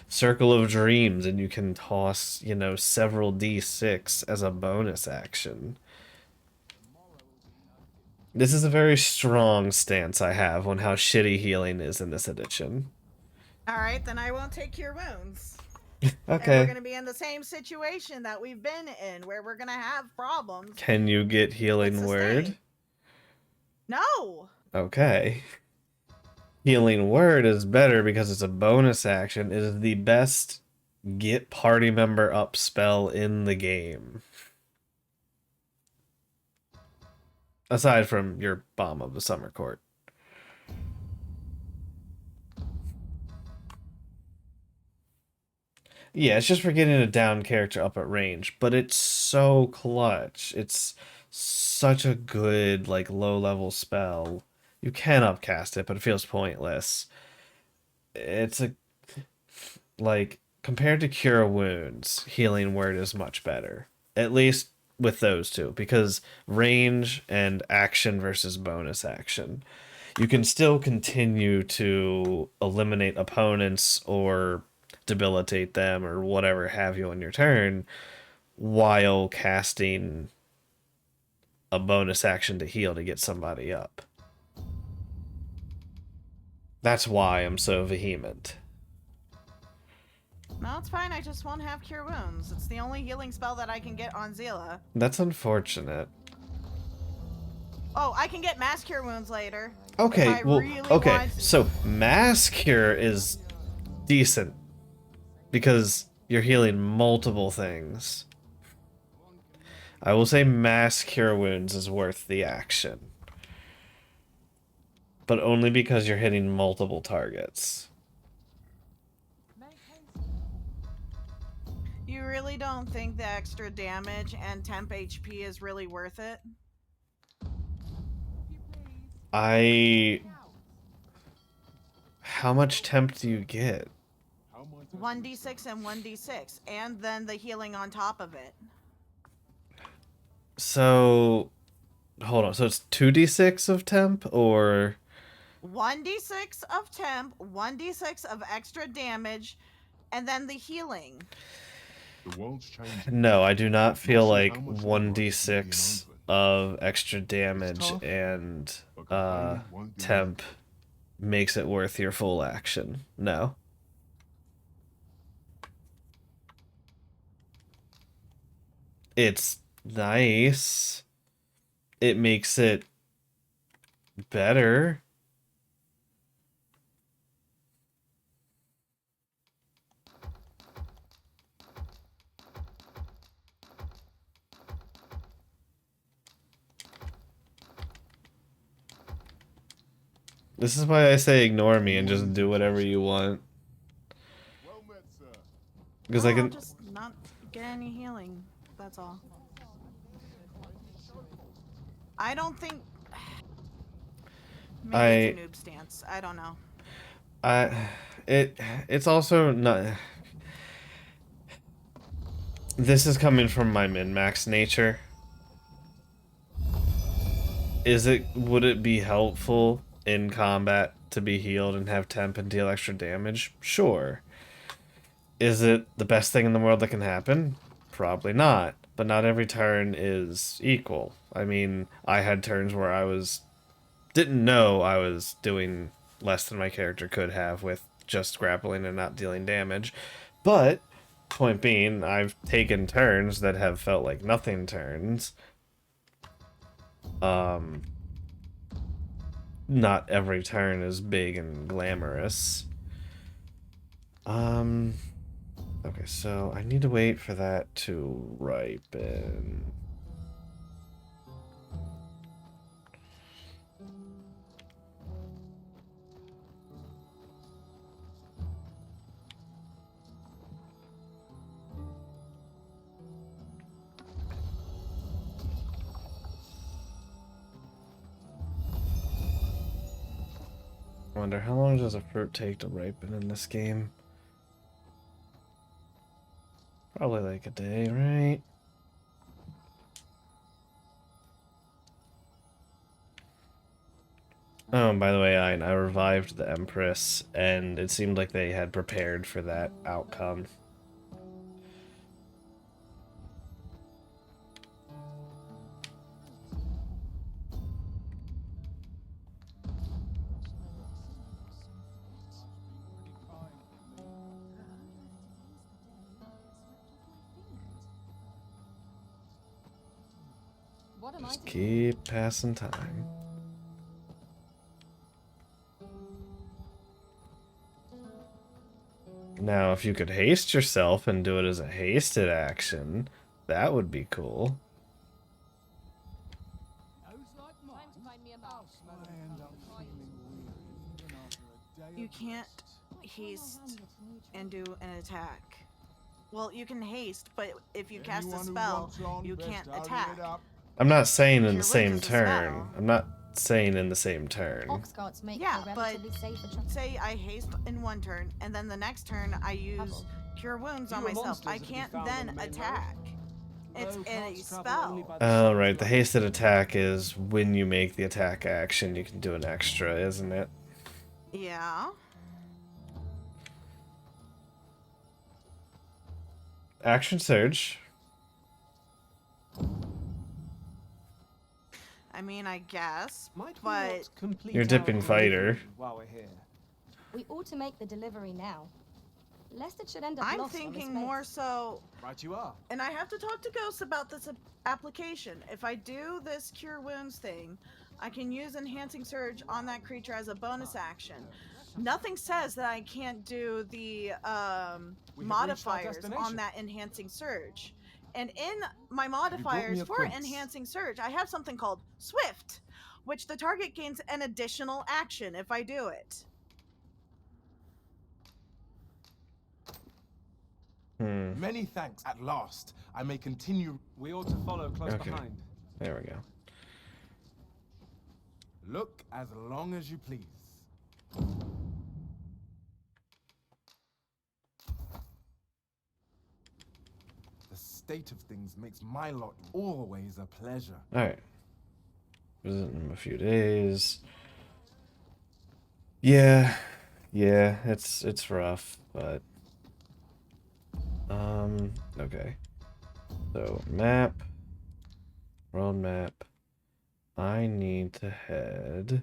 Circle of Dreams and you can toss, several d6 as a bonus action. This is a very strong stance I have on how shitty healing is in this edition. Alright, then I won't take Cure Wounds. Okay. And we're gonna be in the same situation that we've been in, where we're gonna have problems. Can you get Healing Word? No! Okay. Healing Word is better because it's a bonus action. It is the best get party member up spell in the game. Aside from your Bomb of the Summer Court. Yeah, it's just for getting a down character up at range, but it's so clutch. It's such a good, like, low-level spell. You can upcast it, but it feels pointless. It's compared to Cure Wounds, Healing Word is much better. At least with those two, because range and action versus bonus action. You can still continue to eliminate opponents or debilitate them or whatever have you on your turn while casting a bonus action to heal to get somebody up. That's why I'm so vehement. No, it's fine. I just won't have Cure Wounds. It's the only healing spell that I can get on Zila. That's unfortunate. Oh, I can get Mass Cure Wounds later. Okay, well, okay, so Mass Cure is decent because you're healing multiple things. I will say Mass Cure Wounds is worth the action. But only because you're hitting multiple targets. You really don't think the extra damage and temp HP is really worth it? How much temp do you get? 1d6 and 1d6, and then the healing on top of it. So, hold on. So it's 2d6 of temp, or 1d6 of temp, 1d6 of extra damage, and then the healing. The world's changing. no? I do not feel like 1d6 of extra damage and temp makes it worth your full action. No. It's nice. It makes it better. This is why I say ignore me and just do whatever you want. Because I can just not get any healing. That's all. I don't think. Maybe it's a noob stance. I don't know. It's also not. This is coming from my min-max nature. Would it be helpful in combat to be healed and have temp and deal extra damage? Sure. Is it the best thing in the world that can happen? Probably not. But not every turn is equal. I mean, I had turns where didn't know I was doing less than my character could have with just grappling and not dealing damage. But, point being, I've taken turns that have felt like nothing turns. Not every turn is big and glamorous. Okay, so I need to wait for that to ripen. I wonder how long does a fruit take to ripen in this game? Probably like a day, right? Oh, by the way, I revived the Empress, and it seemed like they had prepared for that outcome. Just keep passing time. Now, if you could haste yourself and do it as a hasted action, that would be cool. You can't haste and do an attack. Well, you can haste, but if you cast a spell, you can't attack. I'm not saying in the same turn. I'm not saying in the same turn. Oxcarts make Yeah, for a but relatively safer travel. say I haste in one turn, and then the next turn I use Cure Wounds on myself. I can't then attack. It's a spell. Oh, right. The hasted attack is when you make the attack action, you can do an extra, isn't it? Yeah. Action Surge. I mean, I guess, Might we but not complete You're our dipping fighter. delivery while we're here? We ought to make the delivery now. Lest it should end up I'm lost on thinking this more base. so. Right you are. And I have to talk to Ghost about this application. If I do this cure wounds thing, I can use enhancing surge on that creature as a bonus action. Nothing says that I can't do the modifiers on that enhancing surge. And in my modifiers for enhancing surge, I have something called Swift, which the target gains an additional action if I do it. Many thanks. At last, I may continue. We ought to follow close behind. There we go. Look as long as you please. The state of things makes my lot always a pleasure. Alright. Visit in a few days. Yeah. Yeah, it's rough, but okay. So map. World map. I need to head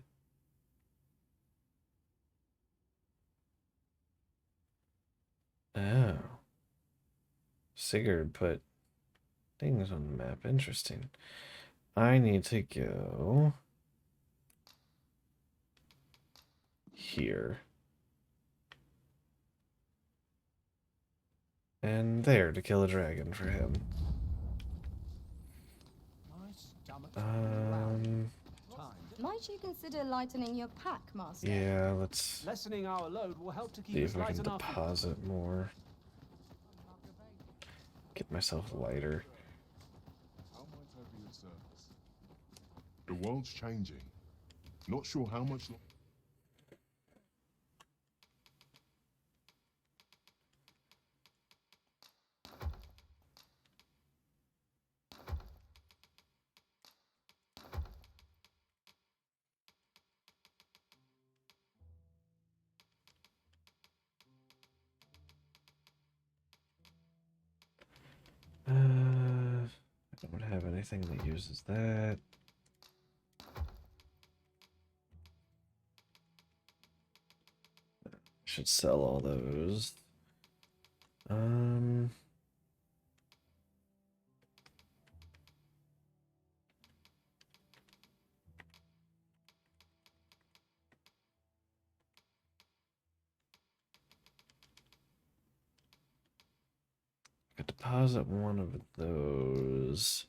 oh. Sigurd put things on the map. Interesting. I need to go here. And there to kill a dragon for him. Might you consider lightening your pack, Master? Yeah, let's Lessening our load will help to keep see us if I light can enough. deposit more. Get myself lighter. How might I be of service? The world's changing. Not sure how much longer. I don't have anything that uses that. Should sell all those. I could deposit one of those.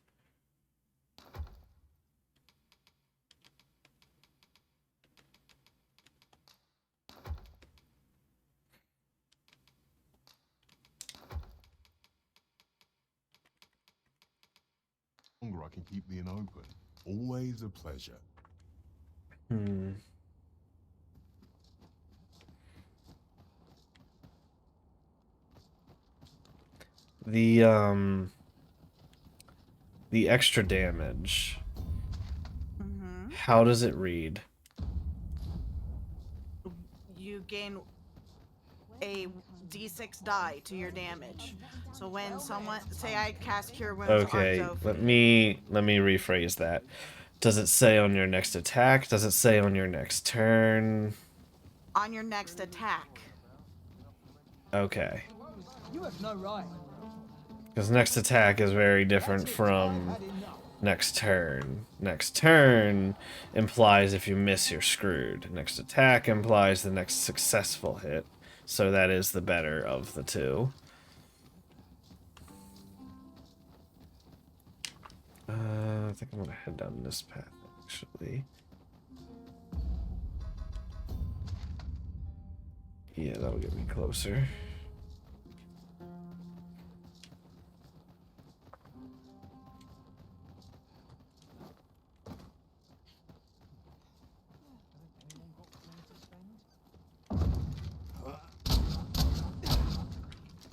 Longer I can keep the inn open. Always a pleasure. The extra damage. How does it read? You gain a d6 die to your damage. So when someone, say I cast Cure Wounds Okay, on Zoe. let me rephrase that. Does it say on your next attack? Does it say on your next turn? On your next attack. Okay. You have no right. Because next attack is very different from next turn. Next turn implies if you miss, you're screwed. Next attack implies the next successful hit. So that is the better of the two. I think I'm going to head down this path, actually. Yeah, that'll get me closer.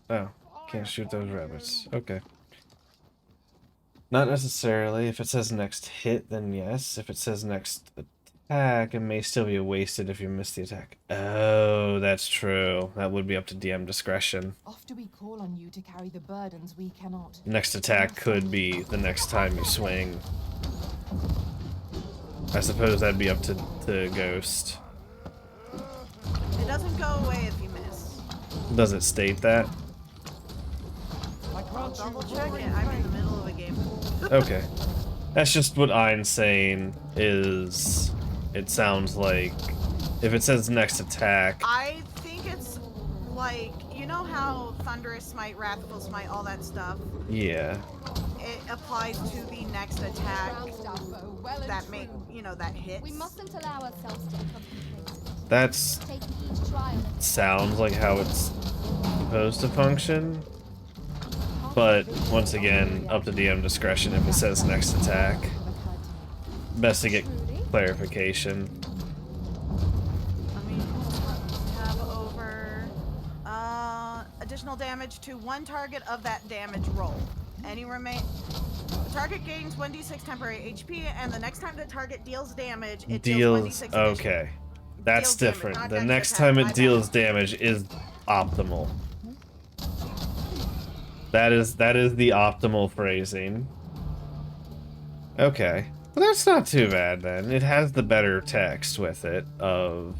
Oh, can't shoot those rabbits. Okay. Not necessarily. If it says next hit, then yes. If it says next attack, it may still be wasted if you miss the attack. Oh, that's true. That would be up to DM discretion. Oft do we call on you to carry the burdens we cannot. Next attack could be the next time you swing. I suppose that'd be up to Ghost. It doesn't go away if you miss. Does it state that? I'll double check it. I'm in the middle of a game. Okay. That's just what I'm saying is it sounds like if it says next attack. I think it's like, you know how Thunderous Smite, Wrathful Smite, all that stuff? Yeah. It applies to the next attack that that hits. We mustn't allow ourselves to become complacent. That's Take each trial as sounds like how it's supposed to function. But once again, up to DM discretion if it says next attack. Best to get clarification. Let me tab over. Additional damage to one target of that damage roll. Any the target gains 1d6 temporary HP, and the next time the target deals damage, it deals 1d6 additional. Okay. That's Deals different. damage, The not next extra time attack, it my deals bad. damage is optimal. That is the optimal phrasing. Okay. Well, that's not too bad then. It has the better text with it of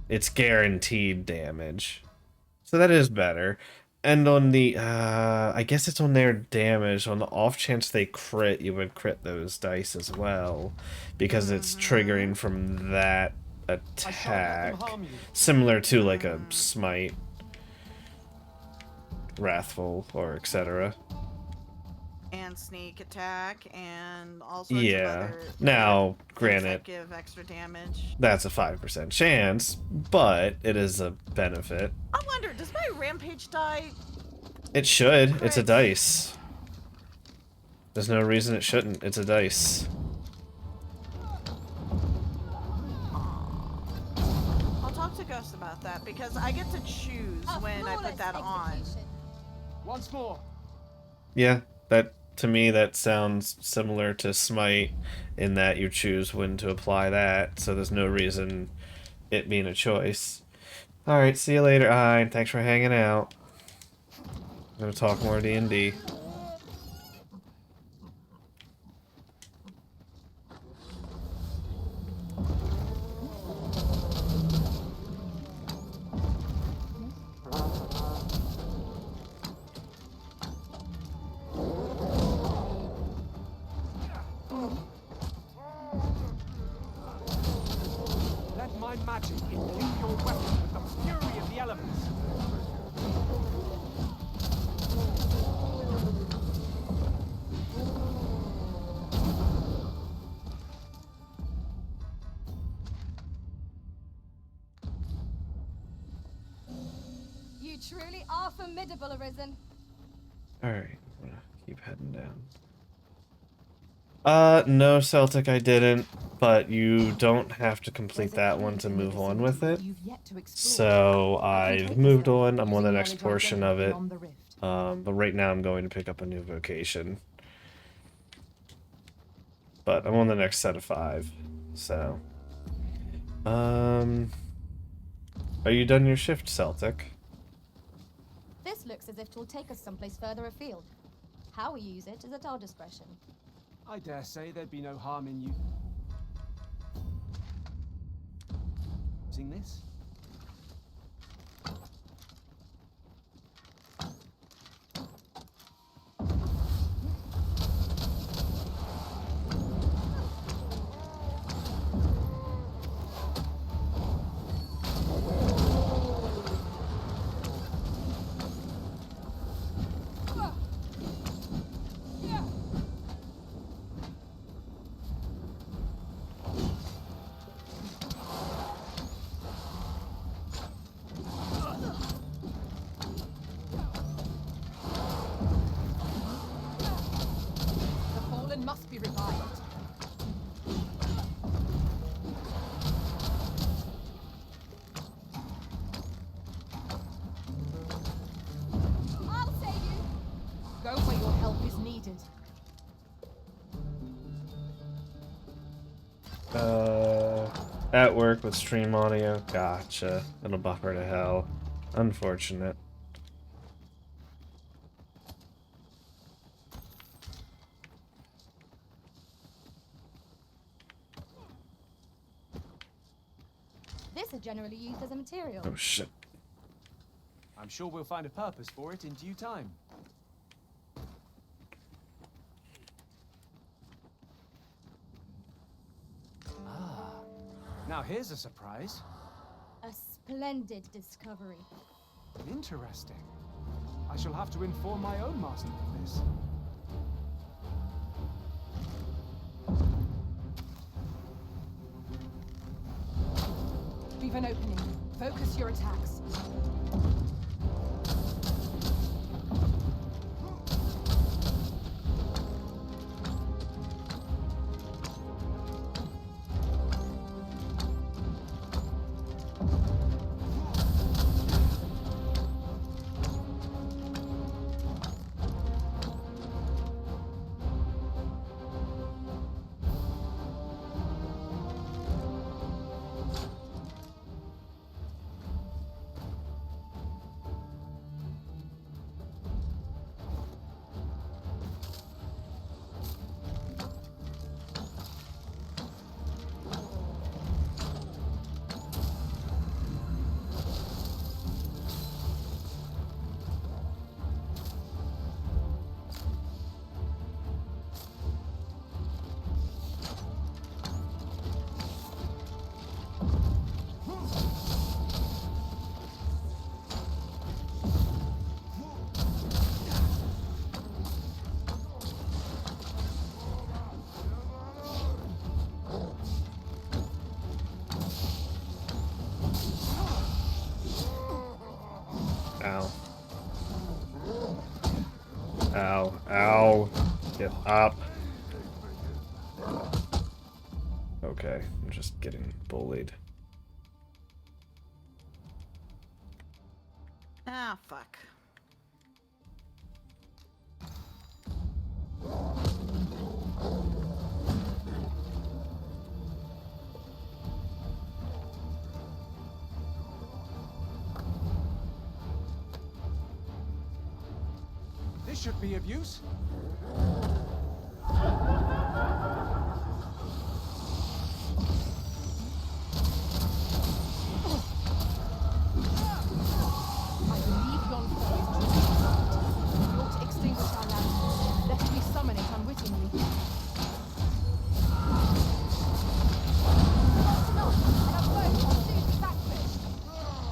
it's guaranteed damage. So that is better. And on the I guess it's on their damage. On the off chance they crit, you would crit those dice as well. Because it's triggering from that attack. Similar to like a smite. Wrathful or etc. And sneak attack and all sorts of Yeah. other Now, things granted, that give extra damage. that's a 5% chance, but it is a benefit. I wonder, does my rampage die? It should. It's a dice. There's no reason it shouldn't. It's a dice. I'll talk to Ghost about that because I get to choose when I put that on. Once more. Yeah, that to me that sounds similar to Smite in that you choose when to apply that, so there's no reason it being a choice. Alright, see you later, Ein. Thanks for hanging out. I'm gonna talk more D&D. Let my magic imbue your weapon with the fury of the elements. You truly are formidable, Arisen. Alright, I'm gonna keep heading down. No, Celtic, I didn't, but you don't have to complete that one to move on with it. So I've moved on, I'm on the next portion of it. But right now I'm going to pick up a new vocation. But I'm on the next set of 5, so. Are you done your shift, Celtic? This looks as if it will take us someplace further afield. How we use it is at our discretion. I dare say there'd be no harm in you using this. The fallen must be revived. I'll save you. Go where your help is needed. At work with stream audio. Gotcha. It'll buffer to hell. Unfortunate. generally used as a material. Oh shit. I'm sure we'll find a purpose for it in due time. Ah, now here's a surprise. A splendid discovery. Interesting. I shall have to inform my own master of this. Leave an opening. Focus your attacks. Ow. Ow. Ow. Get up. Okay, I'm just getting bullied. Ah, fuck. This should be of use. I believe yon foe is trying. You ought to extinguish our lantern, lest we summon it unwittingly.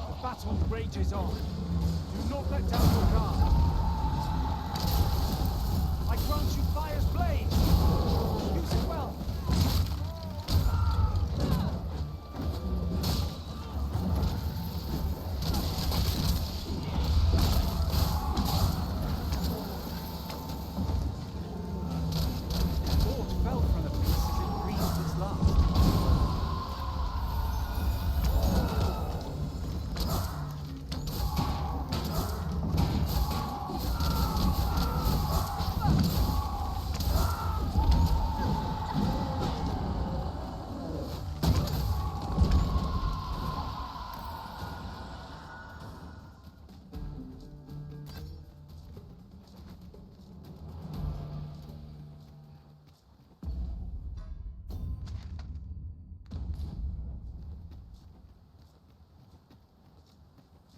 The battle rages on. Do not let down your guard. I grant you fire's blaze. Use it well. Fort fell from the beast as it breathed its last.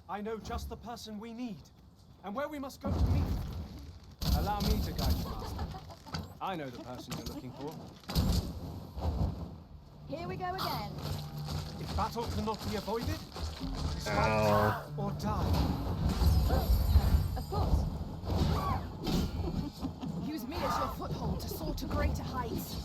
I know just the person we need, and where we must go to meet. Allow me to guide you, Master. I know the person you're looking for. Here we go again. If battle cannot be avoided, strike Ow. or die. Of course. Use me as your foothold to soar to greater heights.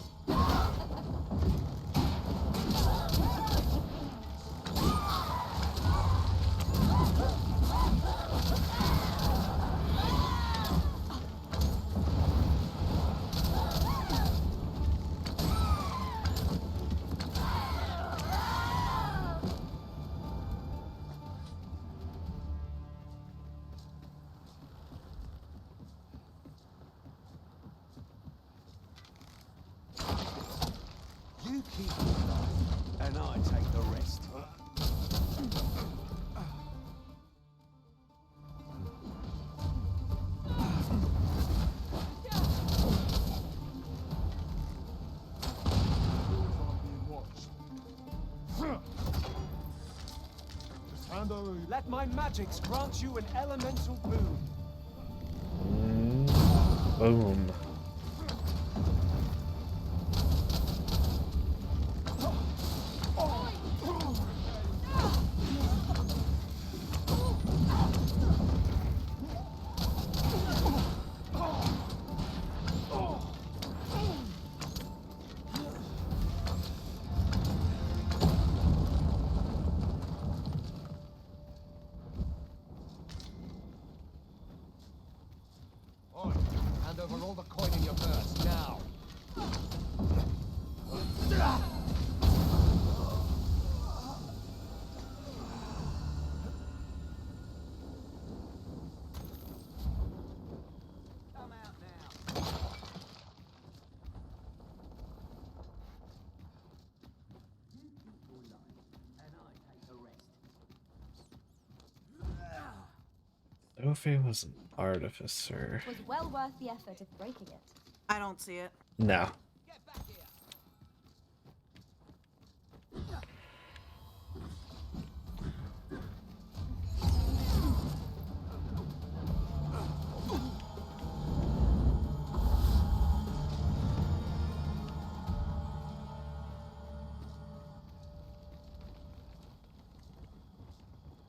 You keep it, and I take the rest. Let my magics grant you an elemental boon. Boom. Oi, hand over all the coin in your purse, now. Come out now. You keep your line, and I take the rest. Sophie was an artificer. It was well worth the effort of breaking it. I don't see it. No.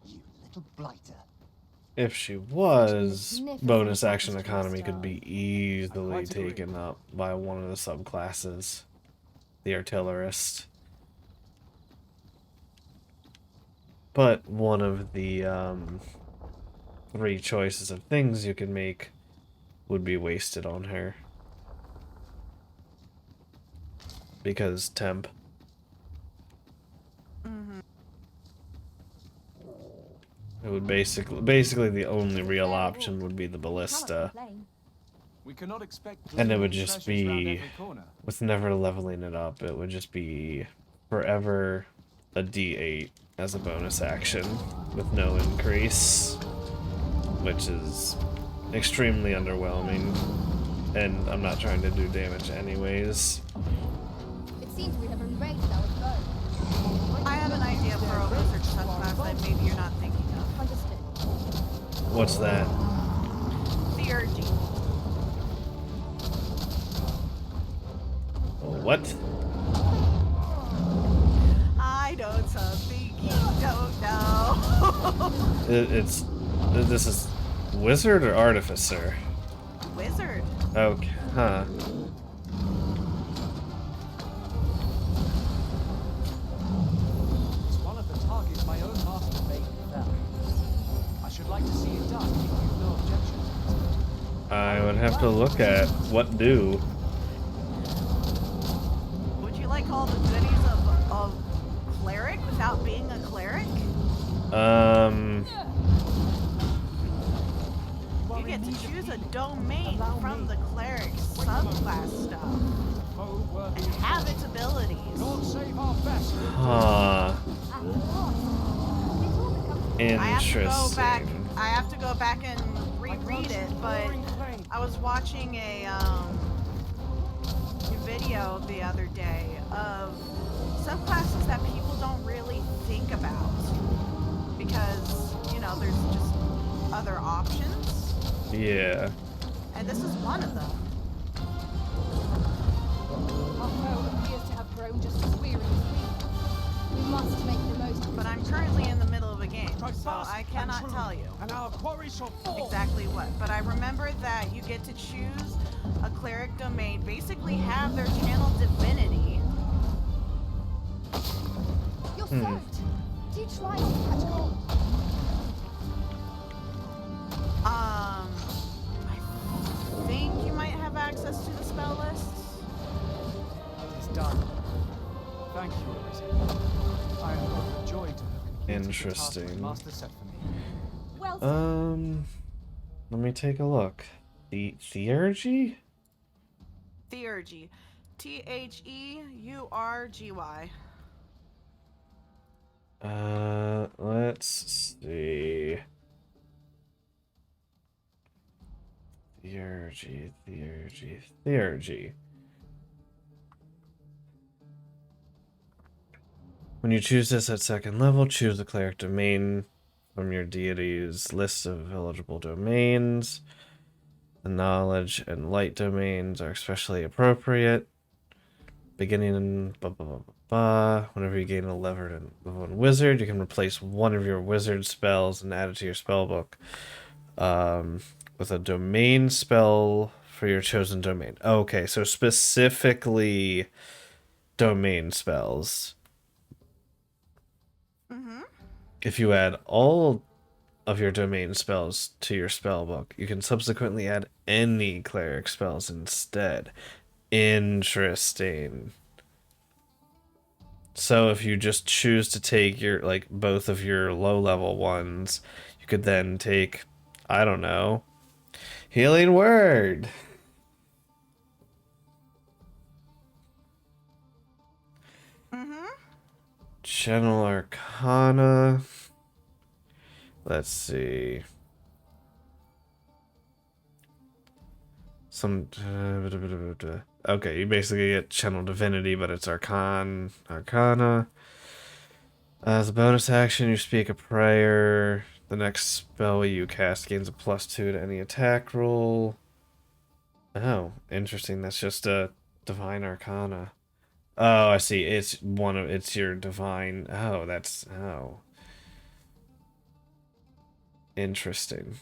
You little blighter. If she was, bonus action economy could be easily taken up by one of the subclasses. The artillerist. But one of the 3 choices of things you can make would be wasted on her. Because temp. It would basically the only real option would be the ballista. We cannot expect And it would glittering just treasures round be, every corner. with never leveling it up, it would just be forever a D8 as a bonus action with no increase, which is extremely underwhelming, and I'm not trying to do damage anyways. It seems we have erased our foe. I have an idea for a wizard subclass that maybe you're not thinking of. Understood. What's that? Theurgy. What? I know something you don't know. This is wizard or artificer? Wizard. Okay, huh. It's one of the targets my own master made me fell. I should like to see it done if you've no objections. I would have to look at what do. Would you like all the goodies of cleric without being a cleric? You get to choose a domain from the cleric subclass stuff and have its abilities. Huh. Interesting. I have to go back and reread it, but I was watching a video the other day of subclasses that people don't really think about because, you know, there's just other options. Yeah. And this is one of them. Our foe appears to have grown just as weary as we. We must make the most of it. But I'm currently in the middle of a game, so I cannot tell you And our quarry shall fall. exactly what. But I remember that you get to choose a cleric domain, basically have their channel divinity. You're soaked. Do you try not to catch cold? I think you might have access to the spell lists. It's done. Thank you, Elizabeth. I am overjoyed to have completed the task Interesting. my master set for me. Well, Let me take a look. The Theurgy? Theurgy. Theurgy. Let's see. Theurgy. When you choose this at second level, choose the cleric domain from your deity's list of eligible domains. The knowledge and light domains are especially appropriate. Beginning in whenever you gain a level in wizard, you can replace one of your wizard spells and add it to your spellbook with a domain spell for your chosen domain. Okay, so specifically domain spells. If you add all of your domain spells to your spellbook, you can subsequently add any cleric spells instead. Interesting. So if you just choose to take your both of your low level ones, you could then take, I don't know, Healing Word. Channel Arcana. Let's see. Okay, you basically get Channel Divinity, but it's Arcana. As a bonus action, you speak a prayer. The next spell you cast gains a +2 to any attack roll. Oh, interesting. That's just a Divine Arcana. Oh, I see. It's your divine. Oh. Interesting.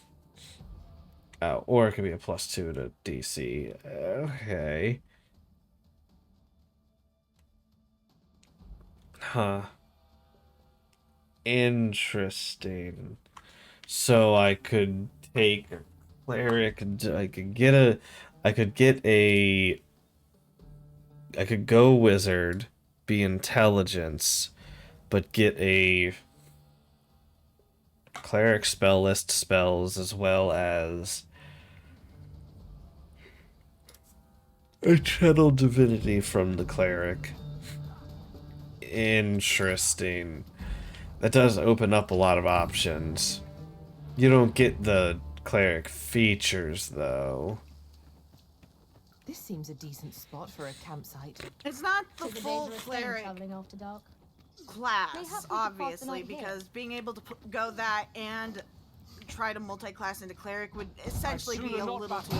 Oh, or it could be a +2 to DC. Okay. Huh. Interesting. So I could take a cleric. I could go wizard, be intelligence, but get a cleric spell list spells as well as a channel divinity from the cleric. Interesting. That does open up a lot of options. You don't get the cleric features, though. This seems a decent spot for a campsite. It's not the It's a full dangerous thing cleric traveling after dark. class, Mayhap we could pass the obviously, night here. because being able to go that and try to multi-class into cleric would essentially be a little too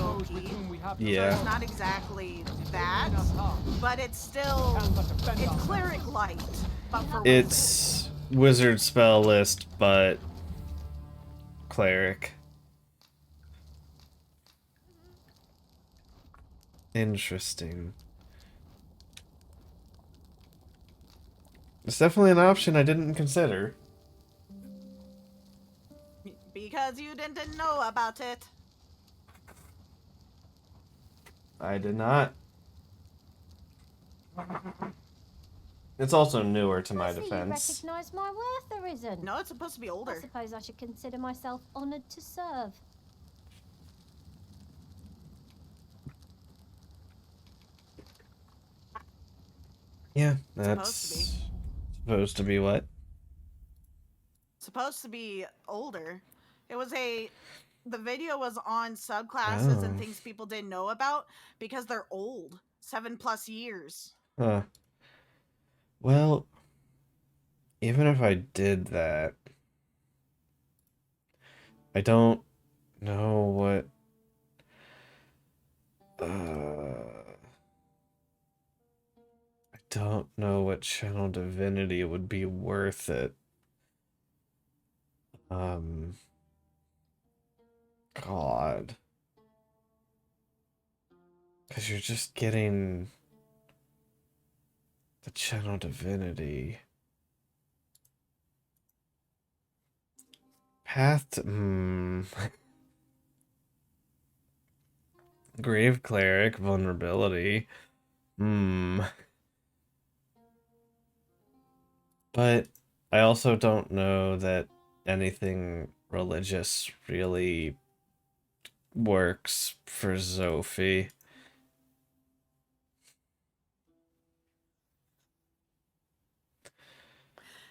OP. Yeah. So it's not exactly that, but it's still it's cleric light, but for It's wizard spell list, but cleric. Interesting. It's definitely an option I didn't consider. because you didn't know about it. I did not. It's also newer to my I see you defense. recognise my worth, there isn't. No, it's supposed to be older. I suppose I should consider myself honoured to serve. Yeah, that's supposed to be what? Supposed to be older. It was the video was on subclasses and Oh. things people didn't know about because they're old. 7+ years. Huh. Well, even if I did that, I don't know what. I don't know what channel divinity would be worth it. God. Because you're just getting the channel divinity. Path to, Grave Cleric, vulnerability. But I also don't know that anything religious really works for Zophie.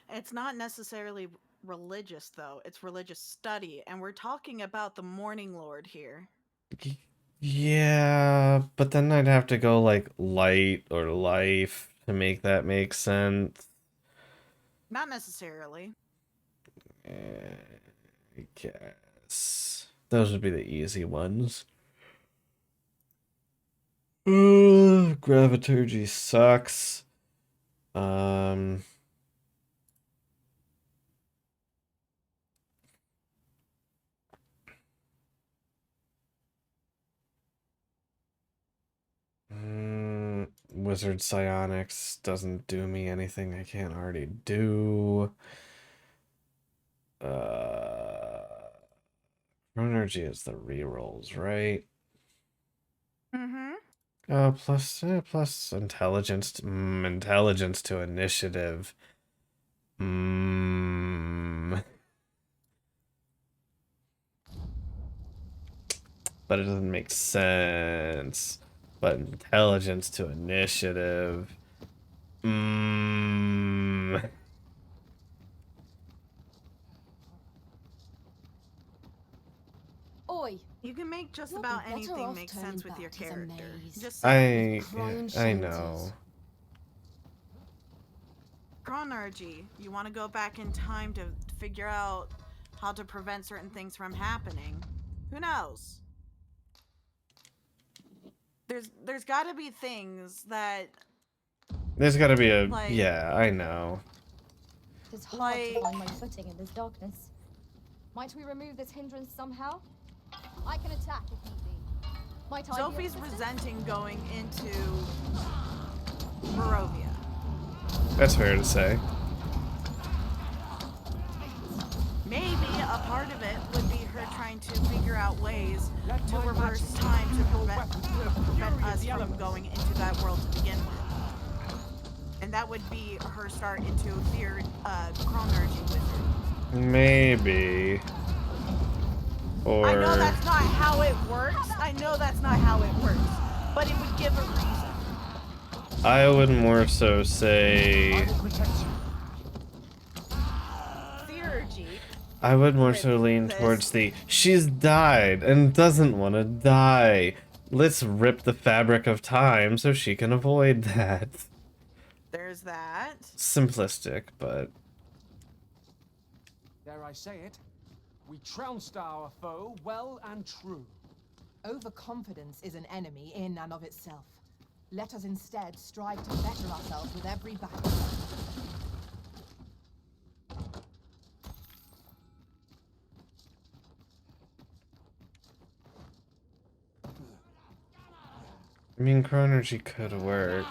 It's not necessarily religious though. It's religious study, and we're talking about the Morning Lord here. Yeah, but then I'd have to go like light or life to make that make sense. Not necessarily. guess. Those would be the easy ones. Graviturgy sucks. Wizard Psionics doesn't do me anything I can't already do. Energy is the rerolls, right? Mm-hmm. Plus intelligence, intelligence to initiative. But it doesn't make sense. But intelligence to initiative. Oi! You can make just You'll about be better anything off make turning sense with back your to the character. maze. Just I Crime know. chronergy. You want to go back in time to figure out how to prevent certain things from happening. Who knows? There's got to be things that. There's got to be a like, yeah. I know. It's hard to find my footing in this darkness. Might we remove this hindrance somehow? I can attack if need be. Might I be of Sophie's assistance? resenting going into Barovia. That's fair to say. Maybe a part of it would be her trying to figure out ways to reverse time to prevent us from going into that world to begin with. And that would be her start into a feared chronergy wizard. Maybe. Or I know that's not how it works. I know that's not how it works. But it would give a reason. I would more so say. Theurgy. I would more so lean towards the she's died and doesn't want to die. Let's rip the fabric of time so she can avoid that. There's that. Simplistic, but Dare I say it? We trounced our foe well and true. Overconfidence is an enemy in and of itself. Let us instead strive to better ourselves with every battle. I mean, chronergy could work.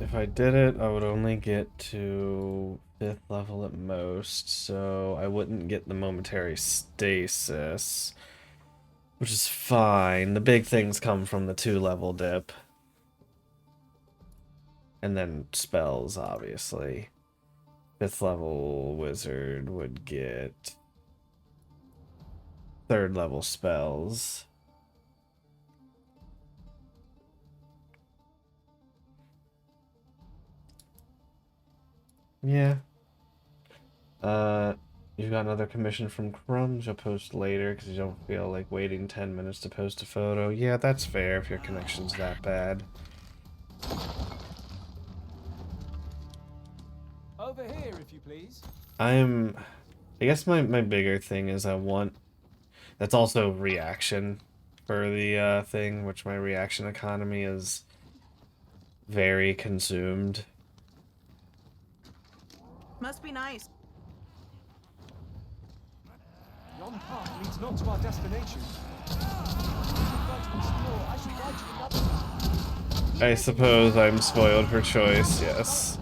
If I did it, I would only get to 5th level at most, so I wouldn't get the momentary stasis, which is fine. The big things come from the 2-level dip. And then spells, obviously. 5th level wizard would get 3rd level spells. Yeah. You got another commission from Crumbs. You'll post later because you don't feel like waiting 10 minutes to post a photo. Yeah, that's fair if your connection's that bad. Over here, if you please. I guess my bigger thing is I want... That's also reaction for the thing, which my reaction economy is very consumed. Must be nice. Yon path leads not to our destination. If you prefer to explore, I should guide you another. I suppose I'm spoiled for choice, yes.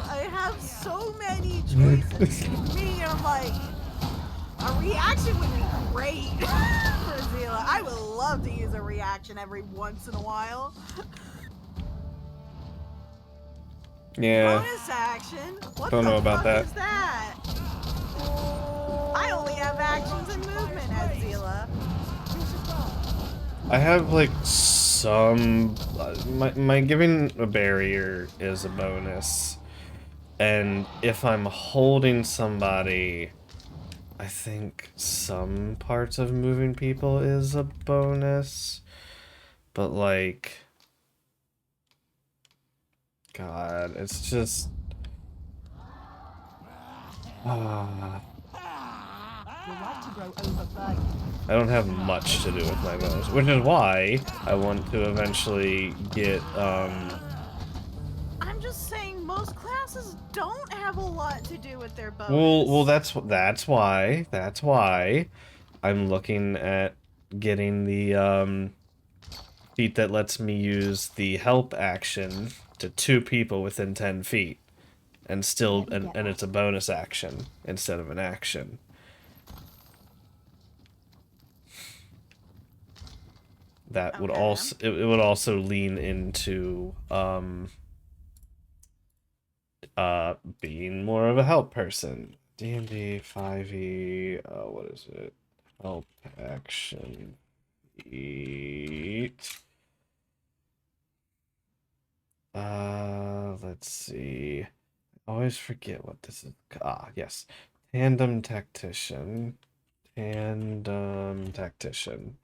I have so many choices. Me, I'm like, a reaction would be great for Zila. I would love to use a reaction every once in a while. Yeah. Bonus action? What Don't the know about fuck that. is that? I only have actions and movement as Zila. I have like some my giving a barrier is a bonus, and if I'm holding somebody, I think some parts of moving people is a bonus. But like, God, it's just. You're like to grow overburdened. I don't have much to do with my bonus, which is why I want to eventually get, I'm just saying most classes don't have a lot to do with their bonus. well, that's why I'm looking at getting the, feat that lets me use the help action to 2 people within 10 feet. And still, and it's a bonus action instead of an action. That would also, it would also lean into, being more of a help person. D&D 5e, what is it? Help action. Eat. Let's see. I always forget what this is. Ah, yes. Tandem tactician. Tandem tactician.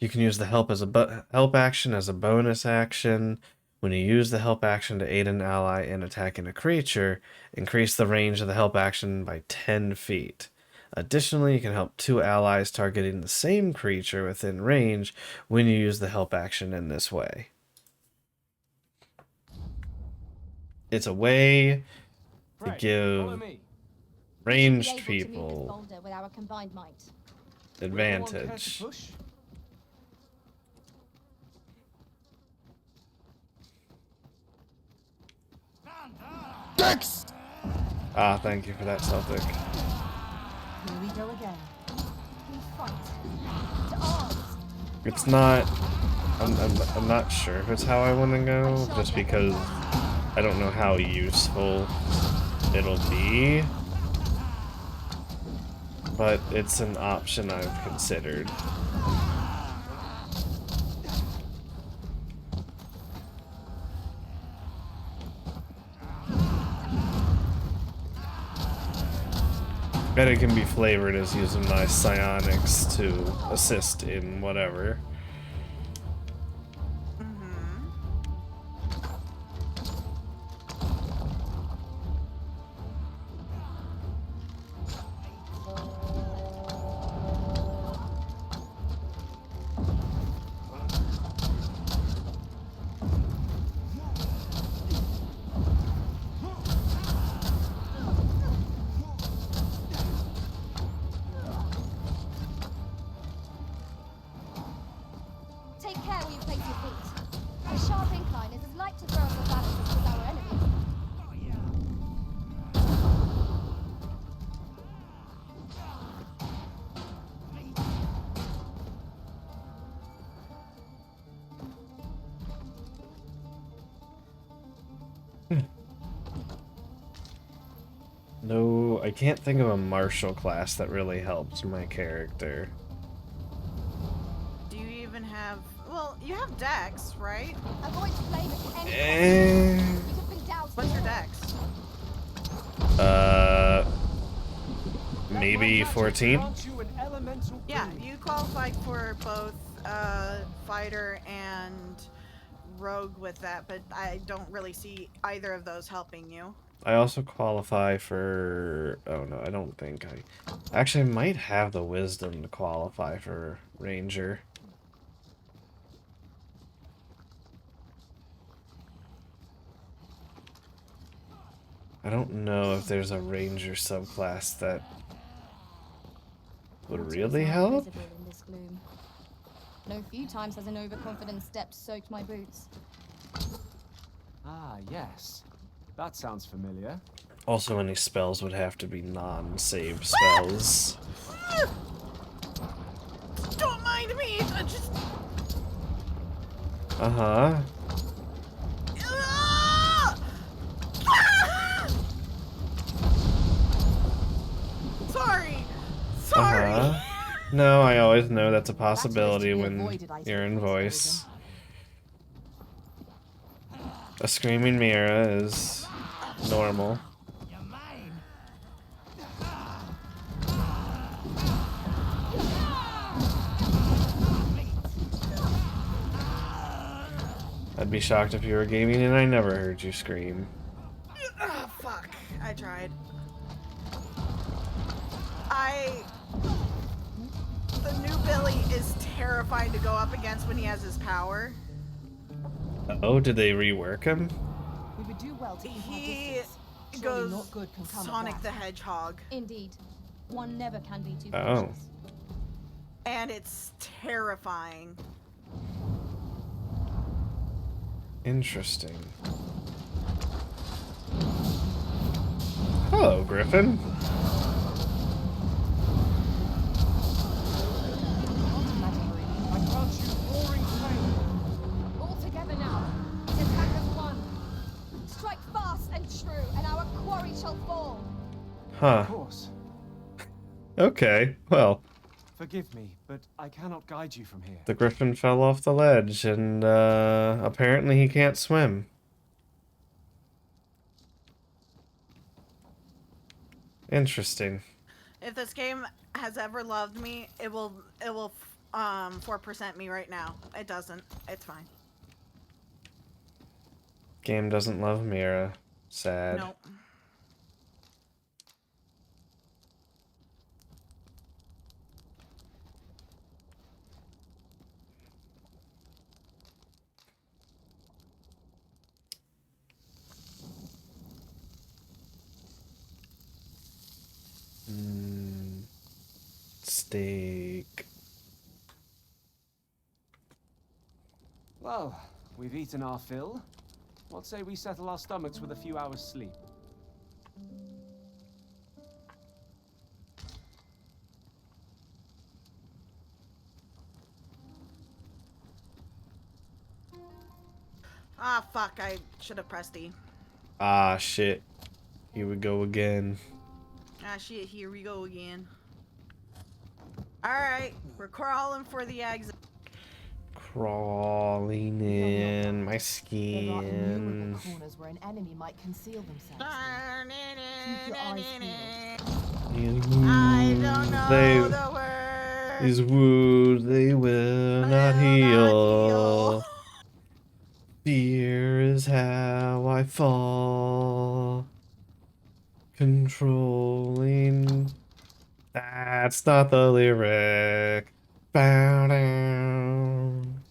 You can use the help as a help action as a bonus action. When you use the help action to aid an ally in attacking a creature, increase the range of the help action by 10 feet. Additionally, you can help 2 allies targeting the same creature within range when you use the help action in this way. It's a way to give ranged people with our combined might. advantage. Dex! Ah, thank you for that, Celtic. Here we go again. We fight. To arms. It's not. I'm not sure if it's how I want to go, just because I don't know how useful it'll be. But it's an option I've considered. Bet it can be flavored as using my psionics to assist in whatever. Take care where you place your feet. The sharp incline is as light to throw off the balance as our enemies. No, I can't think of a martial class that really helps my character. Do you even have... Well, you have Dex, right? Avoid flame at any cost. You have been doused. What's your Dex? Maybe 14? Yeah, you qualified for both fighter and rogue with that, but I don't really see either of those helping you. I also qualify for... Oh no, I don't think I... Actually, I might have the wisdom to qualify for ranger. I don't know if there's a ranger subclass that would really help. In this gloom. No few times has an overconfident step soaked my boots. Ah, yes. That sounds familiar. Also, any spells would have to be non-save spells. Don't mind me, I just... Uh-huh. Sorry! Sorry! No, I always know that's a possibility when you're in voice. A screaming Mira is normal. be shocked if you were gaming and I never heard you scream. Oh, fuck. I tried. The new Billy is terrifying to go up against when he has his power. Oh, did they rework him? We would do well to keep our He distance. Surely goes not good can come of Sonic that. the Hedgehog. Indeed. One never can be too Oh. cautious. And it's terrifying. Interesting. Hello, Griffin. I grant you roaring flame. All together now. His attack has won. Strike fast and true, and our quarry shall fall. Huh. Of course. Okay, well, Forgive me, but I cannot guide you from here. the Griffin fell off the ledge, and apparently he can't swim. Interesting. If this game has ever loved me, it will 4% me right now. It doesn't. It's fine. Game doesn't love Mira. Sad. Nope. Steak. Well, we've eaten our fill. What say we settle our stomachs with a few hours' sleep? Ah, fuck. I should have pressed E. Ah, shit. Here we go again. Ah, shit. Here we go again. Alright. We're crawling for the exit. Crawling in my There are skin. innumerable corners where an enemy might conceal themselves. Keep your eyes peeled. I don't know the word. These wounds, they will not heal. Fear is how I fall. Controlling. That's not the lyric. Bow down.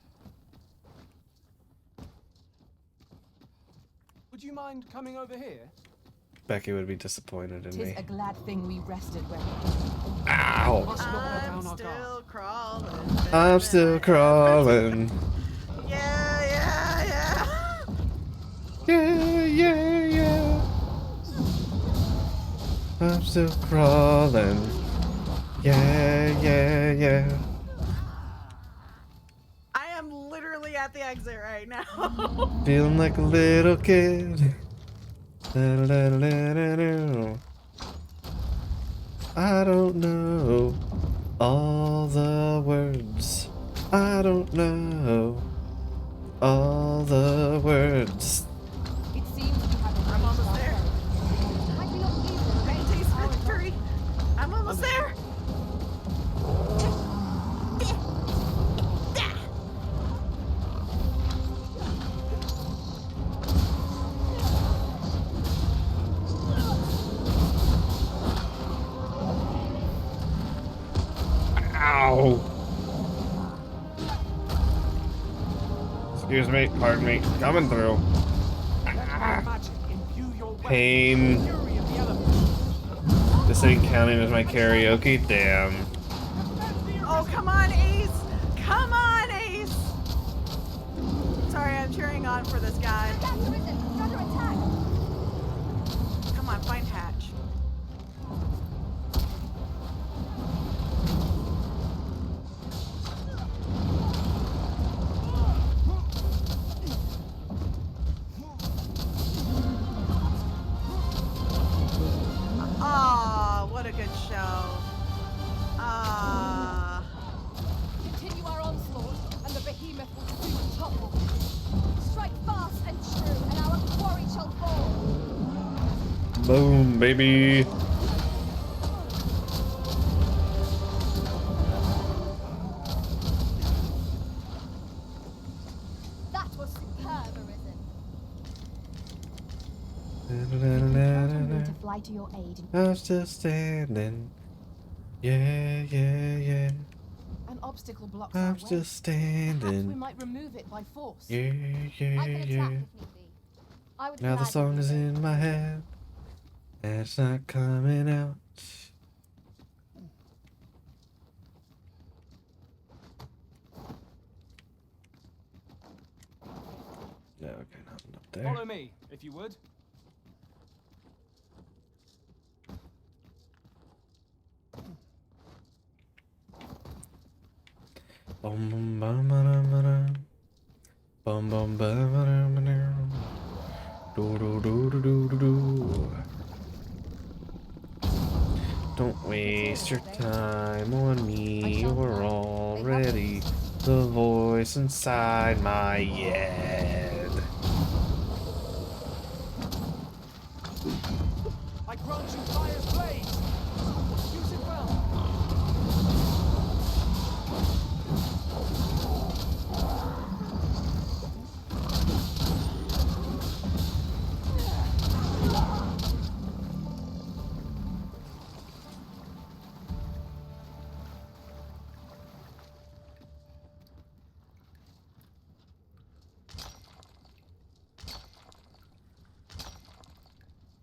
Would you mind coming over here? Becky would be disappointed in 'Tis me. a glad thing we rested where Ow! I'm still crawling. I'm still crawling. Yeah, yeah, yeah. Yeah, yeah, yeah. I'm still crawling. Yeah, yeah, yeah. I am literally at the exit right now. Feeling like a little kid. Da-da-da-da-da-da. I don't know all the words. I don't know all the words. it seems we have a I'm almost there. Might we not leave the I taste victory. I'm almost there. Ow! Excuse me, pardon me, coming through. Pain. This ain't counting as my karaoke, damn. Oh, come on, Ace. Come on, Ace. Sorry, I'm cheering on for this guy. Come on, find Hatch. Ah, what a good show. Ah. Continue our onslaught, and the behemoth will soon topple. Strike fast and true, and our quarry shall fall. Boom, baby. That was superb, You can count on me to fly to your aid. I'm still standing. Yeah, yeah, yeah. An obstacle blocks our I'm way. still Perhaps we standing. might remove it by force. Yeah, I yeah, can yeah. attack if need be. I would Now the gladly song do is so. in my head, and it's not coming out. Yeah, okay, nothing up there. Follow me, if you would. Bum bum bum ba-dum, ba-dum. Bum bum ba-dum, ba-dum. Do do do do do do do. Don't waste your time on me. You're already the voice inside my head. I grant you fire's blaze. Use it well.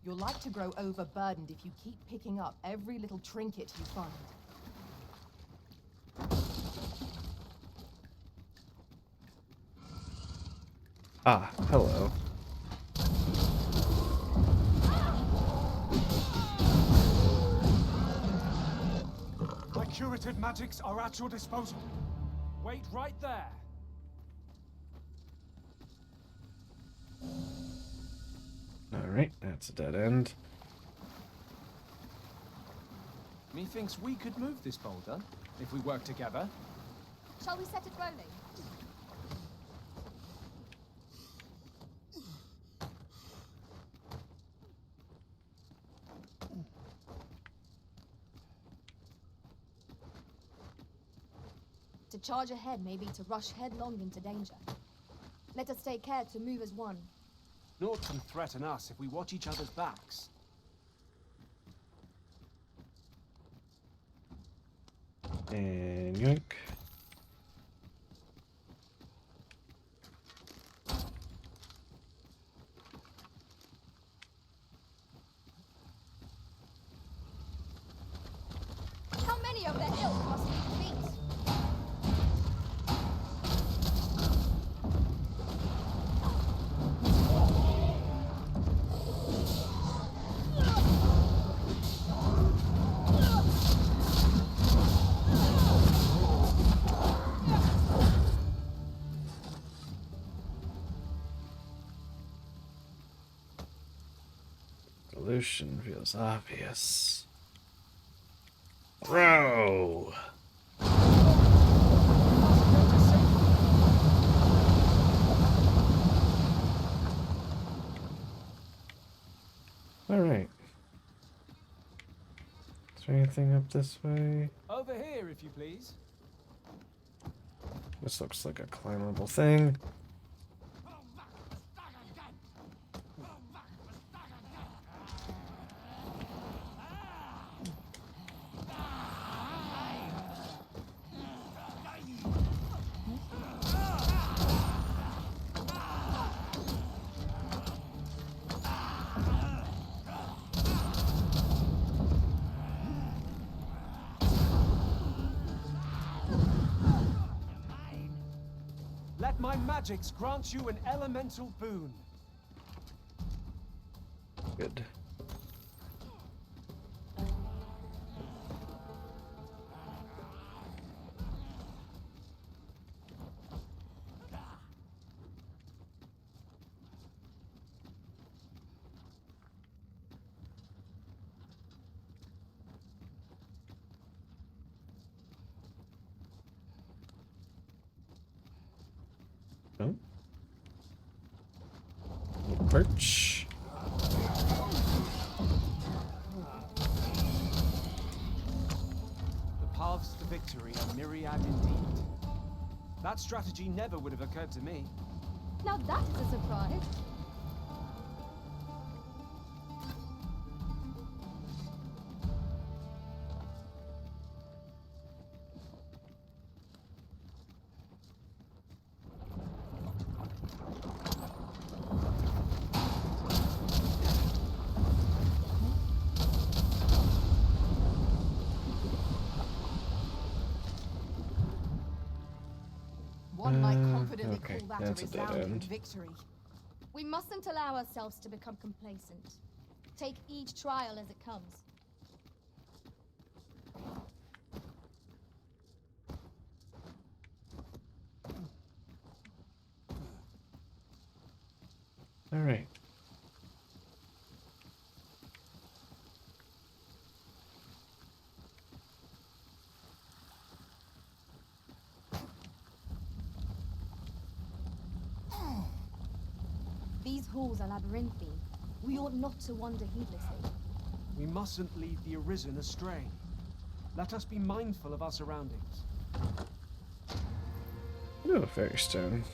You're like to grow overburdened if you keep picking up every little trinket you find. Ah, hello. My curative magics are at your disposal. Wait right there. Alright, that's a dead end. Methinks we could move this boulder if we work together. Shall we set it rolling? To charge ahead may be to rush headlong into danger. Let us take care to move as one. Naught can threaten us if we watch each other's backs. And yoink. How many of their ilk must we defeat? Solution feels obvious. Throw! Alright. Is there anything up this way? Over here, if you please. This looks like a climbable thing. Let my magics grant you an elemental boon. Good. Oh. Perch. The paths to victory are myriad indeed. That strategy never would have occurred to me. Now that is a surprise. One might confidently okay, call that that's a a dead resounding end. victory. We mustn't allow ourselves to become complacent. Take each trial as it comes. All right. These halls are labyrinthine. We ought not to wander heedlessly. We mustn't lead the Arisen astray. Let us be mindful of our surroundings. Ooh, a fairy stone.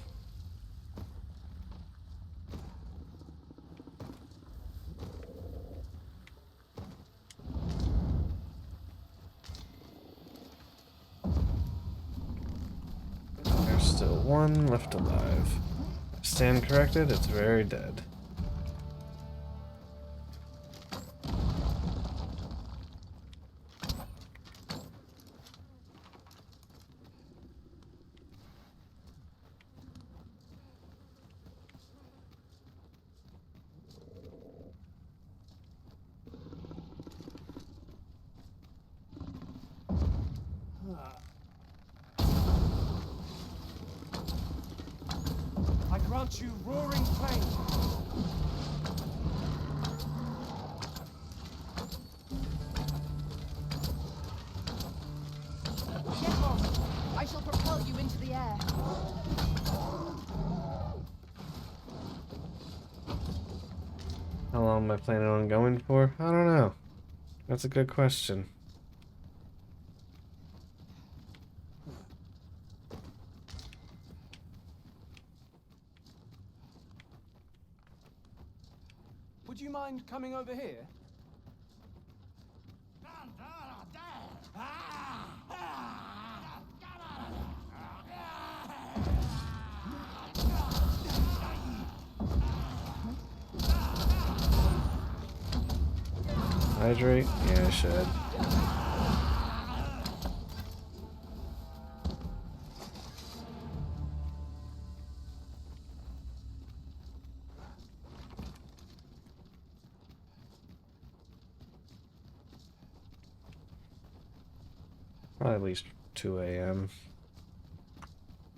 There's still one left alive. Stand corrected, it's very dead. I grant you roaring flame. Get on! I shall propel you into the air. How long am I planning on going for? I don't know. That's a good question. Would you mind coming over here? Hydrate? Yeah, I should. Probably at least 2 a.m.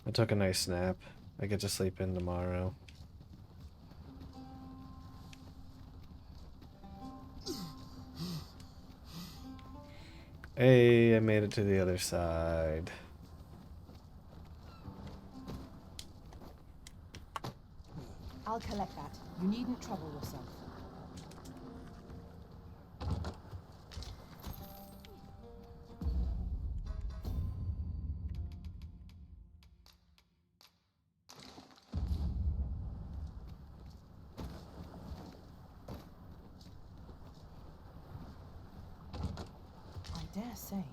I took a nice nap. I get to sleep in tomorrow. Hey, I made it to the other side. I'll collect that. You needn't trouble yourself. I dare say,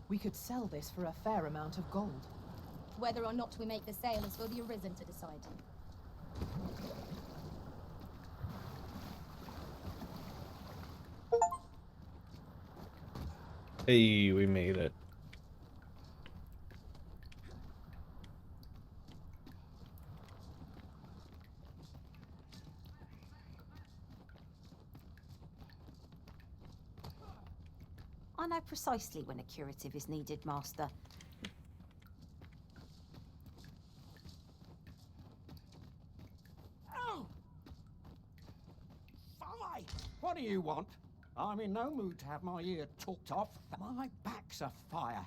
we could sell this for a fair amount of gold. Whether or not we make the sale is for the Arisen to decide. Hey, we made it. I know precisely when a curative is needed, Master. Oh! Fie! What do you want? I'm in no mood to have my ear talked off. My back's afire.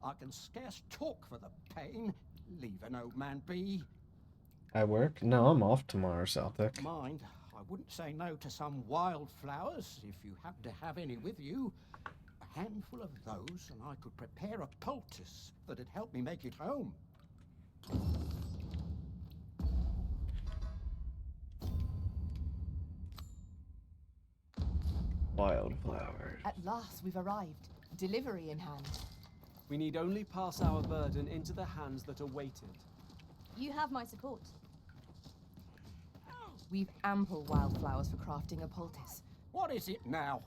I can scarce talk for the pain. Leave an old man be. I work? No, I'm off tomorrow, Celtic. Mind, I wouldn't say no to some wildflowers if you happen to have any with you. A handful of those, and I could prepare a poultice that'd help me make it home. Wildflowers. At last we've arrived. Delivery in hand. We need only pass our burden into the hands that await it. You have my support. We've ample wildflowers for crafting a poultice. What is it now?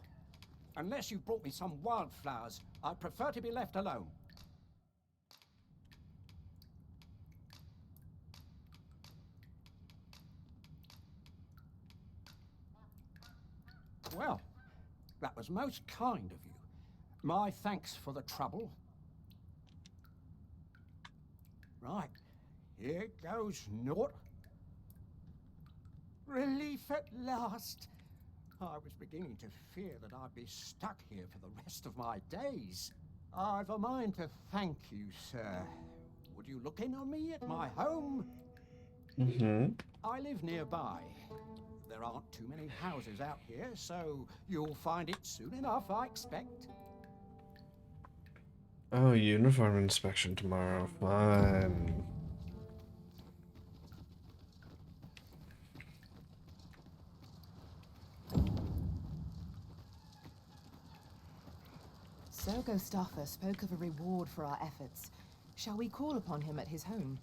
Unless you brought me some wildflowers, I'd prefer to be left alone. Well, that was most kind of you. My thanks for the trouble. Right, here goes naught. Relief at last. I was beginning to fear that I'd be stuck here for the rest of my days. I've a mind to thank you, sir. Would you look in on me at my home? Mm-hmm. I live nearby. There aren't too many houses out here, so you'll find it soon enough, I expect. Oh, uniform inspection tomorrow. Fun. Sir Gustava spoke of a reward for our efforts. Shall we call upon him at his home?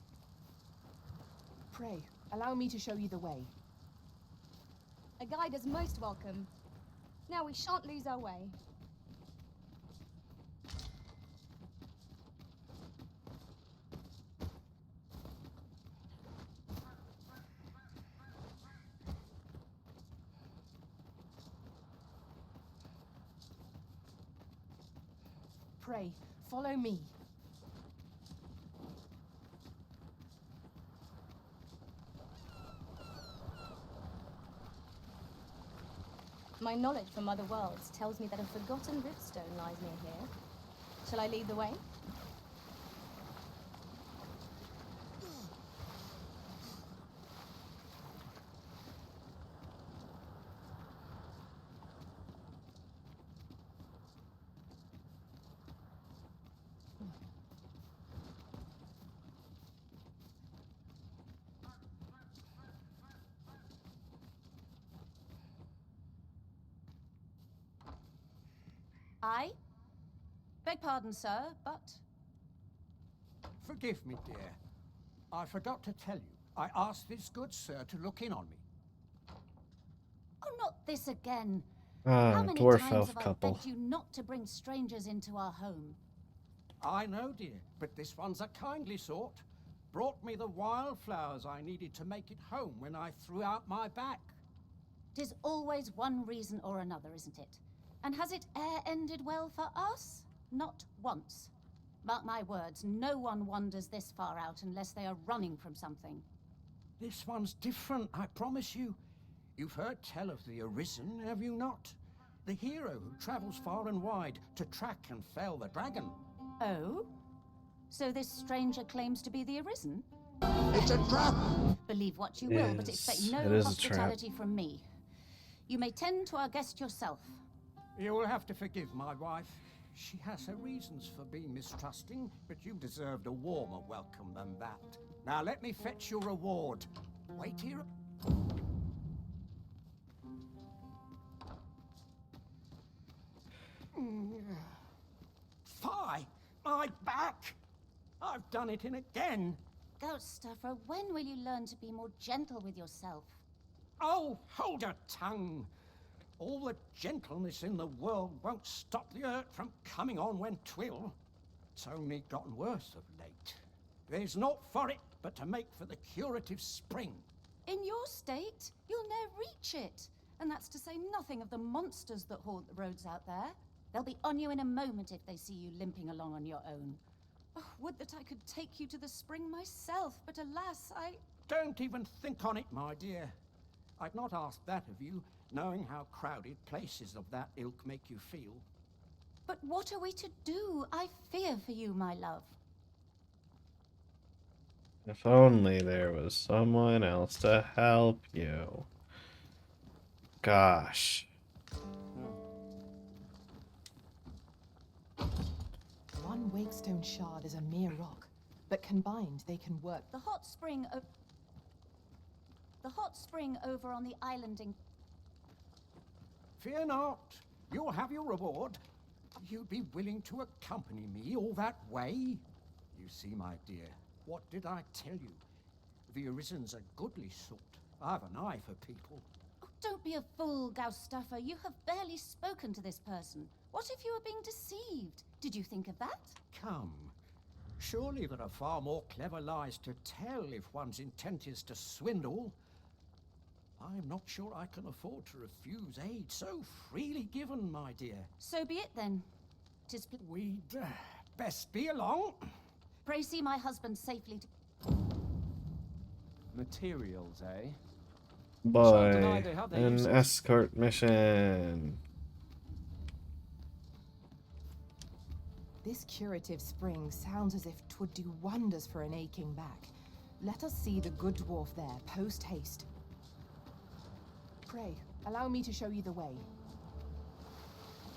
Pray, allow me to show you the way. A guide is most welcome. Now we shan't lose our way. Pray, follow me. My knowledge from other worlds tells me that a forgotten riftstone lies near here. Shall I lead the way? I beg pardon, sir, but Forgive me, dear. I forgot to tell you. I asked this good sir to look in on me. oh, not this again. Ah, How many dwarf times elf have I couple. begged you not to bring strangers into our home? I know, dear, but this one's a kindly sort. Brought me the wildflowers I needed to make it home when I threw out my back. 'Tis always one reason or another, isn't it? And has it e'er ended well for us? Not once. Mark my words, no one wanders this far out unless they are running from something. This one's different, I promise you. You've heard tell of the Arisen, have you not? The hero who travels far and wide to track and fell the dragon. Oh? So this stranger claims to be the Arisen? It's a trap! Believe what you will, but expect It no is a trap. hospitality from me. You may tend to our guest yourself. You will have to forgive my wife. She has her reasons for being mistrusting, but you deserved a warmer welcome than that. Now let me fetch your reward. Wait here. Fie! My back! I've done it in again. Ghost stuffer, when will you learn to be more gentle with yourself? Oh, hold your tongue. All the gentleness in the world won't stop the hurt from coming on when 'twill. It's only gotten worse of late. There's naught for it but to make for the curative spring. In your state, you'll ne'er reach it. And that's to say nothing of the monsters that haunt the roads out there. They'll be on you in a moment if they see you limping along on your own. Oh, would that I could take you to the spring myself, but alas, Don't even think on it, my dear. I'd not ask that of you, knowing how crowded places of that ilk make you feel. But what are we to do? I fear for you, my love. If only there was someone else to help you. Gosh. One wakestone shard is a mere rock, but combined they can work. The hot spring over on the island in... Fear not. You'll have your reward. You'd be willing to accompany me all that way? You see, my dear, what did I tell you? The Arisen's a goodly sort. I've an eye for people. Oh, don't be a fool, Gustava. You have barely spoken to this person. What if you were being deceived? Did you think of that? Come. Surely there are far more clever lies to tell if one's intent is to swindle. I'm not sure I can afford to refuse aid so freely given, my dear. So be it then. 'Tis We'd best be along. Pray see my husband safely to... Materials, eh? Boy, an escort mission. This curative spring sounds as if 'twould do wonders for an aching back. Let us see the good dwarf there, post haste. Pray, allow me to show you the way.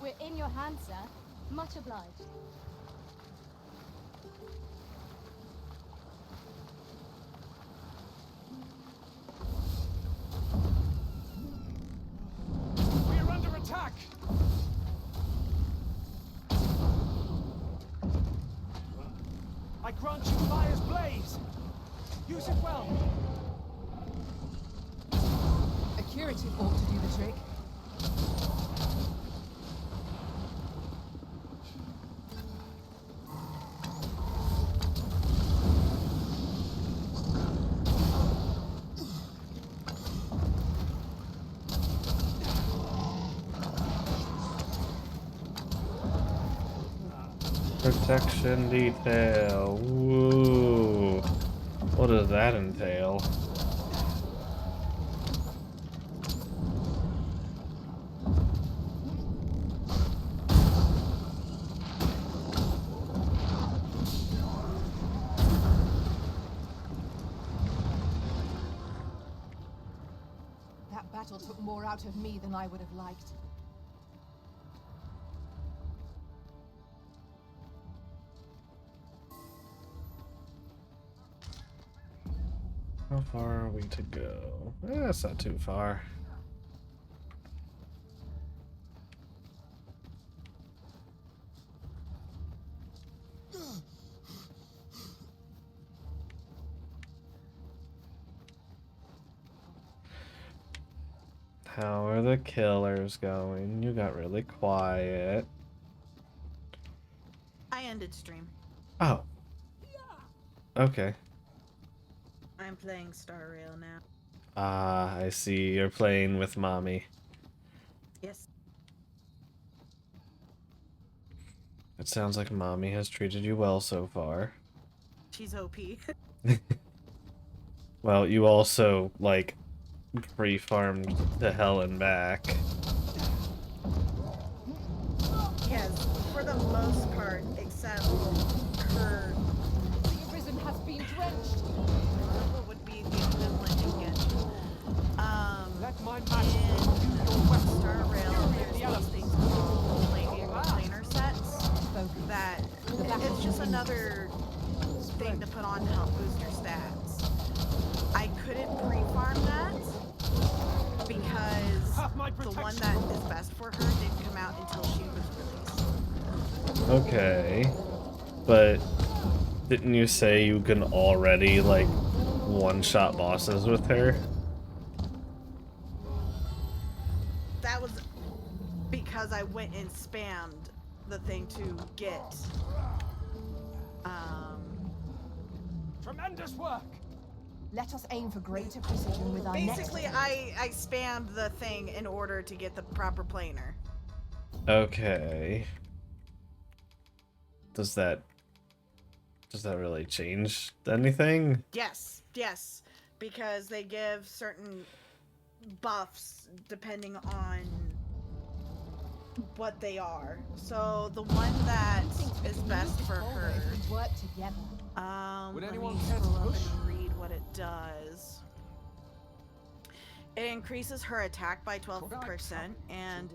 We're in your hands, sir. Much obliged. We're under attack! I grant you fire's blaze! Use it well! A curative ought to do the trick. Protection detail. Woo. What does that entail? That battle took more out of me than I would have liked. How far are we to go? That's not too far. How are the killers going? You got really quiet. I ended stream. Oh. Okay. I'm playing Star Rail now. Ah, I see. You're playing with mommy. Yes. It sounds like mommy has treated you well so far. She's OP. Well, you also, like, pre-farmed to hell and back. Yes, for the most part, except her. The arisen has been drenched. What would be the equivalent in Genshin? Let my in Star Rail, there's these things called planar sets that it's just another thing to put on to help boost your stats. I couldn't pre-farm that because the one that is best for her didn't come out until she was released. Okay. But didn't you say you can already, like, one-shot bosses with her? That was because I went and spammed the thing to get tremendous work. Let us aim for greater precision with our basically next I spammed the thing in order to get the proper planar. Okay. Does that really change anything? Yes, because they give certain buffs depending on what they are. So the one that is best for her. Work together. Would Let anyone me care to scroll up push? and read what it does. It increases her attack by 12%, and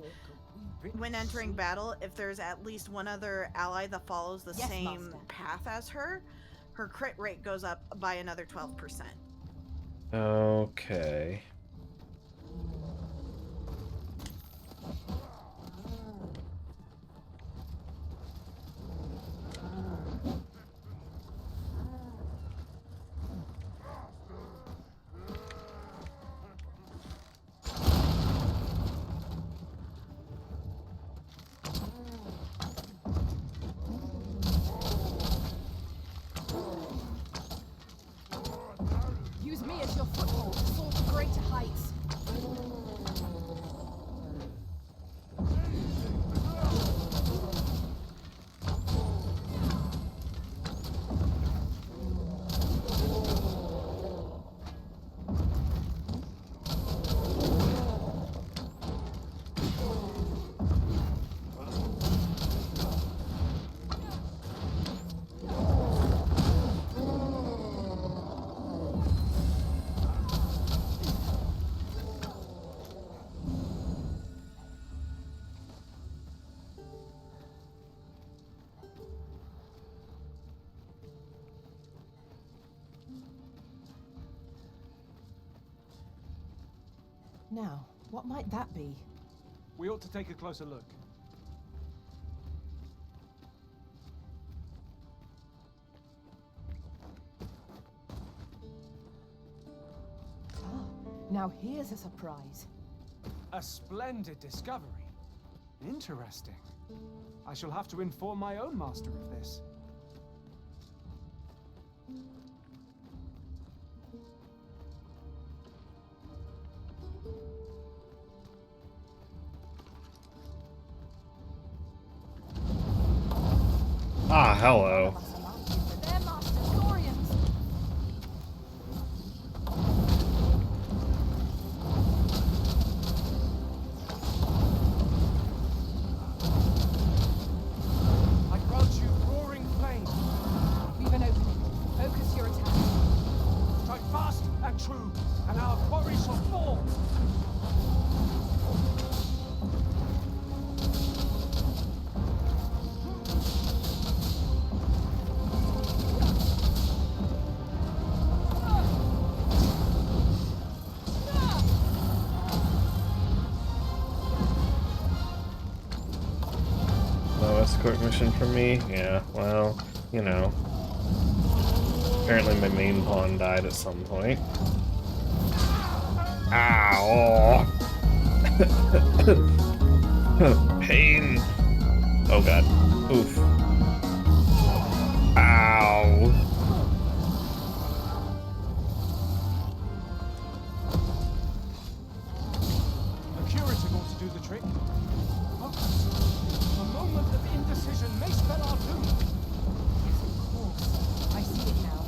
when entering battle, if there's at least one other ally that follows the same path as her, her crit rate goes up by another 12%. Okay. Use me as your foothold to soar to greater heights. Now, what might that be? We ought to take a closer look. Ah, now here's a surprise. A splendid discovery. Interesting. I shall have to inform my own master of this. Ah, hello. They're Master Saurians. I grant you roaring flame. We've an opening. Focus your attack. Strike fast and true, and our quarry shall fall. No escort mission for me? Yeah, well, you know. Apparently my main pawn died at some point. Ow! Pain! Oh god. Oof. Ow! A curative ought to do the trick. Focus. A moment of indecision may spell our doom. Yes, of course. I see it now.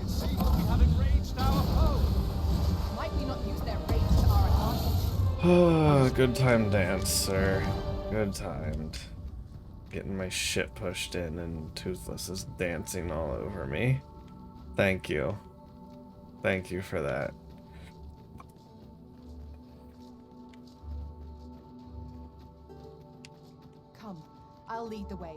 It seems we have enraged our foe. Might we not use their rage to our advantage? Good time dance, sir. Good timed. Getting my shit pushed in and Toothless is dancing all over me. Thank you. Thank you for that. Come, I'll lead the way.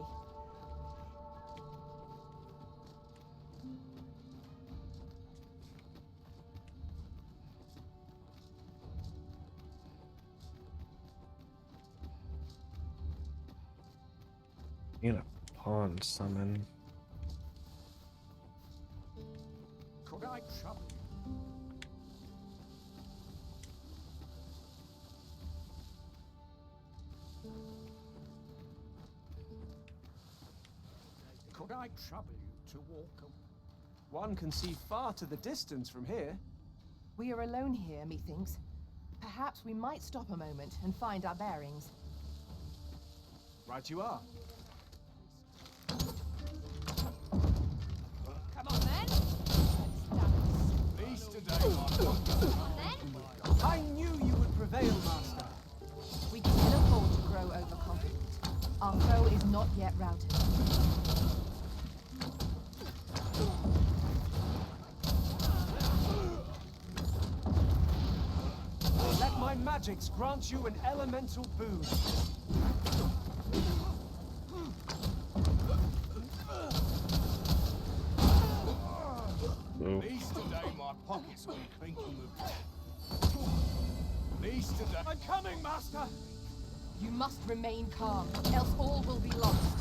Need a pawn summon. Could I trouble you? Could I trouble you to walk a... One can see far to the distance from here. We are alone here, methinks. Perhaps we might stop a moment and find our bearings. Right you are. Come on then. Least today, Come on then. I knew you would prevail, Master. We can ill afford to grow overconfident. Our foe is not yet routed. Let my magics grant you an elemental boon. Least today, my pockets will be thinking of... Least today... I'm coming, Master! You must remain calm, else all will be lost.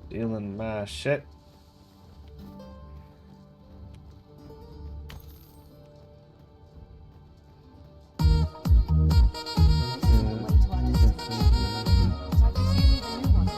Dealing my shit. This is the way to our destination. But I presume you're the new one.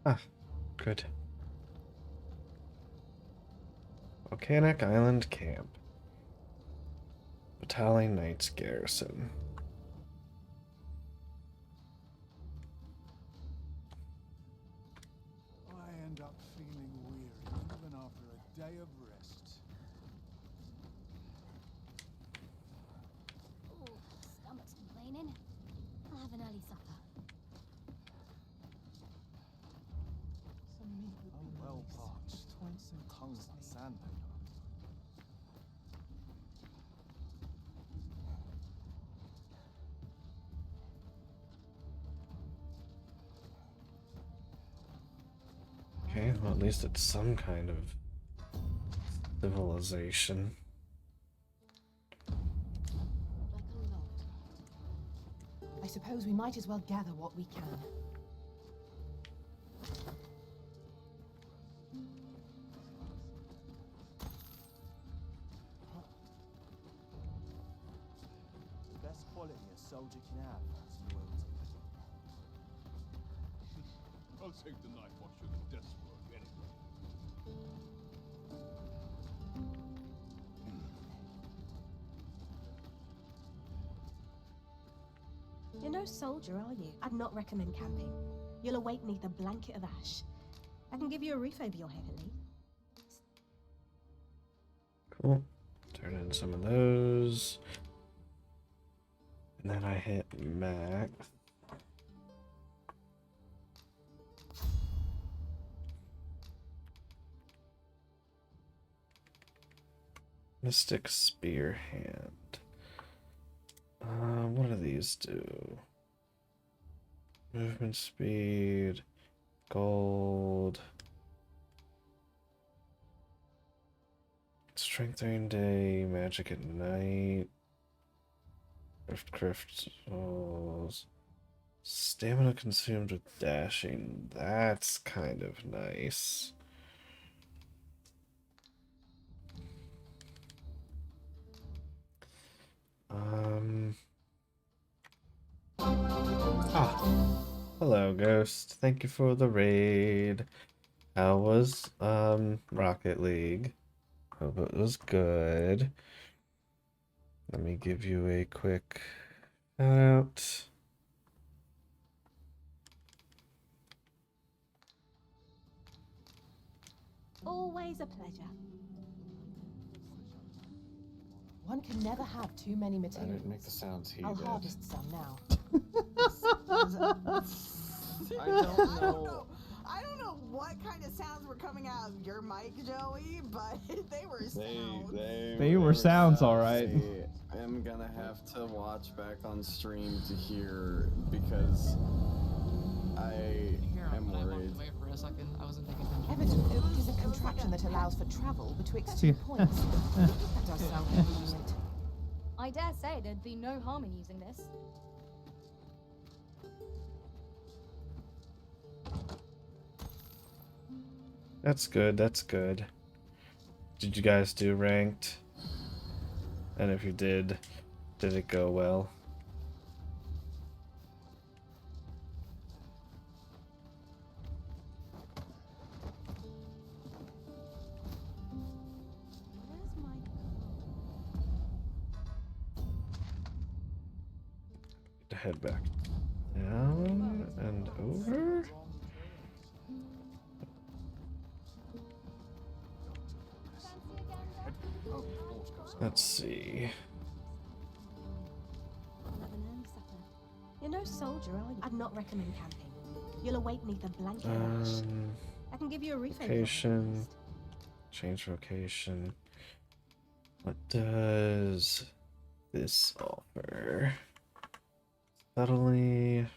Ah, good. Volcanic Island Camp. Battalion Knights Garrison. I end up feeling weary even after a day of rest. Ooh, stomach's complaining. I'll have an early supper. Oh, well parched. Tongues like sandpaper. Okay, well at least it's some kind of civilization. I suppose we might as well gather what we can. The best quality a soldier can have is loyalty. I'll take the knife wash for the desk work anyway. You're no soldier, are you? I'd not recommend camping. You'll awake neath a blanket of ash. I can give you a roof over your head, at least. Cool. Turn in some of those. And then I hit max. Mystic Spear Hand. What do these do? Movement speed, gold, strength during day, magic at night, crystals, stamina consumed with dashing. That's kind of nice. Hello, Ghost. Thank you for the raid. How was, Rocket League? Hope it was good. Let me give you a quick shout out. Always a pleasure. One can never have too many I materials. didn't make the sounds he I'll did. harvest some now. I don't know what kind of sounds were coming out of your mic, Joey, but they were sounds. They were sounds, all right. I'm gonna have to watch back on stream to hear because I am worried. Wait for a second. I wasn't paying attention. Evidently, it is a contraption that allows for travel betwixt 2 points. That does sound convenient. I dare say there'd be no harm in using this. That's good, that's good. Did you guys do ranked? And if you did it go well? To head back down and over. Let's see. I'll have an early supper. You're no soldier, are you? I'd not recommend camping. You'll awake neath a blanket of ash. I can give you a roof over your head, at Vocation. least. Change vocation. What does this offer? Subtly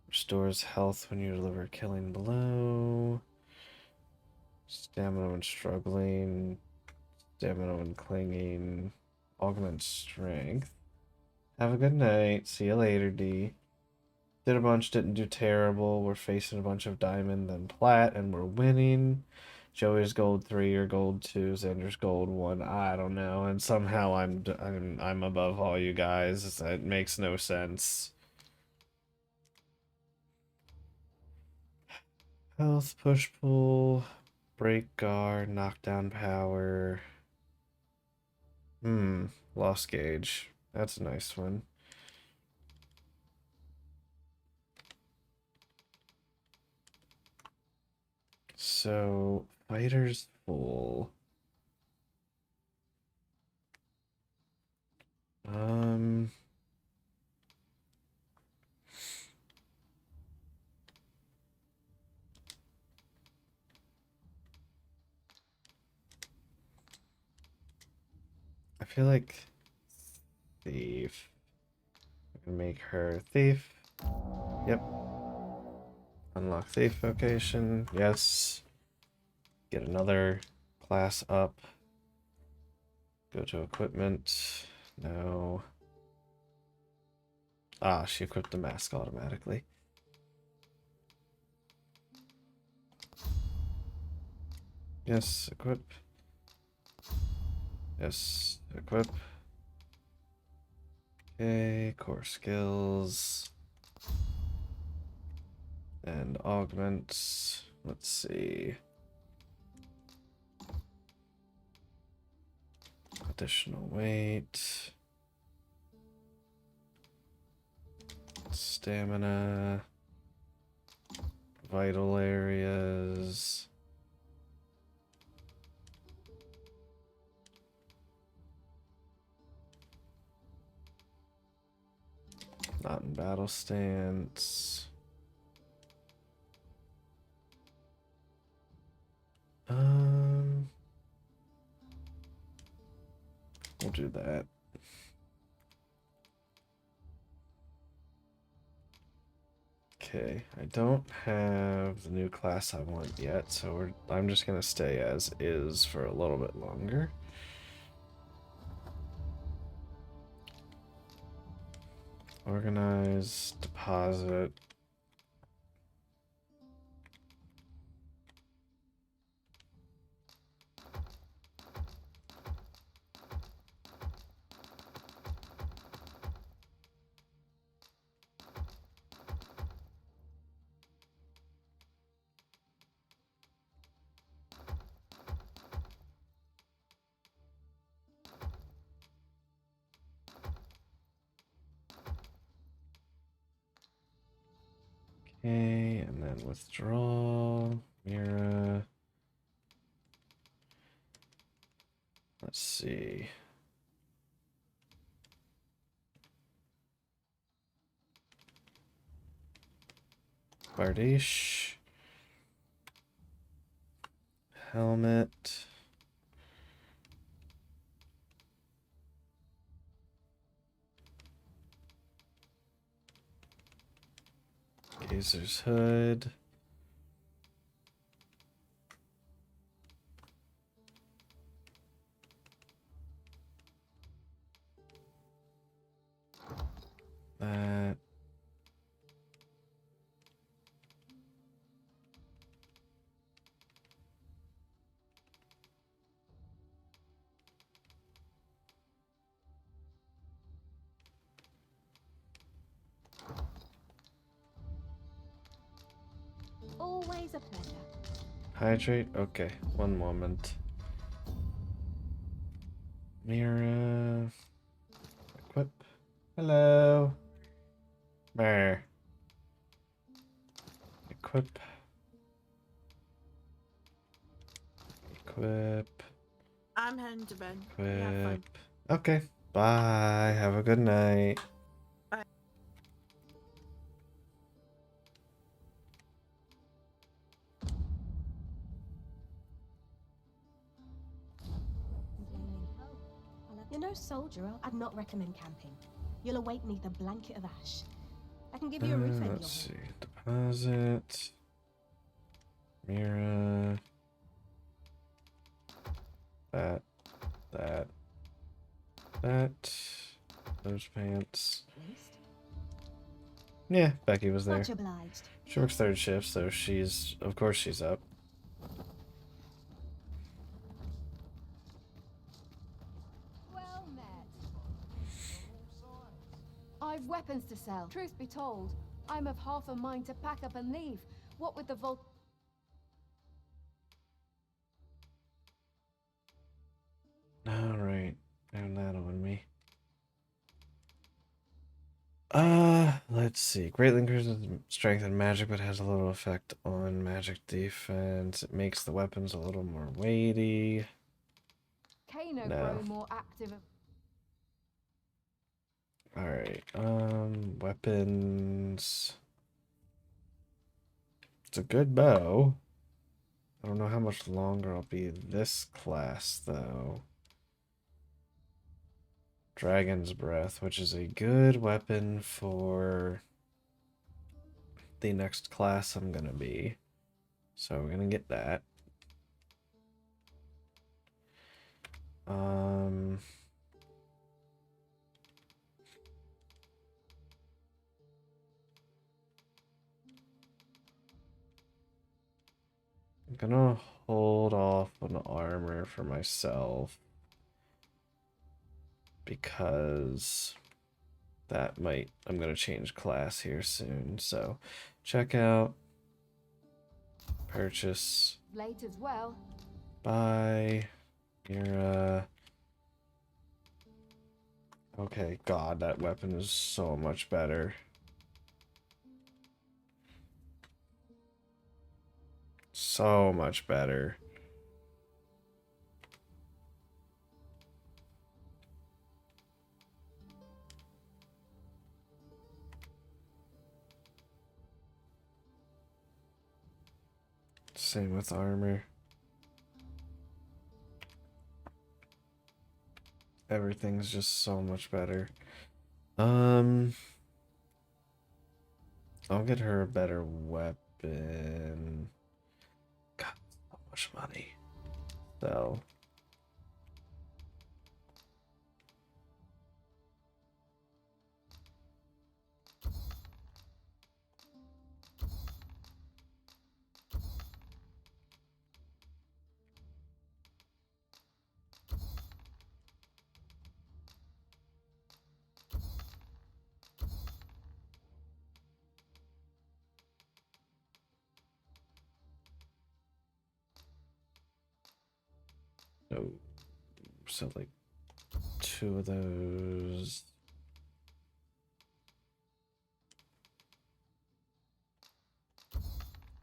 restores health when you deliver a killing blow. Stamina when struggling. Stamina when clinging. Augment strength. Have a good night. See you later, D. Did a bunch, didn't do terrible. We're facing a bunch of diamond and plat, and we're winning. Joey's gold 3 or gold 2, Xander's gold 1. I don't know, and somehow I'm above all you guys. That makes no sense. Health, push, pull, break guard, knockdown power. Lost gauge. That's a nice one. So, fighter's full. I feel like thief. I can make her thief. Yep. Unlock thief vocation. Yes. Get another class up. Go to equipment. No. Ah, she equipped the mask automatically. Yes, equip. Yes, equip. Okay, core skills. And augments. Let's see. Additional weight. Stamina. Vital areas. Not in battle stance. We'll do that. Okay, I don't have the new class I want yet, so I'm just gonna stay as is for a little bit longer. Organize, deposit. Okay, and then withdraw, Mira. Let's see. Bardish. Helmet. Gazer's hood. That. Always a pleasure. Hydrate? Okay, one moment. Mira. Equip. Hello. Brr. Equip. Equip. I'm heading to bed. You have fun. Equip. Okay. Bye. Have a good night. Bye. You're no soldier. I'd not recommend camping. You'll await neath a blanket of ash. I can give you a roof over your Let's head. see. Deposit. Mira. That. Those pants. Yeah, Becky was there. Much obliged. She works third shift, so of course she's up. Well met. I've weapons to sell. Truth be told, I'm of half a mind to pack up and leave. What with the Alright. And that on me. Let's see. Greatly increases strength and magic, but has a little effect on magic defense. It makes the weapons a little more weighty. Kano No. grow more active. Alright, weapons. It's a good bow. I don't know how much longer I'll be this class, though. Dragon's Breath, which is a good weapon for the next class I'm gonna be. So we're gonna get that. I'm gonna hold off on armor for myself because that might, I'm gonna change class here soon. So check out, purchase, Late as well. buy your okay, God, that weapon is so much better. So much better. Same with armor. Everything's just so much better. I'll get her a better weapon. God, so much money. So no, so like 2 of those.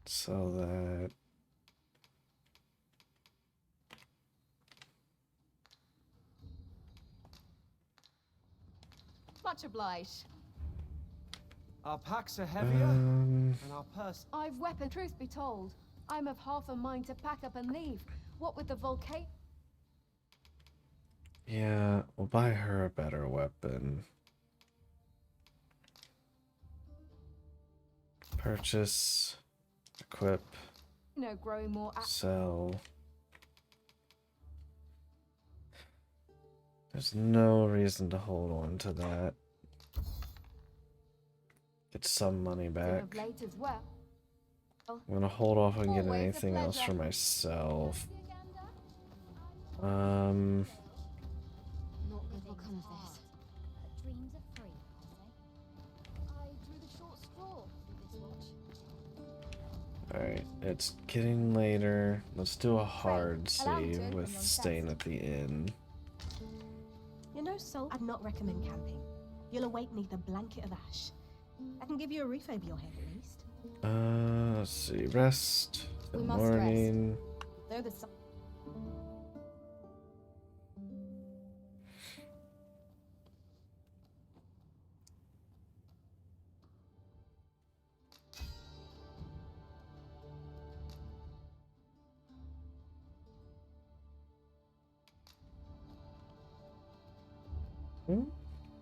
So that Much obliged. Our packs are heavier, Um, and our purse. I've weapon. Truth be told, I'm of half a mind to pack up and leave. What with the volcano? yeah, we'll buy her a better weapon. Purchase, equip, Growing more. sell. There's no reason to hold on to that. Get some money back. Late as well. I'm gonna hold off on getting Always a anything else for pleasure. myself. Not good will come of this. Dreams are free, I drew the short straw with this watch. Alright, it's getting later. Let's do a hard allow me to save open with your staying at the inn. You know, Sol, I'd not recommend camping. You'll awake neath a blanket of ash. I can give you a roof over your head at least. Let's see. Rest. We Good must morning. Though the sun.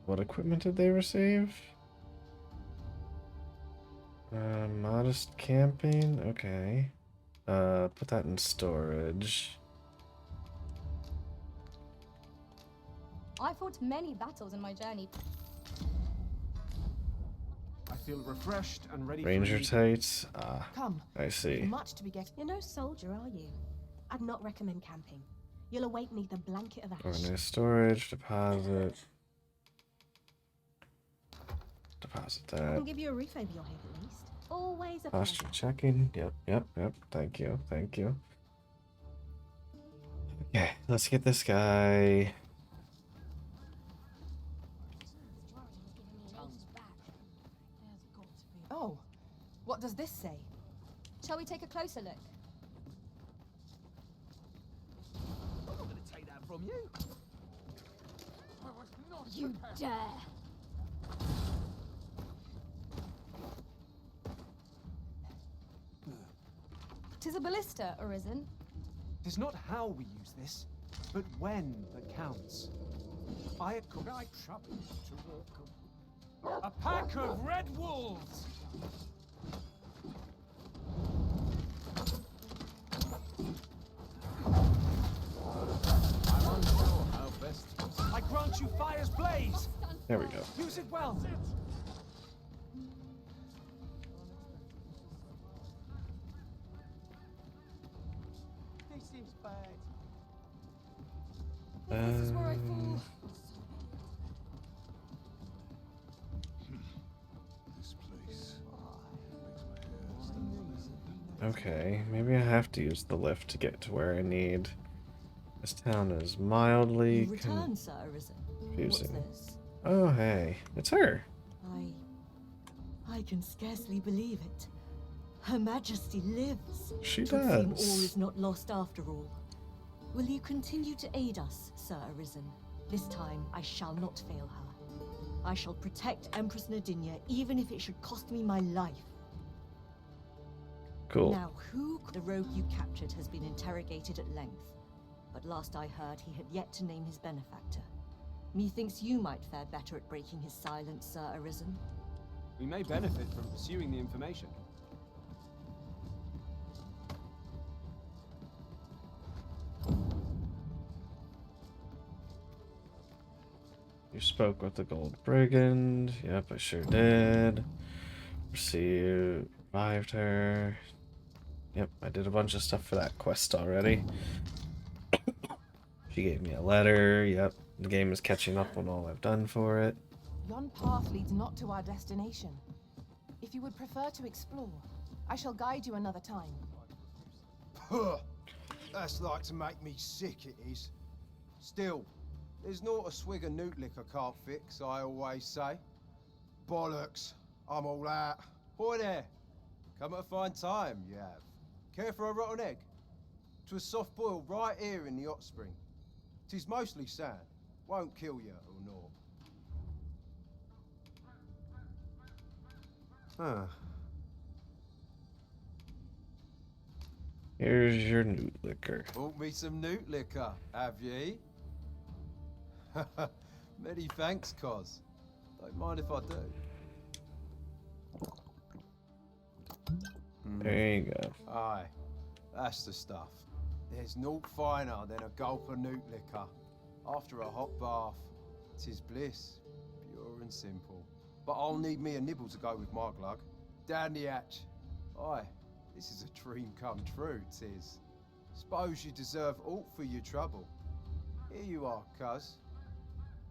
What equipment did they receive? Modest camping. Okay. Put that in storage. I fought many battles in my journey. I feel refreshed and ready Ranger for tights. Ah, Come. I see. Much to be getting. You're no soldier, are you? I'd not recommend camping. You'll awake neath a blanket of ash. Organize storage. Deposit. Deposit I that. can give you a roof over your head at least. Always a Posture pleasure. checking. Yep. Thank you. Okay, let's get this guy. Oh, what does this say? Shall we take a closer look? I'm not going to take that from you. You dare! Tis a ballista, Arisen. It's not how we use this, but when that counts. Could I trouble you to walk a pack of red wolves! I'm unsure how best to... I grant you fire's blaze! There we go. Use it well! This seems bad. This is where I fall. This place Okay, maybe I have to use the lift to get to where I need. This town is mildly You return, Sir Arisen. confusing. What's this? Oh, hey, it's her. I can scarcely believe it. Her Majesty lives. She It would seem does. all is not lost after all. Will you continue to aid us, Sir Arisen? This time I shall not fail her. I shall protect Empress Nadinia, even if it should cost me my life. Cool. Now, the rogue you captured has been interrogated at length, but last I heard he had yet to name his benefactor. Methinks you might fare better at breaking his silence, Sir Arisen. We may benefit from pursuing the information. You spoke with the Gold Brigand. Yep, I sure did. Revived her. Yep, I did a bunch of stuff for that quest already. She gave me a letter. Yep, the game is catching up on all I've done for it. Yon path leads not to our destination. If you would prefer to explore, I shall guide you another time. Puh! That's like to make me sick, it is. Still, there's not a swig of newt liquor can't fix, I always say. Bollocks, I'm all out. Boy there, come at a fine time, you have. Care for a rotten egg? 'Twas soft boiled right here in the hot spring. 'Tis mostly sand, won't kill you or naught. Huh. Here's your newt liquor. Bought me some newt liquor, have ye? Many thanks, Cos. Don't mind if I do. There you go. Aye, that's the stuff. There's naught finer than a gulp of newt liquor. After a hot bath, 'tis bliss, pure and simple. But I'll need me a nibble to go with my glug. Down the hatch. Aye, this is a dream come true, 'tis. Suppose you deserve aught for your trouble. Here you are, cuz.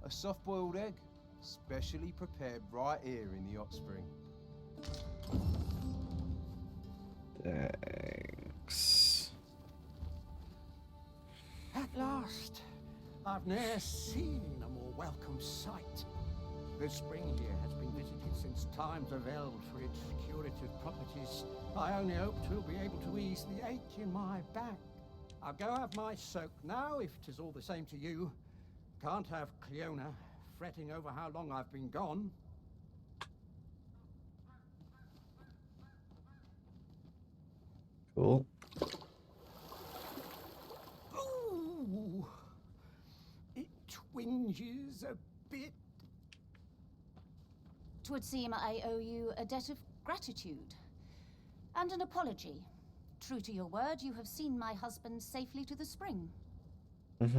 A soft-boiled egg, specially prepared right here in the hot spring. Thanks. At last, I've ne'er seen a more welcome sight. The spring here has been visited since times availed for its curative properties. I only hope 'twill be able to ease the ache in my back. I'll go have my soak now, if 'tis all the same to you. Can't have Cleona fretting over how long I've been gone. Cool. Ooh, it twinges a bit. 'Twould seem I owe you a debt of gratitude and an apology. True to your word, you have seen my husband safely to the spring.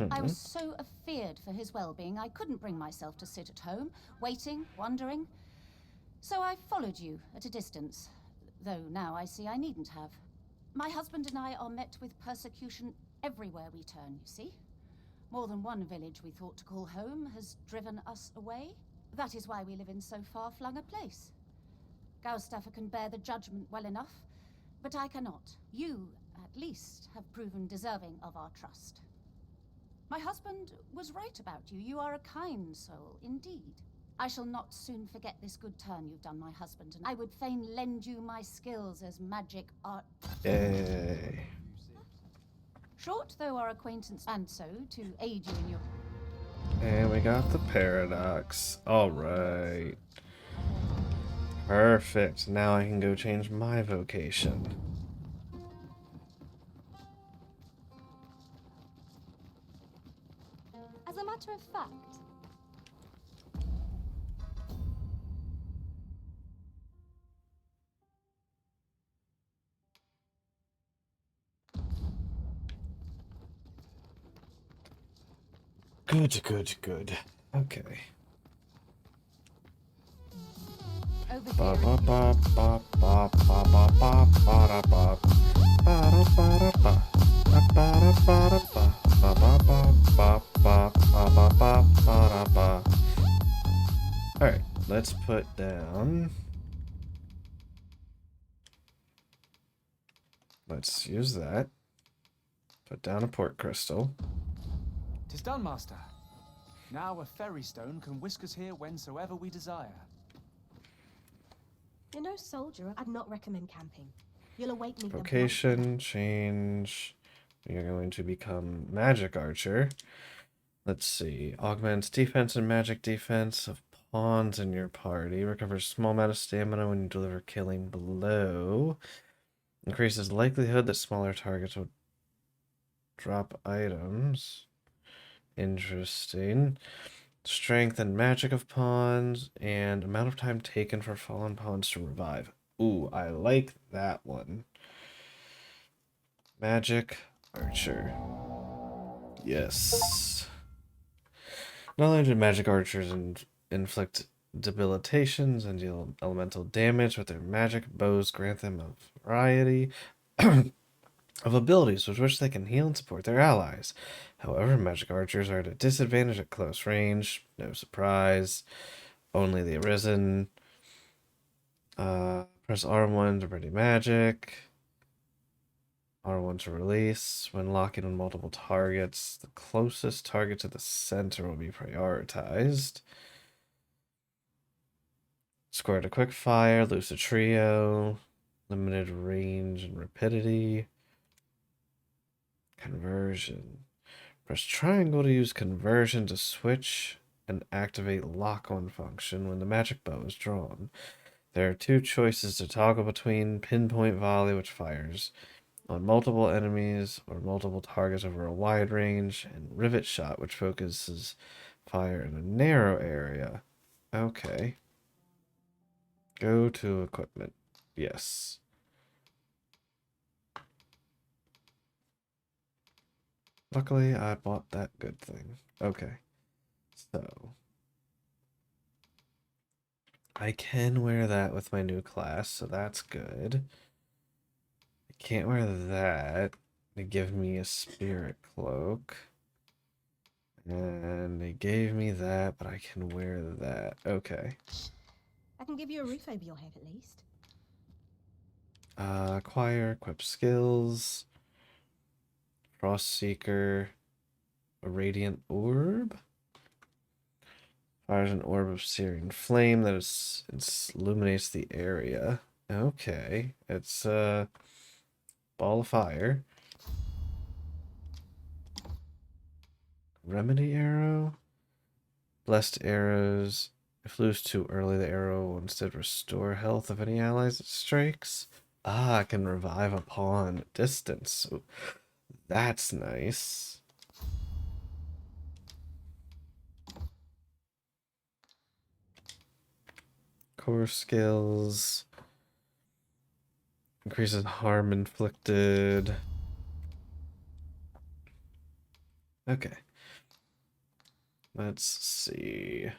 I was so afeared for his well-being, I couldn't bring myself to sit at home, waiting, wondering. So I followed you at a distance, though now I see I needn't have. My husband and I are met with persecution everywhere we turn, you see. More than one village we thought to call home has driven us away. That is why we live in so far-flung a place. Gaustaffer can bear the judgment well enough, but I cannot. You, at least, have proven deserving of our trust. My husband was right about you. You are a kind soul, indeed. I shall not soon forget this good turn you've done my husband, and I would fain lend you my skills as magic art. Yay. Short though our acquaintance, and so to aid you in your. And we got the paradox. Alright. Perfect. Now I can go change my vocation. As a matter of fact, Good, good, good. Okay. Ba ba ba ba ba ba ba ba ba ba ba ba ba Alright, let's put down. Let's use that. Put down a port crystal. 'Tis done, Master. Now a ferry stone can whisk us here whensoever we desire. You're no soldier. I'd not recommend camping. You'll awake me. Vocation, change. We are going to become magic archer. Let's see. Augments defense and magic defense of pawns in your party. Recovers small amount of stamina when you deliver killing blow. Increases likelihood that smaller targets will drop items. Interesting. Strength and magic of pawns, and amount of time taken for fallen pawns to revive. Ooh, I like that one. Magic archer. Yes. Not only do magic archers inflict debilitations and deal elemental damage, but their magic bows grant them a variety of abilities with which they can heal and support their allies. However, magic archers are at a disadvantage at close range. No surprise. Only the Arisen. Press R1 to ready magic. R1 to release. When locking on multiple targets, the closest target to the center will be prioritized. Score to quick fire, lucid trio, limited range and rapidity. Conversion. Press triangle to use conversion to switch and activate lock-on function when the magic bow is drawn. There are two choices to toggle between: pinpoint volley, which fires on multiple enemies or multiple targets over a wide range, and rivet shot, which focuses fire in a narrow area. Okay. Go to equipment. Yes. Luckily, I bought that good thing. Okay. So. I can wear that with my new class, so that's good. I can't wear that. They give me a spirit cloak. And they gave me that, but I can wear that. Okay. I can give you a roof over your head at least. Acquire, equip skills. Frost Seeker. A radiant orb. Fires an orb of searing flame that illuminates the area. Okay. It's a ball of fire. Remedy arrow. Blessed arrows. If loose too early, the arrow will instead restore health of any allies it strikes. Ah, I can revive a pawn at distance. Ooh, that's nice. Core skills. Increases harm inflicted. Okay. Let's see.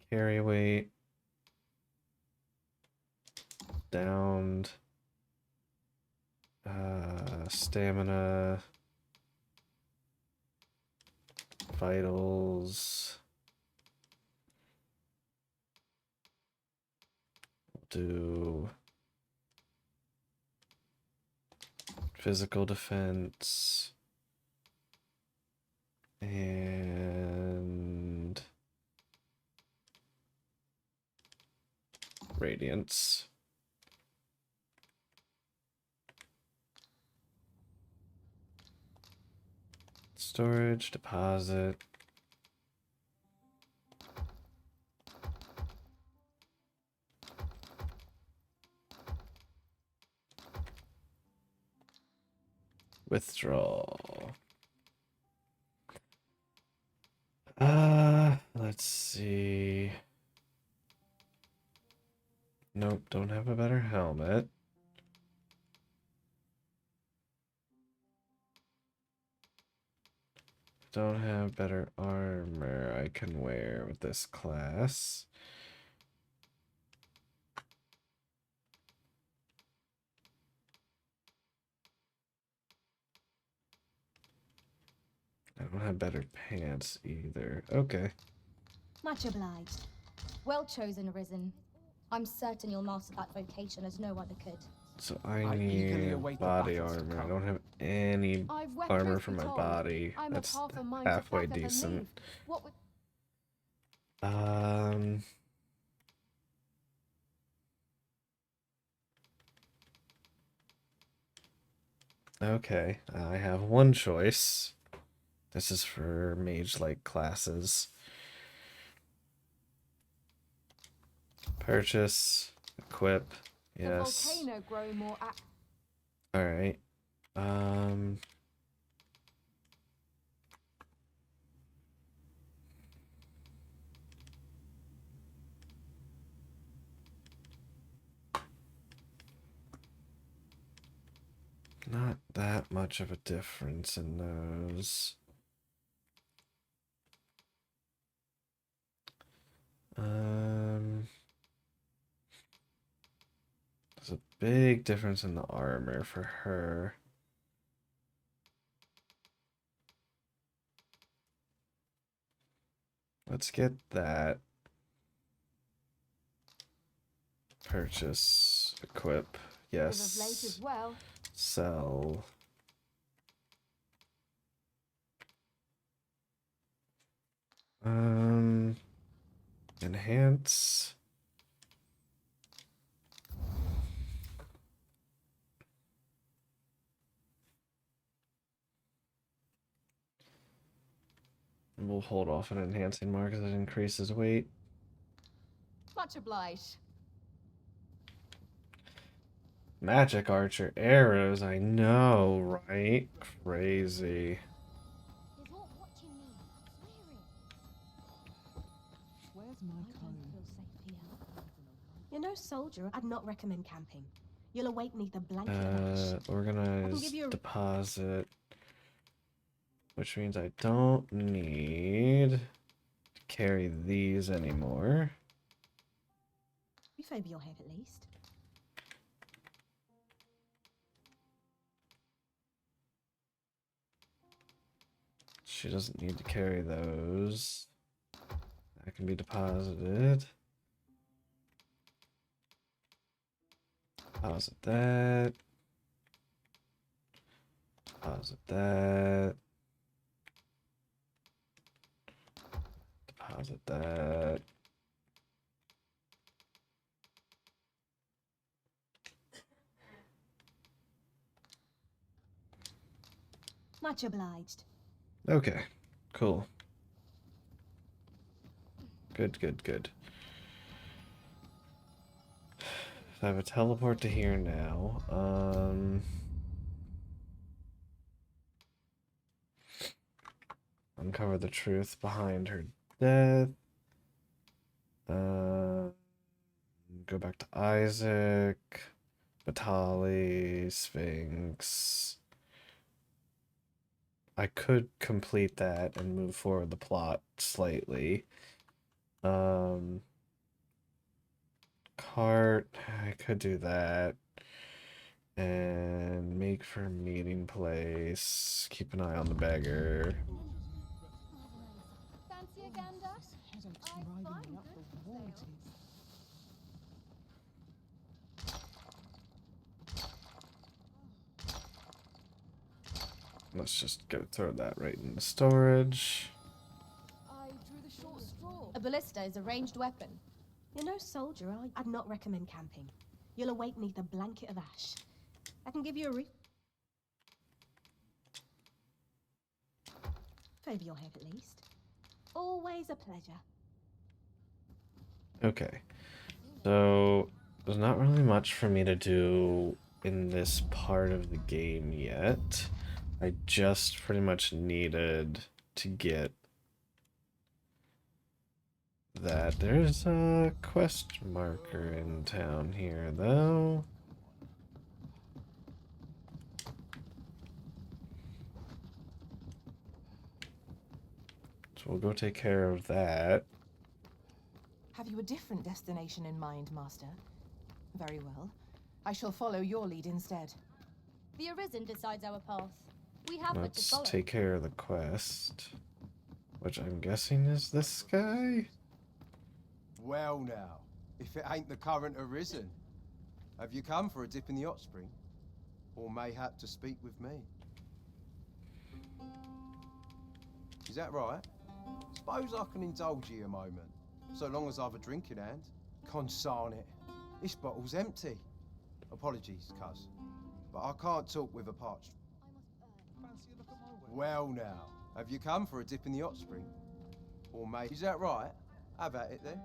Carry weight. Downed. Stamina. Vitals. Do physical defense. radiance. Storage, deposit. Withdrawal. Let's see. Nope, don't have a better helmet. Don't have better armor I can wear with this class. I don't have better pants either. Okay. Much obliged. Well chosen, Arisen. I'm certain you'll master that vocation as no other could. So I need body armor. I don't have any armor for my body. That's halfway decent. What would... Okay, I have one choice. This is for mage-like classes. Purchase, equip, yes. The volcano grow more All right. Not that much of a difference in those. There's a big difference in the armor for her. Let's get that. Purchase, equip, yes. late as well. Sell. Enhance. We'll hold off on enhancing more because it increases weight. Much obliged. Magic archer arrows, I know, right? Crazy. You're no soldier. I'd not recommend camping. You'll await me the blanket of ash. Organize deposit. Which means I don't need to carry these anymore. You favor your head at least. She doesn't need to carry those. That can be deposited. Deposit that. Deposit that. Deposit that. Much obliged. Okay, cool. Good, good, good. So I have a teleport to here now. Uncover the truth behind her death. Go back to Isaac, Batali, Sphinx. I could complete that and move forward the plot slightly. Cart, I could do that. And make for meeting place. Keep an eye on the beggar. Fancy a gander? I find good sales. Let's just go throw that right into storage. I drew the short straw. A ballista is a ranged weapon. You're no soldier, are you? I'd not recommend camping. You'll awake neath a blanket of ash. I can give you a over your head at least. Always a pleasure. Okay. So, there's not really much for me to do in this part of the game yet. I just pretty much needed to get that. There's a quest marker in town here, though. So we'll go take care of that. Have you a different destination in mind, Master? Very well. I shall follow your lead instead. The Arisen decides our path. We have but to Let's follow. take care of the quest, which I'm guessing is this guy? Well now, if it ain't the current Arisen, have you come for a dip in the hot spring? Or mayhap to speak with me? Is that right? Suppose I can indulge you a moment, so long as I've a drink in hand. Consarn it, this bottle's empty. Apologies, cuz, but I can't talk with a parched... Well now, have you come for a dip in the hot spring? Or is that right? Have at it then.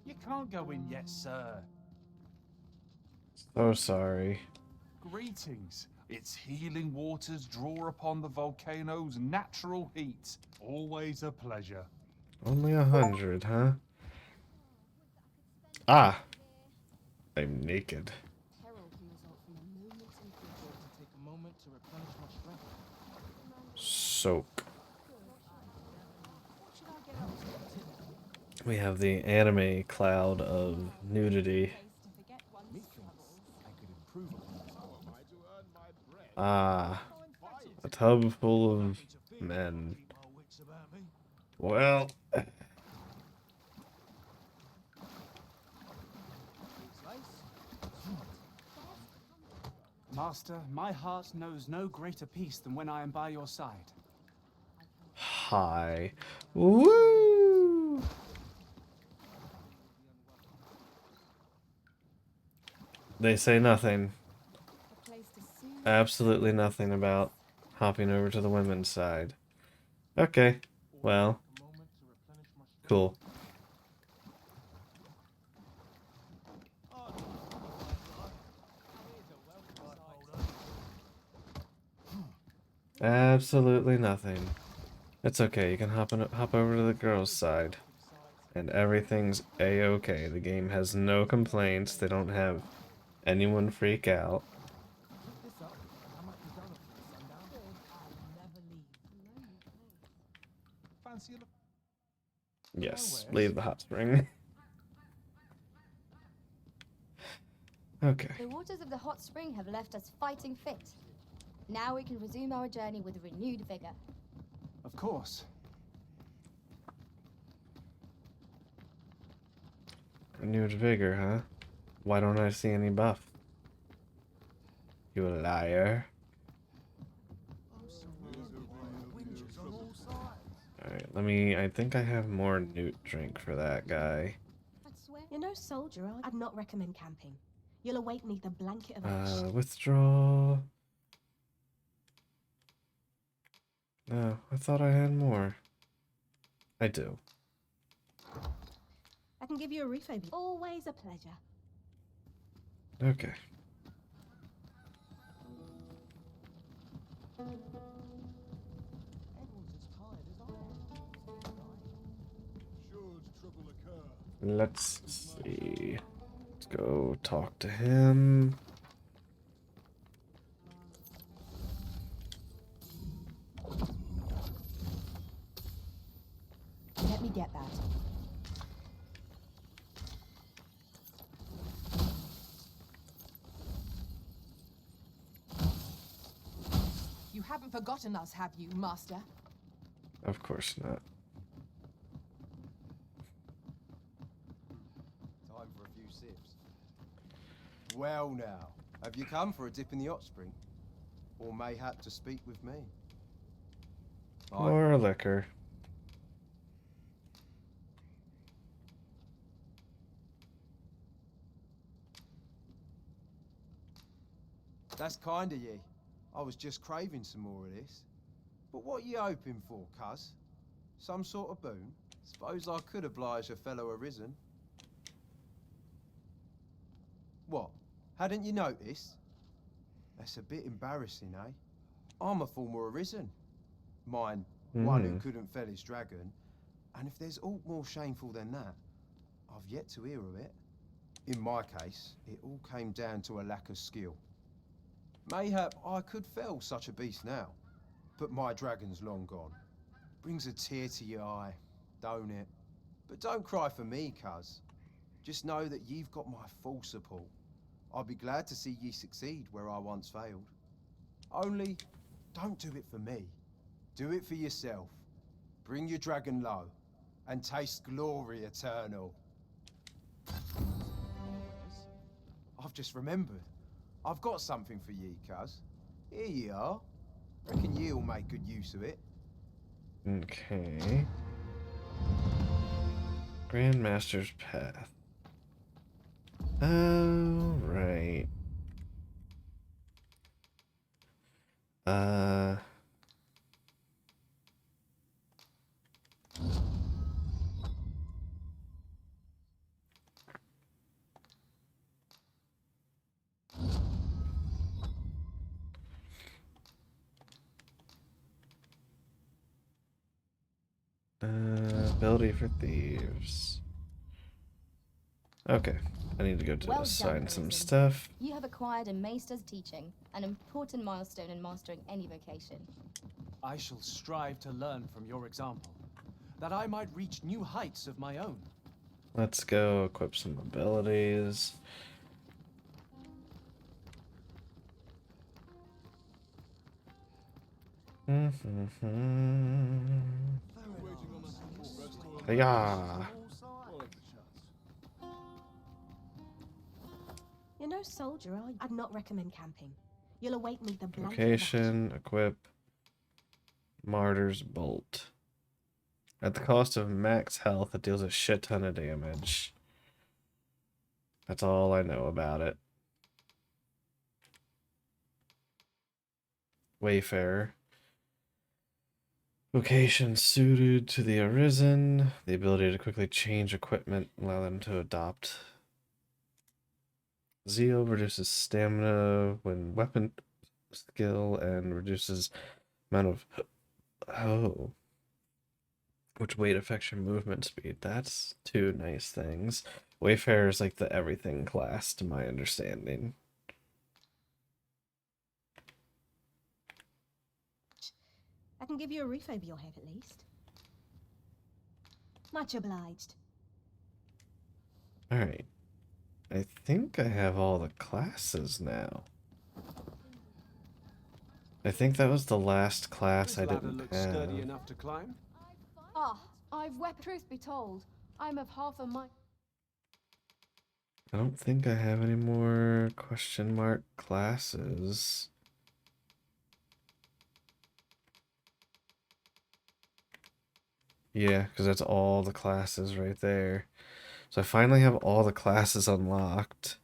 You can't go in yet, sir. So sorry. Greetings. Its healing waters draw upon the volcano's natural heat. Always a pleasure. Only 100, huh? Ah! I'm naked. Soak. We have the anime cloud of nudity. Ah, a tub full of men. Well, Master, my heart knows no greater peace than when I am by your side. hi. Woo! They say nothing. Absolutely nothing about hopping over to the women's side. Okay, well, cool. Absolutely nothing. It's okay, you can hop over to the girls' side. And everything's a-okay. The game has no complaints, they don't have anyone freak out. Yes, leave the hot spring. Okay. The waters of the hot spring have left us fighting fit. Now we can resume our journey with renewed vigor. Of course. Renewed vigor, huh? Why don't I see any buff? You a liar. Alright, I think I have more newt drink for that guy. You're no soldier, are you? I'd not recommend camping. You'll awake neath a blanket of ash. Withdraw. No, I thought I had more. I do. I can give you a refill. Always a pleasure. Okay. Let's see. Let's go talk to him. Let me get that. You haven't forgotten us, have you, Master? Of course not. Time for a few sips. Well now, have you come for a dip in the hot spring? Or mayhap to speak with me? More liquor. That's kind of ye. I was just craving some more of this. But what you hoping for, cuz? Some sort of boon? Suppose I could oblige a fellow arisen. What? Hadn't you noticed? That's a bit embarrassing, eh? I'm a former arisen. Mine, one who couldn't fell his dragon. And if there's aught more shameful than that, I've yet to hear of it. In my case, it all came down to a lack of skill. Mayhap I could fell such a beast now, but my dragon's long gone. Brings a tear to your eye, don't it? But don't cry for me, cuz. Just know that you've got my full support. I'll be glad to see ye succeed where I once failed. Only, don't do it for me. Do it for yourself. Bring your dragon low, and taste glory eternal. I've just remembered. I've got something for ye, cuz. Here ye are. Reckon ye'll make good use of it. Okay. Grandmaster's Path. Oh, right. Ability for thieves. Okay, I need to go to Well assign done, some Arisen. stuff. You have acquired a maester's teaching, an important milestone in mastering any vocation. I shall strive to learn from your example, that I might reach new heights of my own. Let's go equip some abilities. Yeah. You're no soldier, are you? I'd not recommend camping. You'll await me the blank Location, equip, Martyr's Bolt. At the cost of max health, it deals a shit ton of damage. That's all I know about it. Wayfarer. Vocation suited to the Arisen. The ability to quickly change equipment, allow them to adopt. Zeal reduces stamina when weapon skill and reduces amount of which weight affects your movement speed. That's two nice things. Wayfarer is like the everything class to my understanding. I can give you a roof over your head at least. Much obliged. Alright. I think I have all the classes now. I think that was the last class I didn't have. enough to climb? Ah, I've wept. Truth be told, I'm of half a mind. I don't think I have any more question mark classes. Yeah, because that's all the classes right there. So I finally have all the classes unlocked.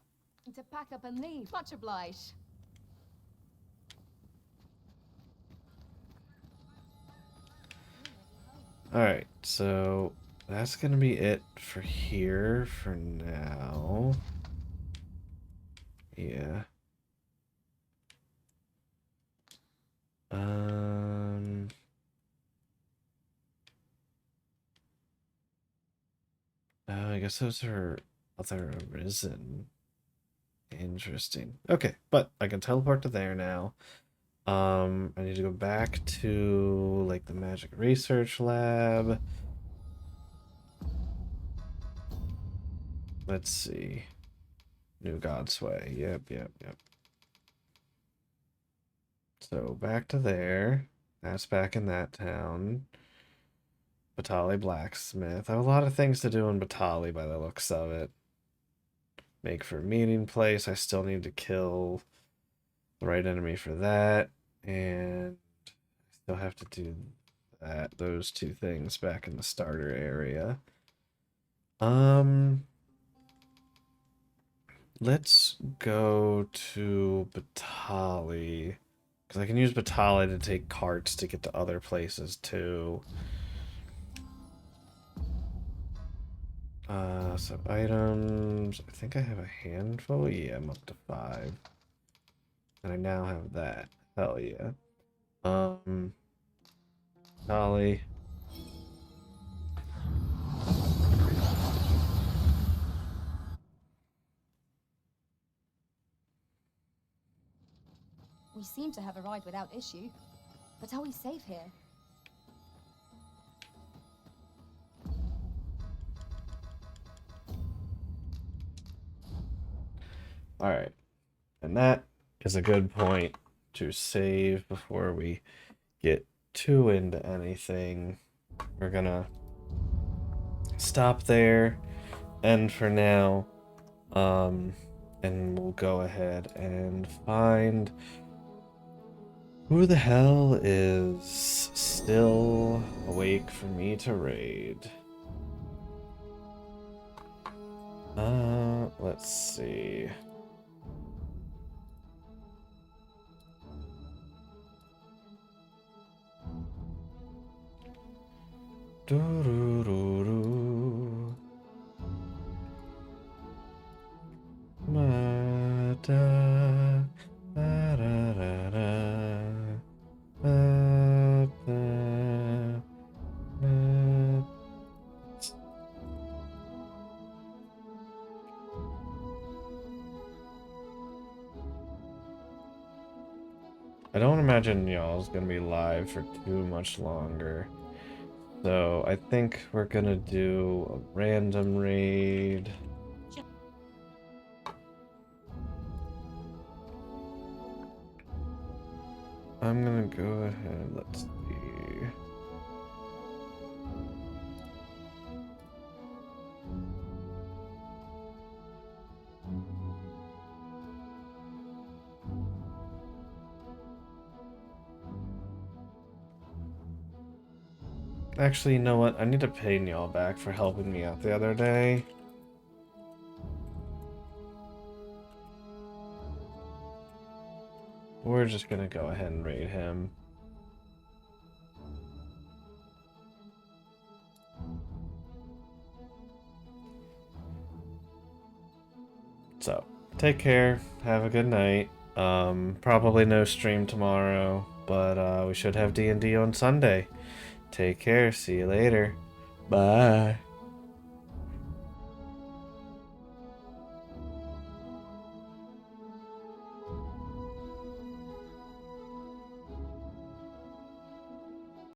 To pack up and leave. Much obliged. Alright, so that's gonna be it for here for now. Yeah. Oh, I guess those are other Arisen. Interesting. Okay, but I can teleport to there now. I need to go back to like the magic research lab. Let's see. New Godsway. Yep. So back to there. That's back in that town. Batali Blacksmith. I have a lot of things to do in Batali by the looks of it. Make for meeting place. I still need to kill the right enemy for that. And I still have to do those two things back in the starter area. let's go to Batali. Because I can use Batali to take carts to get to other places too. So items. I think I have a handful. Yeah, I'm up to 5. And I now have that. Hell yeah. Batali. We seem to have arrived without issue. But are we safe here? Alright. And that is a good point to save before we get too into anything. We're gonna stop there, end for now, and we'll go ahead and find who the hell is still awake for me to raid. Let's see. Doo-doo-doo-doo. Ma-da, da-da-da-da, ba-da, ba. I don't imagine y'all's gonna be live for too much longer. So I think we're gonna do a random raid. I'm gonna go ahead, let's see. Actually, you know what? I need to pay y'all back for helping me out the other day. We're just gonna go ahead and raid him. So, take care. Have a good night. Probably no stream tomorrow, but we should have D&D on Sunday. Take care. See you later. Bye.